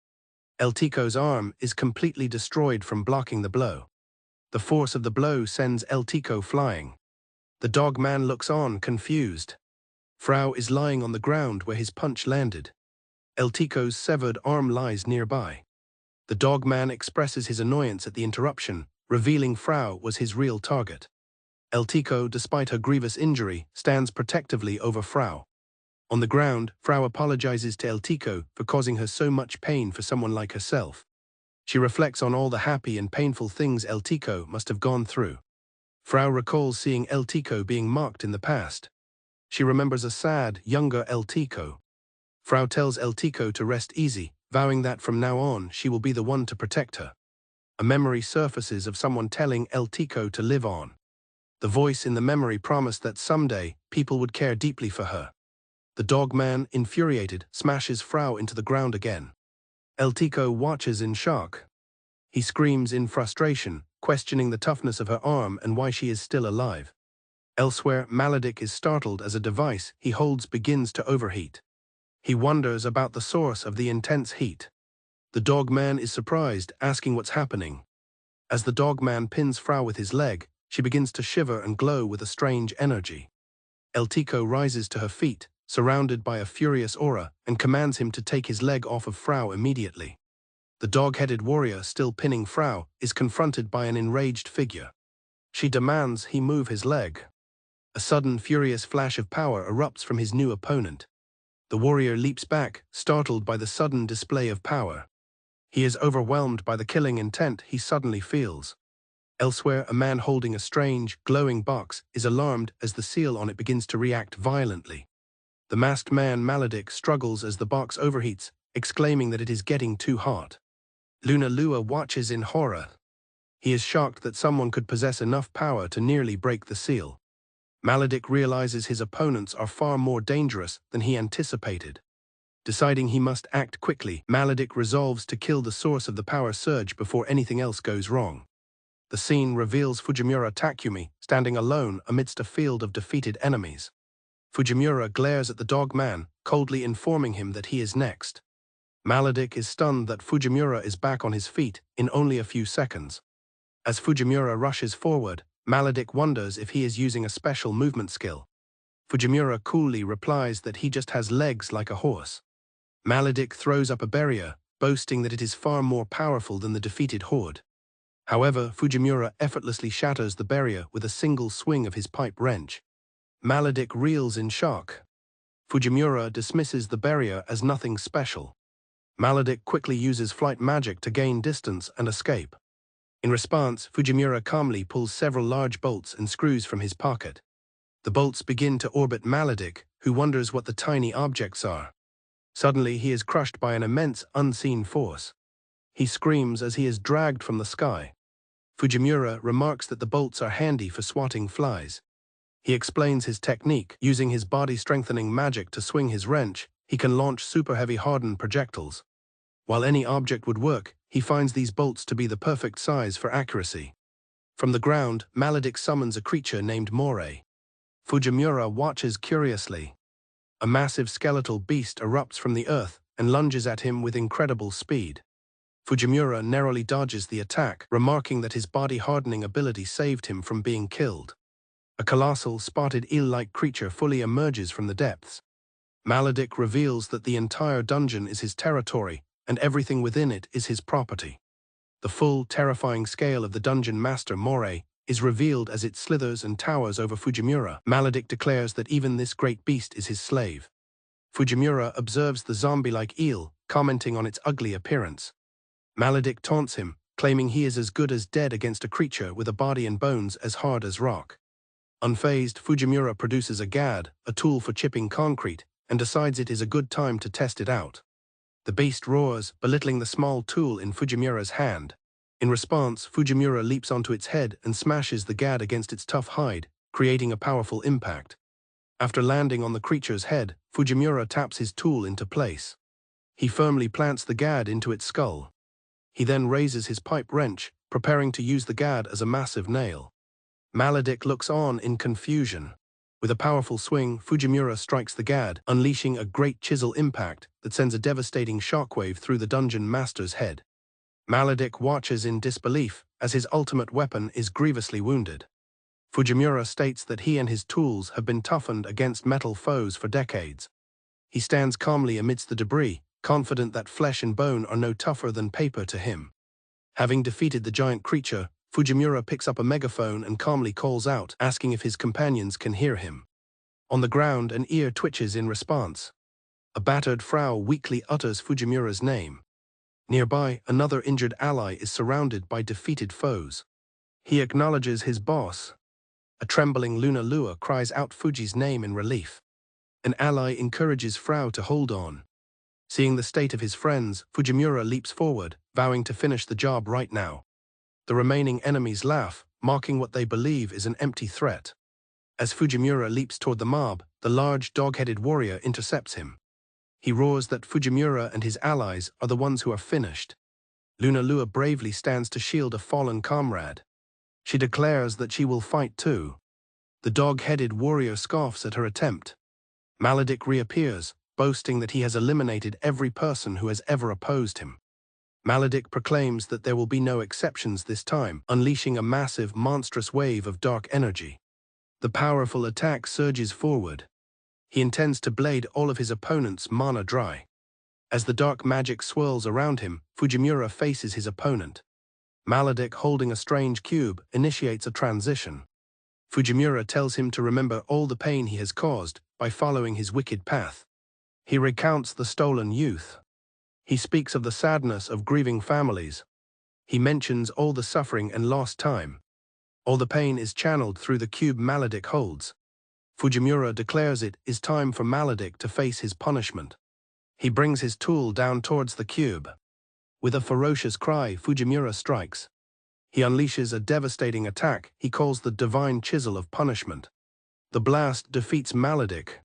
Eltico's arm is completely destroyed from blocking the blow. The force of the blow sends Eltico flying. The dogman looks on, confused. Frau is lying on the ground where his punch landed. Eltico's severed arm lies nearby. The dogman expresses his annoyance at the interruption, revealing Frau was his real target. Eltico, despite her grievous injury, stands protectively over Frau. On the ground, Frau apologizes to Eltico for causing her so much pain for someone like herself. She reflects on all the happy and painful things Eltico must have gone through. Frau recalls seeing Eltico being mocked in the past. She remembers a sad, younger Eltico. Frau tells Eltico to rest easy, vowing that from now on she will be the one to protect her. A memory surfaces of someone telling Eltico to live on. The voice in the memory promised that someday people would care deeply for her. The dogman, infuriated, smashes Frau into the ground again. Eltico watches in shock. He screams in frustration, questioning the toughness of her arm and why she is still alive. Elsewhere, Maledic is startled as a device he holds begins to overheat. He wonders about the source of the intense heat. The dogman is surprised, asking what's happening. As the dogman pins Frau with his leg, she begins to shiver and glow with a strange energy. Eltico rises to her feet, surrounded by a furious aura, and commands him to take his leg off of Frau immediately. The dog-headed warrior, still pinning Frau, is confronted by an enraged figure. She demands he move his leg. A sudden, furious flash of power erupts from his new opponent. The warrior leaps back, startled by the sudden display of power. He is overwhelmed by the killing intent he suddenly feels. Elsewhere, a man holding a strange, glowing box is alarmed as the seal on it begins to react violently. The masked man Maledic struggles as the box overheats, exclaiming that it is getting too hot. Luna Lua watches in horror. He is shocked that someone could possess enough power to nearly break the seal. Maledic realizes his opponents are far more dangerous than he anticipated. Deciding he must act quickly, Maledic resolves to kill the source of the power surge before anything else goes wrong. The scene reveals Fujimura Takumi standing alone amidst a field of defeated enemies. Fujimura glares at the dogman, coldly informing him that he is next. Maledic is stunned that Fujimura is back on his feet in only a few seconds. As Fujimura rushes forward, Maledic wonders if he is using a special movement skill. Fujimura coolly replies that he just has legs like a horse. Maledic throws up a barrier, boasting that it is far more powerful than the defeated horde. However, Fujimura effortlessly shatters the barrier with a single swing of his pipe wrench. Maledict reels in shock. Fujimura dismisses the barrier as nothing special. Maledict quickly uses flight magic to gain distance and escape. In response, Fujimura calmly pulls several large bolts and screws from his pocket. The bolts begin to orbit Maledict, who wonders what the tiny objects are. Suddenly, he is crushed by an immense, unseen force. He screams as he is dragged from the sky. Fujimura remarks that the bolts are handy for swatting flies. He explains his technique. Using his body-strengthening magic to swing his wrench, he can launch super-heavy hardened projectiles. While any object would work, he finds these bolts to be the perfect size for accuracy. From the ground, Maledict summons a creature named Moray. Fujimura watches curiously. A massive skeletal beast erupts from the earth and lunges at him with incredible speed. Fujimura narrowly dodges the attack, remarking that his body-hardening ability saved him from being killed. A colossal, spotted eel-like creature fully emerges from the depths. Maledict reveals that the entire dungeon is his territory, and everything within it is his property. The full, terrifying scale of the dungeon master Moray is revealed as it slithers and towers over Fujimura. Maledict declares that even this great beast is his slave. Fujimura observes the zombie-like eel, commenting on its ugly appearance. Maledict taunts him, claiming he is as good as dead against a creature with a body and bones as hard as rock. Unfazed, Fujimura produces a gad, a tool for chipping concrete, and decides it is a good time to test it out. The beast roars, belittling the small tool in Fujimura's hand. In response, Fujimura leaps onto its head and smashes the gad against its tough hide, creating a powerful impact. After landing on the creature's head, Fujimura taps his tool into place. He firmly plants the gad into its skull. He then raises his pipe wrench, preparing to use the gad as a massive nail. Maledict looks on in confusion. With a powerful swing, Fujimura strikes the gad, unleashing a great chisel impact that sends a devastating shockwave through the dungeon master's head. Maledict watches in disbelief as his ultimate weapon is grievously wounded. Fujimura states that he and his tools have been toughened against metal foes for decades. He stands calmly amidst the debris, confident that flesh and bone are no tougher than paper to him. Having defeated the giant creature, Fujimura picks up a megaphone and calmly calls out, asking if his companions can hear him. On the ground, an ear twitches in response. A battered Frau weakly utters Fujimura's name. Nearby, another injured ally is surrounded by defeated foes. He acknowledges his boss. A trembling Luna Lua cries out Fuji's name in relief. An ally encourages Frau to hold on. Seeing the state of his friends, Fujimura leaps forward, vowing to finish the job right now. The remaining enemies laugh, mocking what they believe is an empty threat. As Fujimura leaps toward the mob, the large dog-headed warrior intercepts him. He roars that Fujimura and his allies are the ones who are finished. Luna Lua bravely stands to shield a fallen comrade. She declares that she will fight too. The dog-headed warrior scoffs at her attempt. Maledict reappears, boasting that he has eliminated every person who has ever opposed him. Maledict proclaims that there will be no exceptions this time, unleashing a massive, monstrous wave of dark energy. The powerful attack surges forward. He intends to blade all of his opponent's mana dry. As the dark magic swirls around him, Fujimura faces his opponent. Maledict, holding a strange cube, initiates a transition. Fujimura tells him to remember all the pain he has caused by following his wicked path. He recounts the stolen youth. He speaks of the sadness of grieving families. He mentions all the suffering and lost time. All the pain is channeled through the cube Maledict holds. Fujimura declares it is time for Maledict to face his punishment. He brings his tool down towards the cube. With a ferocious cry, Fujimura strikes. He unleashes a devastating attack he calls the Divine Chisel of Punishment. The blast defeats Maledict.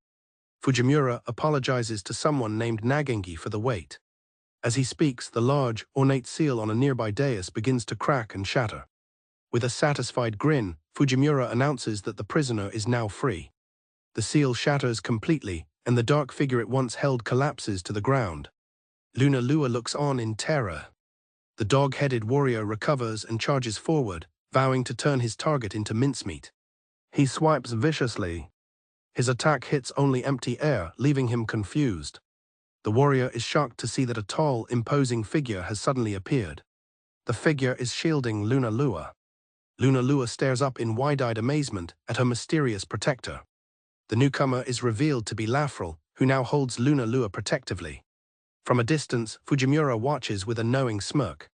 Fujimura apologizes to someone named Nagengi for the wait. As he speaks, the large, ornate seal on a nearby dais begins to crack and shatter. With a satisfied grin, Fujimura announces that the prisoner is now free. The seal shatters completely, and the dark figure it once held collapses to the ground. Luna Lua looks on in terror. The dog-headed warrior recovers and charges forward, vowing to turn his target into mincemeat. He swipes viciously. His attack hits only empty air, leaving him confused. The warrior is shocked to see that a tall, imposing figure has suddenly appeared. The figure is shielding Lunalua. Lunalua stares up in wide-eyed amazement at her mysterious protector. The newcomer is revealed to be Lafrel, who now holds Lunalua protectively. From a distance, Fujimura watches with a knowing smirk.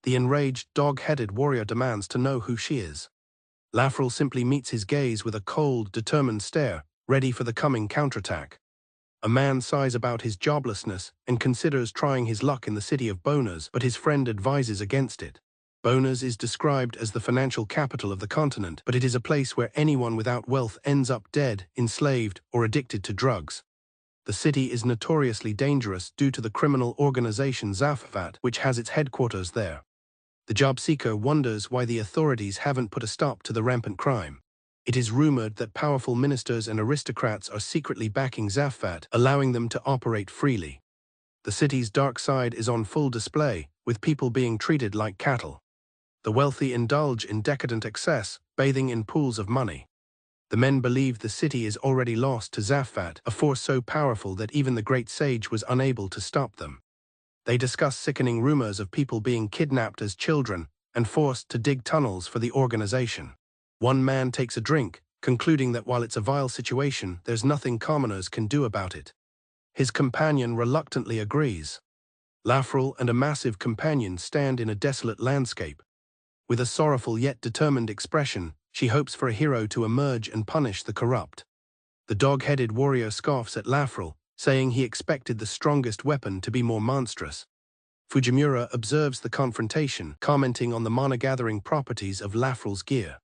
The enraged, dog-headed warrior demands to know who she is. Lafrel simply meets his gaze with a cold, determined stare, ready for the coming counterattack. A man sighs about his joblessness and considers trying his luck in the city of Boners, but his friend advises against it. Boners is described as the financial capital of the continent, but it is a place where anyone without wealth ends up dead, enslaved, or addicted to drugs. The city is notoriously dangerous due to the criminal organization Zafvat, which has its headquarters there. The job seeker wonders why the authorities haven't put a stop to the rampant crime. It is rumored that powerful ministers and aristocrats are secretly backing Zafvat, allowing them to operate freely. The city's dark side is on full display, with people being treated like cattle. The wealthy indulge in decadent excess, bathing in pools of money. The men believe the city is already lost to Zafvat, a force so powerful that even the great sage was unable to stop them. They discuss sickening rumors of people being kidnapped as children and forced to dig tunnels for the organization. One man takes a drink, concluding that while it's a vile situation, there's nothing commoners can do about it. His companion reluctantly agrees. Lafrel and a massive companion stand in a desolate landscape. With a sorrowful yet determined expression, she hopes for a hero to emerge and punish the corrupt. The dog-headed warrior scoffs at Lafrel, saying he expected the strongest weapon to be more monstrous. Fujimura observes the confrontation, commenting on the mana-gathering properties of Lafrel's gear.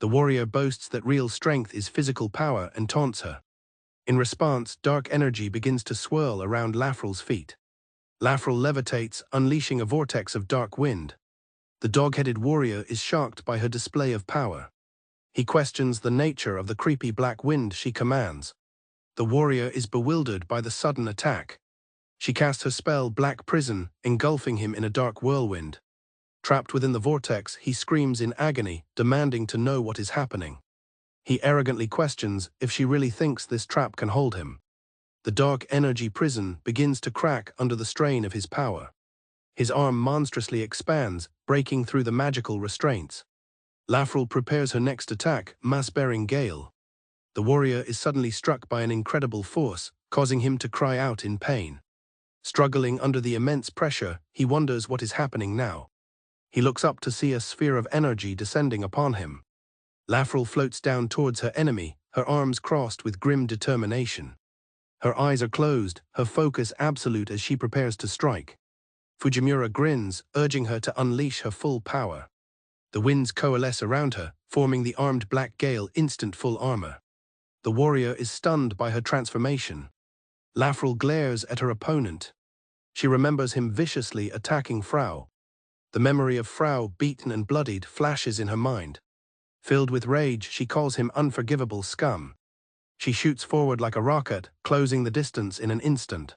The warrior boasts that real strength is physical power and taunts her. In response, dark energy begins to swirl around Lafrel's feet. Lafrel levitates, unleashing a vortex of dark wind. The dog-headed warrior is shocked by her display of power. He questions the nature of the creepy black wind she commands. The warrior is bewildered by the sudden attack. She casts her spell Black Prison, engulfing him in a dark whirlwind. Trapped within the vortex, he screams in agony, demanding to know what is happening. He arrogantly questions if she really thinks this trap can hold him. The dark energy prison begins to crack under the strain of his power. His arm monstrously expands, breaking through the magical restraints. Lafrel prepares her next attack, Mass-Bearing Gale. The warrior is suddenly struck by an incredible force, causing him to cry out in pain. Struggling under the immense pressure, he wonders what is happening now. He looks up to see a sphere of energy descending upon him. Lafrel floats down towards her enemy, her arms crossed with grim determination. Her eyes are closed, her focus absolute as she prepares to strike. Fujimura grins, urging her to unleash her full power. The winds coalesce around her, forming the armed Black Gale instant full armor. The warrior is stunned by her transformation. Lafrel glares at her opponent. She remembers him viciously attacking Frau. The memory of Frau, beaten and bloodied, flashes in her mind. Filled with rage, she calls him unforgivable scum. She shoots forward like a rocket, closing the distance in an instant.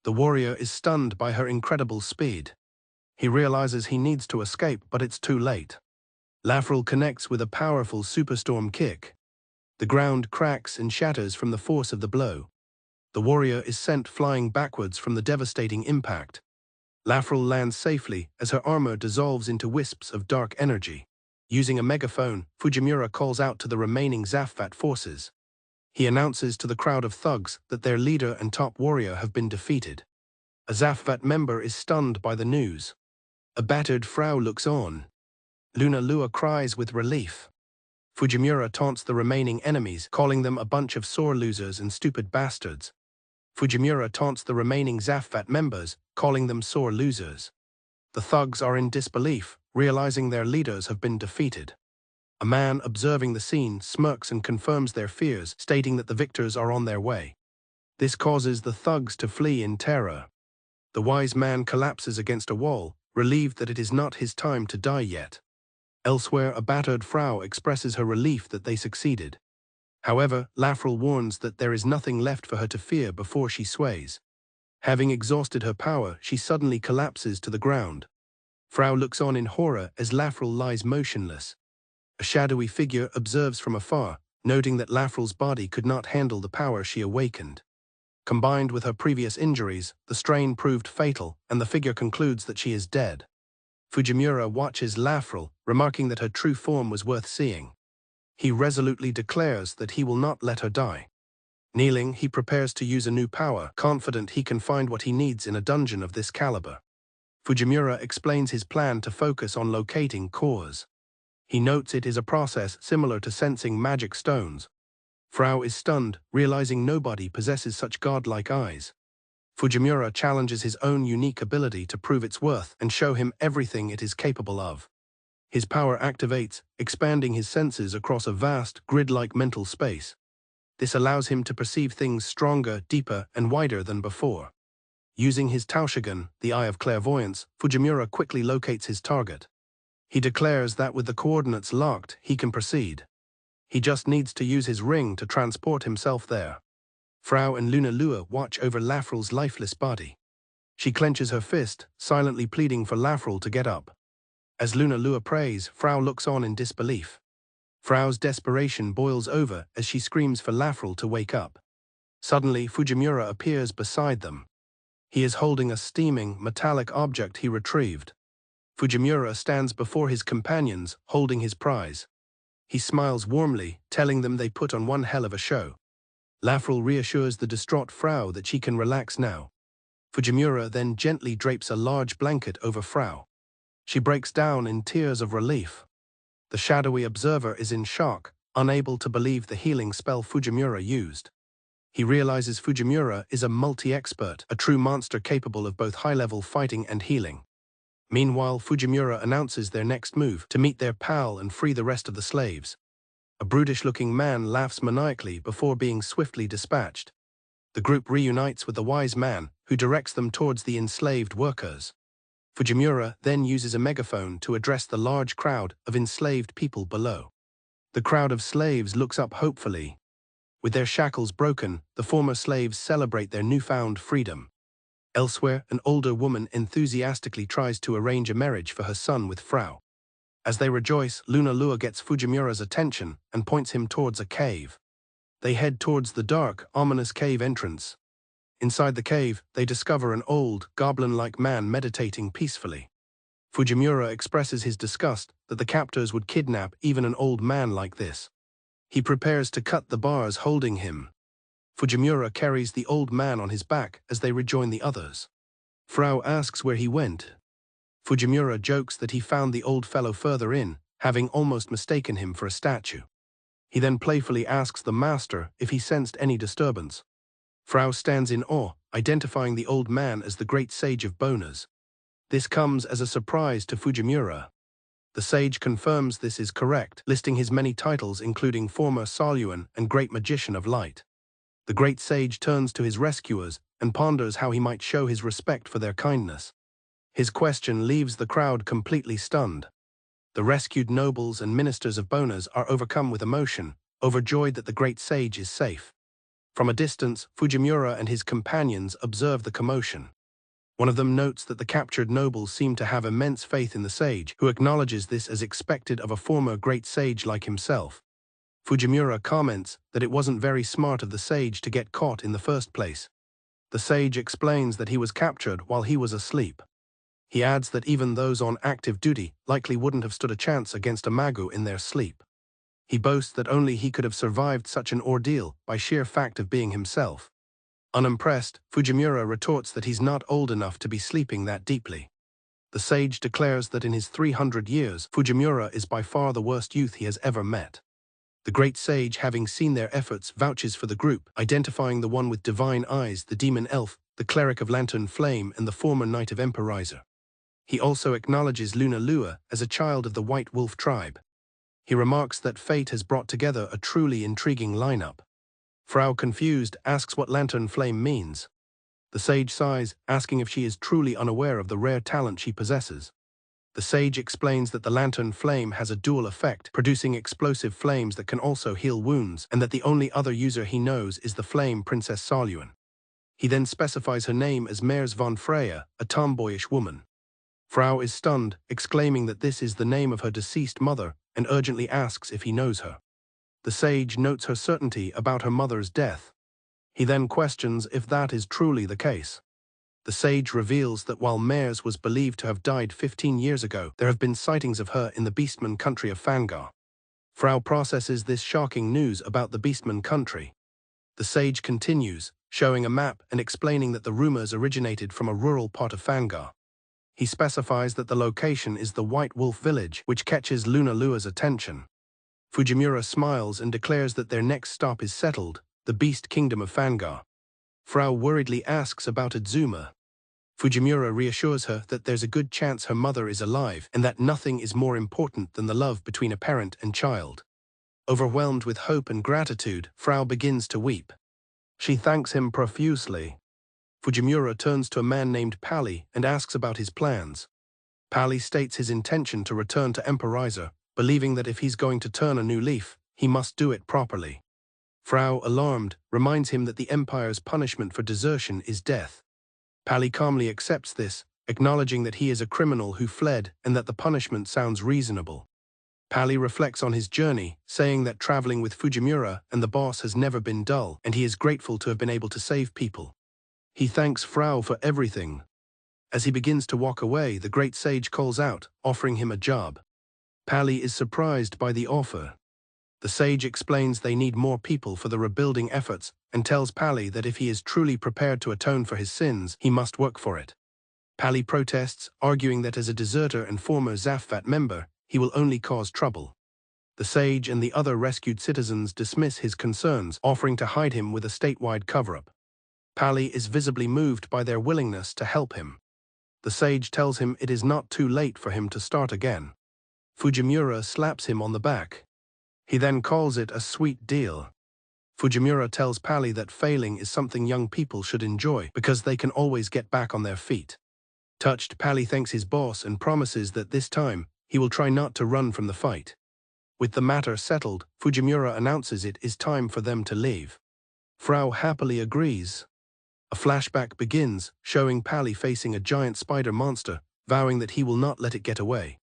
The warrior is stunned by her incredible speed. He realizes he needs to escape, but it's too late. Lafrel connects with a powerful superstorm kick. The ground cracks and shatters from the force of the blow. The warrior is sent flying backwards from the devastating impact. Lafrel lands safely as her armor dissolves into wisps of dark energy. Using a megaphone, Fujimura calls out to the remaining Zafvat forces. He announces to the crowd of thugs that their leader and top warrior have been defeated. A Zafvat member is stunned by the news. A battered Frau looks on. Lunalua cries with relief. Fujimura taunts the remaining enemies, calling them a bunch of sore losers and stupid bastards. Fujimura taunts the remaining Zafvat members, calling them sore losers. The thugs are in disbelief, realizing their leaders have been defeated. A man observing the scene smirks and confirms their fears, stating that the victors are on their way. This causes the thugs to flee in terror. The wise man collapses against a wall, relieved that it is not his time to die yet. Elsewhere, a battered Frau expresses her relief that they succeeded. However, Lafrel warns that there is nothing left for her to fear before she sways. Having exhausted her power, she suddenly collapses to the ground. Frau looks on in horror as Lafrel lies motionless. A shadowy figure observes from afar, noting that Lafrel's body could not handle the power she awakened. Combined with her previous injuries, the strain proved fatal, and the figure concludes that she is dead. Fujimura watches Lafrel, remarking that her true form was worth seeing. He resolutely declares that he will not let her die. Kneeling, he prepares to use a new power, confident he can find what he needs in a dungeon of this caliber. Fujimura explains his plan to focus on locating cores. He notes it is a process similar to sensing magic stones. Frau is stunned, realizing nobody possesses such godlike eyes. Fujimura challenges his own unique ability to prove its worth and show him everything it is capable of. His power activates, expanding his senses across a vast, grid-like mental space. This allows him to perceive things stronger, deeper, and wider than before. Using his Taoshigan, the Eye of Clairvoyance, Fujimura quickly locates his target. He declares that with the coordinates locked, he can proceed. He just needs to use his ring to transport himself there. Frau and Luna Lua watch over Lafrel's lifeless body. She clenches her fist, silently pleading for Lafrel to get up. As Luna Lua prays, Frau looks on in disbelief. Frau's desperation boils over as she screams for Lafrel to wake up. Suddenly, Fujimura appears beside them. He is holding a steaming, metallic object he retrieved. Fujimura stands before his companions, holding his prize. He smiles warmly, telling them they put on one hell of a show. Lafrel reassures the distraught Frau that she can relax now. Fujimura then gently drapes a large blanket over Frau. She breaks down in tears of relief. The shadowy observer is in shock, unable to believe the healing spell Fujimura used. He realizes Fujimura is a multi-expert, a true monster capable of both high-level fighting and healing. Meanwhile, Fujimura announces their next move, to meet their pal and free the rest of the slaves. A brutish-looking man laughs maniacally before being swiftly dispatched. The group reunites with the wise man, who directs them towards the enslaved workers. Fujimura then uses a megaphone to address the large crowd of enslaved people below. The crowd of slaves looks up hopefully. With their shackles broken, the former slaves celebrate their newfound freedom. Elsewhere, an older woman enthusiastically tries to arrange a marriage for her son with Frau. As they rejoice, Luna Lua gets Fujimura's attention and points him towards a cave. They head towards the dark, ominous cave entrance. Inside the cave, they discover an old, goblin-like man meditating peacefully. Fujimura expresses his disgust that the captors would kidnap even an old man like this. He prepares to cut the bars holding him. Fujimura carries the old man on his back as they rejoin the others. Frau asks where he went. Fujimura jokes that he found the old fellow further in, having almost mistaken him for a statue. He then playfully asks the master if he sensed any disturbance. Frau stands in awe, identifying the old man as the great sage of boners. This comes as a surprise to Fujimura. The sage confirms this is correct, listing his many titles including former Saluan and great magician of light. The great sage turns to his rescuers and ponders how he might show his respect for their kindness. His question leaves the crowd completely stunned. The rescued nobles and ministers of boners are overcome with emotion, overjoyed that the great sage is safe. From a distance, Fujimura and his companions observe the commotion. One of them notes that the captured nobles seem to have immense faith in the sage, who acknowledges this as expected of a former great sage like himself. Fujimura comments that it wasn't very smart of the sage to get caught in the first place. The sage explains that he was captured while he was asleep. He adds that even those on active duty likely wouldn't have stood a chance against a magu in their sleep. He boasts that only he could have survived such an ordeal by sheer fact of being himself. Unimpressed, Fujimura retorts that he's not old enough to be sleeping that deeply. The sage declares that in his 300 years, Fujimura is by far the worst youth he has ever met. The great sage, having seen their efforts, vouches for the group, identifying the one with divine eyes, the demon elf, the cleric of lantern flame, and the former knight of Emporizer. He also acknowledges Luna Lua as a child of the White Wolf tribe. He remarks that fate has brought together a truly intriguing lineup. Frau, confused, asks what lantern flame means. The sage sighs, asking if she is truly unaware of the rare talent she possesses. The sage explains that the lantern flame has a dual effect, producing explosive flames that can also heal wounds, and that the only other user he knows is the flame Princess Saluan. He then specifies her name as Mers von Freya, a tomboyish woman. Frau is stunned, exclaiming that this is the name of her deceased mother, and urgently asks if he knows her. The sage notes her certainty about her mother's death. He then questions if that is truly the case. The sage reveals that while Mares was believed to have died 15 years ago, there have been sightings of her in the Beastman country of Fangar. Frau processes this shocking news about the Beastman country. The sage continues, showing a map and explaining that the rumors originated from a rural part of Fangar. He specifies that the location is the White Wolf village, which catches Lunalua's attention. Fujimura smiles and declares that their next stop is settled, the Beast Kingdom of Fangar. Frau worriedly asks about Adzuma. Fujimura reassures her that there's a good chance her mother is alive and that nothing is more important than the love between a parent and child. Overwhelmed with hope and gratitude, Frau begins to weep. She thanks him profusely. Fujimura turns to a man named Pali and asks about his plans. Pali states his intention to return to Emporizer, believing that if he's going to turn a new leaf, he must do it properly. Frau, alarmed, reminds him that the Empire's punishment for desertion is death. Pali calmly accepts this, acknowledging that he is a criminal who fled and that the punishment sounds reasonable. Pali reflects on his journey, saying that traveling with Fujimura and the boss has never been dull, and he is grateful to have been able to save people. He thanks Frau for everything. As he begins to walk away, the great sage calls out, offering him a job. Pali is surprised by the offer. The sage explains they need more people for the rebuilding efforts and tells Pali that if he is truly prepared to atone for his sins, he must work for it. Pali protests, arguing that as a deserter and former Zafvat member, he will only cause trouble. The sage and the other rescued citizens dismiss his concerns, offering to hide him with a statewide cover-up. Pali is visibly moved by their willingness to help him. The sage tells him it is not too late for him to start again. Fujimura slaps him on the back. He then calls it a sweet deal. Fujimura tells Pali that failing is something young people should enjoy because they can always get back on their feet. Touched, Pali thanks his boss and promises that this time, he will try not to run from the fight. With the matter settled, Fujimura announces it is time for them to leave. Frau happily agrees. A flashback begins, showing Pali facing a giant spider monster, vowing that he will not let it get away.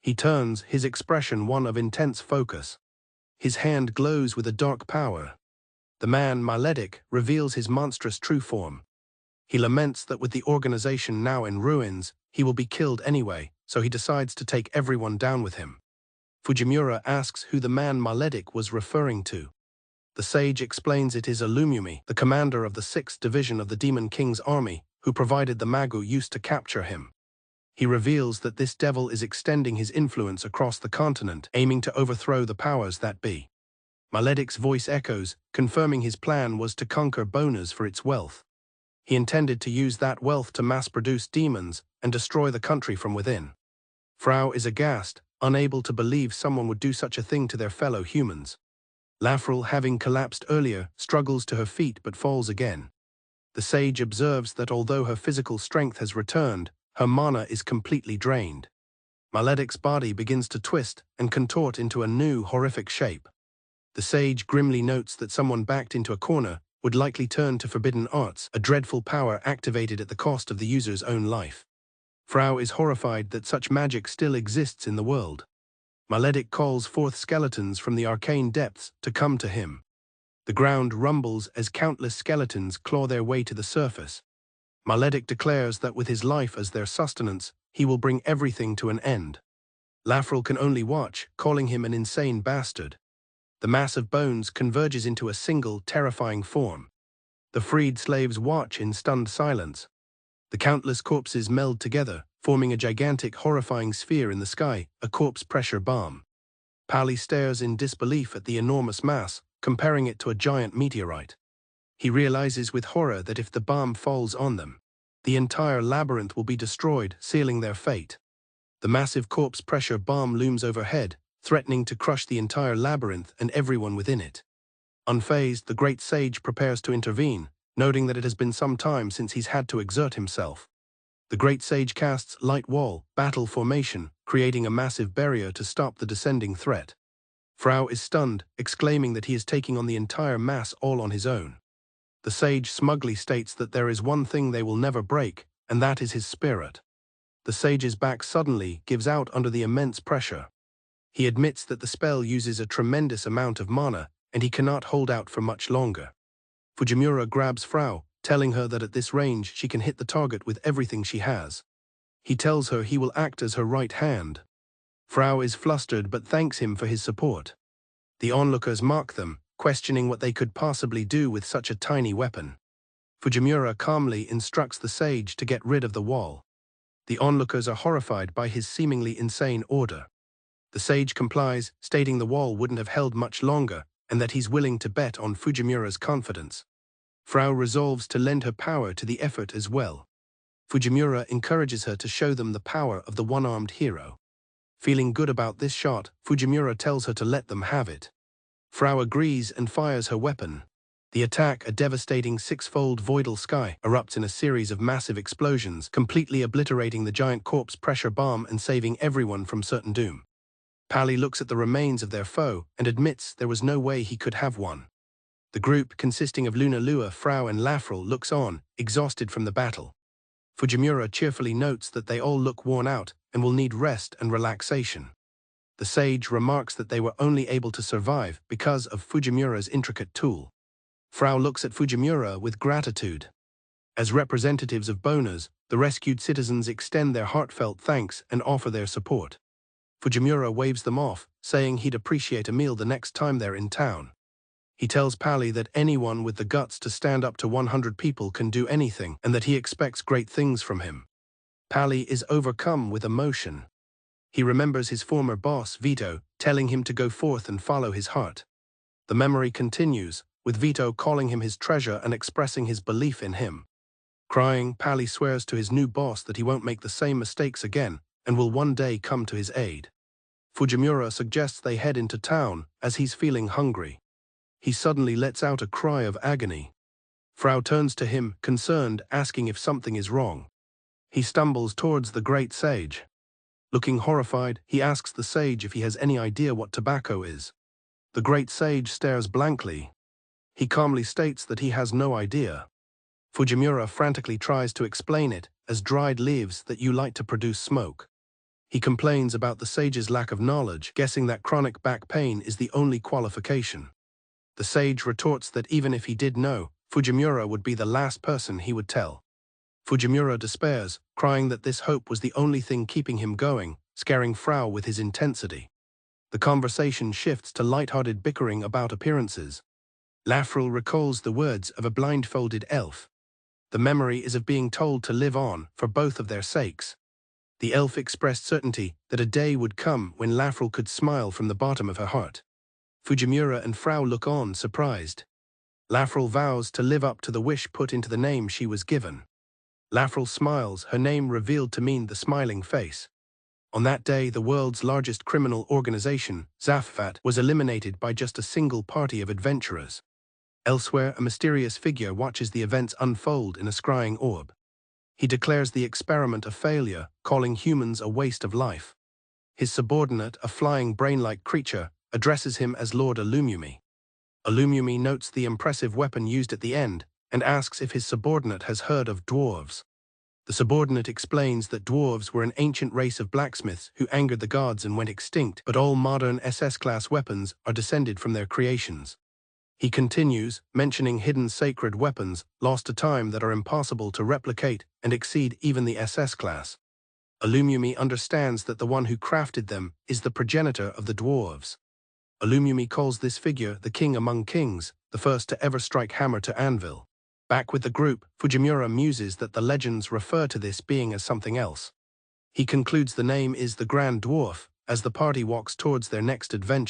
He turns, his expression one of intense focus. His hand glows with a dark power. The man, Maletic, reveals his monstrous true form. He laments that with the organization now in ruins, he will be killed anyway, so he decides to take everyone down with him. Fujimura asks who the man Maletic was referring to. The sage explains it is Illumumi, the commander of the 6th Division of the Demon King's army, who provided the Magu used to capture him. He reveals that this devil is extending his influence across the continent, aiming to overthrow the powers that be. Maledic's voice echoes, confirming his plan was to conquer Bonas for its wealth. He intended to use that wealth to mass-produce demons and destroy the country from within. Frau is aghast, unable to believe someone would do such a thing to their fellow humans. Lafrel, having collapsed earlier, struggles to her feet but falls again. The sage observes that although her physical strength has returned, her mana is completely drained. Maledic's body begins to twist and contort into a new, horrific shape. The sage grimly notes that someone backed into a corner would likely turn to forbidden arts, a dreadful power activated at the cost of the user's own life. Frau is horrified that such magic still exists in the world. Maledic calls forth skeletons from the arcane depths to come to him. The ground rumbles as countless skeletons claw their way to the surface. Maledic declares that with his life as their sustenance, he will bring everything to an end. Lafrel can only watch, calling him an insane bastard. The mass of bones converges into a single, terrifying form. The freed slaves watch in stunned silence. The countless corpses meld together, forming a gigantic, horrifying sphere in the sky, a corpse pressure bomb. Pali stares in disbelief at the enormous mass, comparing it to a giant meteorite. He realizes with horror that if the bomb falls on them, the entire labyrinth will be destroyed, sealing their fate. The massive corpse pressure bomb looms overhead, threatening to crush the entire labyrinth and everyone within it. Unfazed, the great sage prepares to intervene, noting that it has been some time since he's had to exert himself. The great sage casts light wall, battle formation, creating a massive barrier to stop the descending threat. Frau is stunned, exclaiming that he is taking on the entire mass all on his own. The sage smugly states that there is one thing they will never break, and that is his spirit. The sage's back suddenly gives out under the immense pressure. He admits that the spell uses a tremendous amount of mana, and he cannot hold out for much longer. Fujimura grabs Frau, telling her that at this range she can hit the target with everything she has. He tells her he will act as her right hand. Frau is flustered but thanks him for his support. The onlookers mock them, questioning what they could possibly do with such a tiny weapon. Fujimura calmly instructs the sage to get rid of the wall. The onlookers are horrified by his seemingly insane order. The sage complies, stating the wall wouldn't have held much longer and that he's willing to bet on Fujimura's confidence. Frau resolves to lend her power to the effort as well. Fujimura encourages her to show them the power of the one-armed hero. Feeling good about this shot, Fujimura tells her to let them have it. Frau agrees and fires her weapon. The attack, a devastating six-fold voidal sky, erupts in a series of massive explosions, completely obliterating the giant corpse pressure bomb and saving everyone from certain doom. Pali looks at the remains of their foe and admits there was no way he could have won. The group, consisting of Luna Lua, Frau and Lafrel, looks on, exhausted from the battle. Fujimura cheerfully notes that they all look worn out and will need rest and relaxation. The sage remarks that they were only able to survive because of Fujimura's intricate tool. Frau looks at Fujimura with gratitude. As representatives of Boners, the rescued citizens extend their heartfelt thanks and offer their support. Fujimura waves them off, saying he'd appreciate a meal the next time they're in town. He tells Pali that anyone with the guts to stand up to 100 people can do anything and that he expects great things from him. Pali is overcome with emotion. He remembers his former boss, Vito, telling him to go forth and follow his heart. The memory continues, with Vito calling him his treasure and expressing his belief in him. Crying, Pali swears to his new boss that he won't make the same mistakes again and will one day come to his aid. Fujimura suggests they head into town as he's feeling hungry. He suddenly lets out a cry of agony. Frau turns to him, concerned, asking if something is wrong. He stumbles towards the great sage. Looking horrified, he asks the sage if he has any idea what tobacco is. The great sage stares blankly. He calmly states that he has no idea. Fujimura frantically tries to explain it as dried leaves that you light to produce smoke. He complains about the sage's lack of knowledge, guessing that chronic back pain is the only qualification. The sage retorts that even if he did know, Fujimura would be the last person he would tell. Fujimura despairs, crying that this hope was the only thing keeping him going, scaring Frau with his intensity. The conversation shifts to light-hearted bickering about appearances. Lafrel recalls the words of a blindfolded elf. The memory is of being told to live on for both of their sakes. The elf expressed certainty that a day would come when Lafrel could smile from the bottom of her heart. Fujimura and Frau look on, surprised. Lafrel vows to live up to the wish put into the name she was given. Lafrel smiles, her name revealed to mean the smiling face. On that day, the world's largest criminal organization, Zafvat, was eliminated by just a single party of adventurers. Elsewhere, a mysterious figure watches the events unfold in a scrying orb. He declares the experiment a failure, calling humans a waste of life. His subordinate, a flying brain-like creature, addresses him as Lord Illumumi. Illumumi notes the impressive weapon used at the end and asks if his subordinate has heard of dwarves. The subordinate explains that dwarves were an ancient race of blacksmiths who angered the gods and went extinct, but all modern SS-class weapons are descended from their creations. He continues, mentioning hidden sacred weapons lost to time that are impossible to replicate and exceed even the SS class. Illumumi understands that the one who crafted them is the progenitor of the dwarves. Illumumi calls this figure the king among kings, the first to ever strike hammer to anvil. Back with the group, Fujimura muses that the legends refer to this being as something else. He concludes the name is the Grand Dwarf as the party walks towards their next adventure.